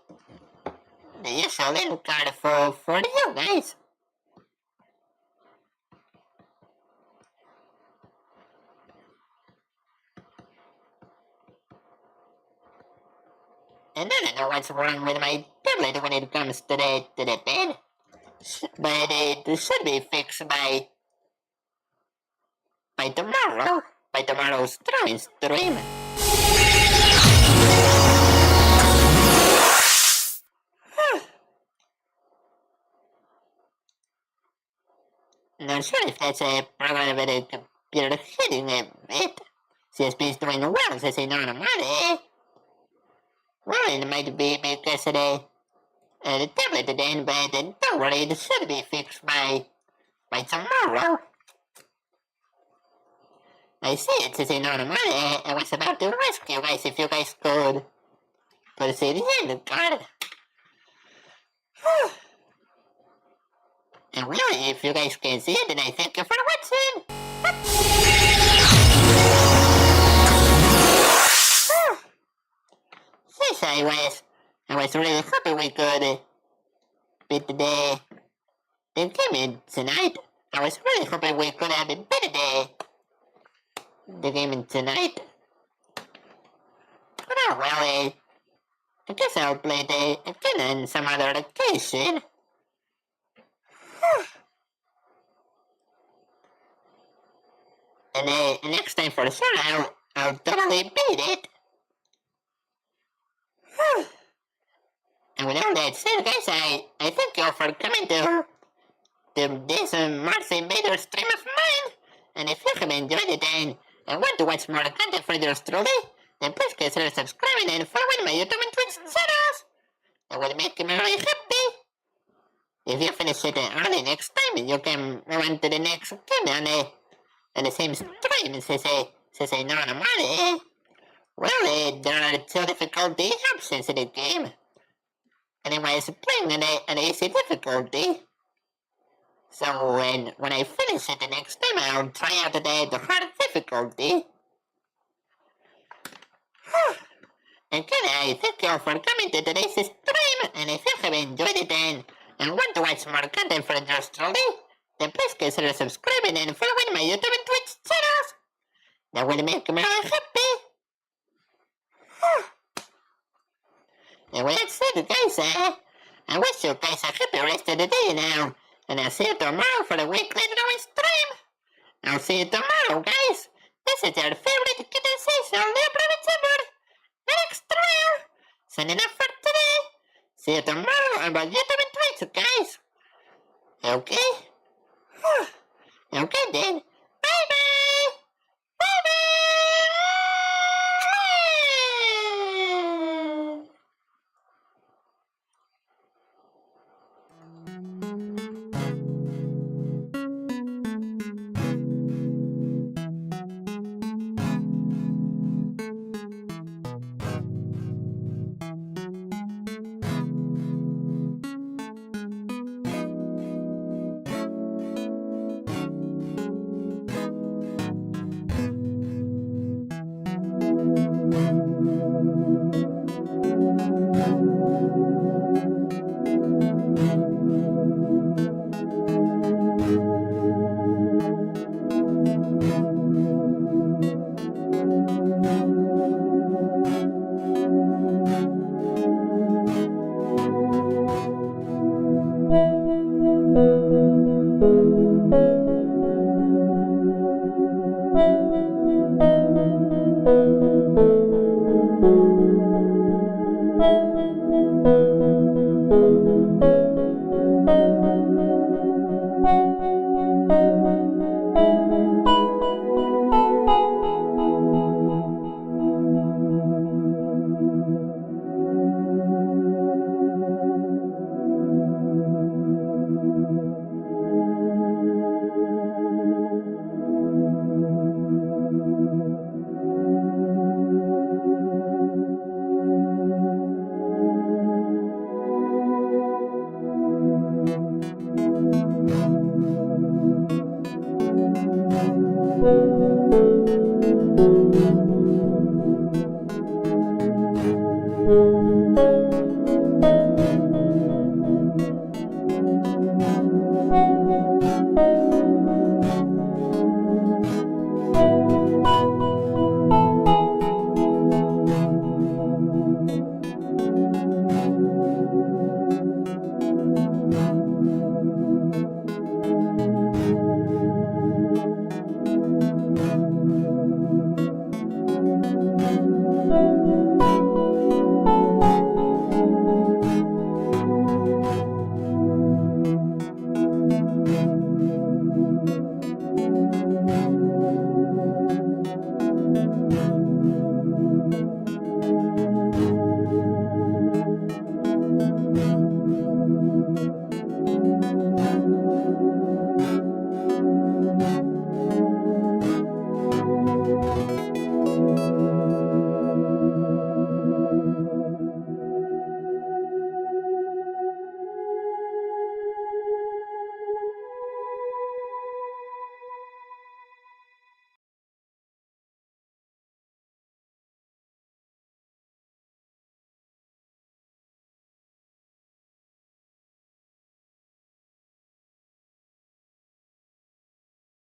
usual end card for you guys. And I don't know what's wrong with my tablet when it comes to the pen. But it should be fixed by tomorrow. By tomorrow's drawing stream. Not sure if that's a problem with the computer hitting a bit. CSP is doing well, says a normally. Well, it might be because of the tablet then, but don't worry, it should be fixed by tomorrow. I see it says a normally. I was about to rescue you guys if you guys could see the end card. And really, if you guys can see it, then I thank you for watching. Yes, I was really happy we could beat the game in tonight. I was really hoping we could have beat the game in tonight. But oh well, I guess I'll play it again on some other occasion. And next time for sure, I'll totally beat it. And with all that said, guys, I thank you for coming to this Mars Invader stream of mine. And if you have enjoyed it and want to watch more content from yours truly, then please consider subscribing and following my YouTube and Twitch channels. That will make me really happy. If you finish it early next time, you can run to the next game on the same stream, says a normally. Well, there are two difficulty options in the game. And I was playing on easy difficulty. So when I finish it the next time, I'll try out the hard difficulty. Again, I thank you for coming to today's stream, and if you have enjoyed it and want to watch more content from yours truly, then please consider subscribing and following my YouTube and Twitch channels. That will make me really happy. And with that said, guys, I wish you guys a happy rest of the day now, and I'll see you tomorrow for the weekly drawing stream. I'll see you tomorrow, guys. This is your favorite kitten station, VTuber, Alex Turell, signing off for today. See you tomorrow on my YouTube and Twitch, guys. Okay? Okay then. Bye-bye! Bye-bye! you.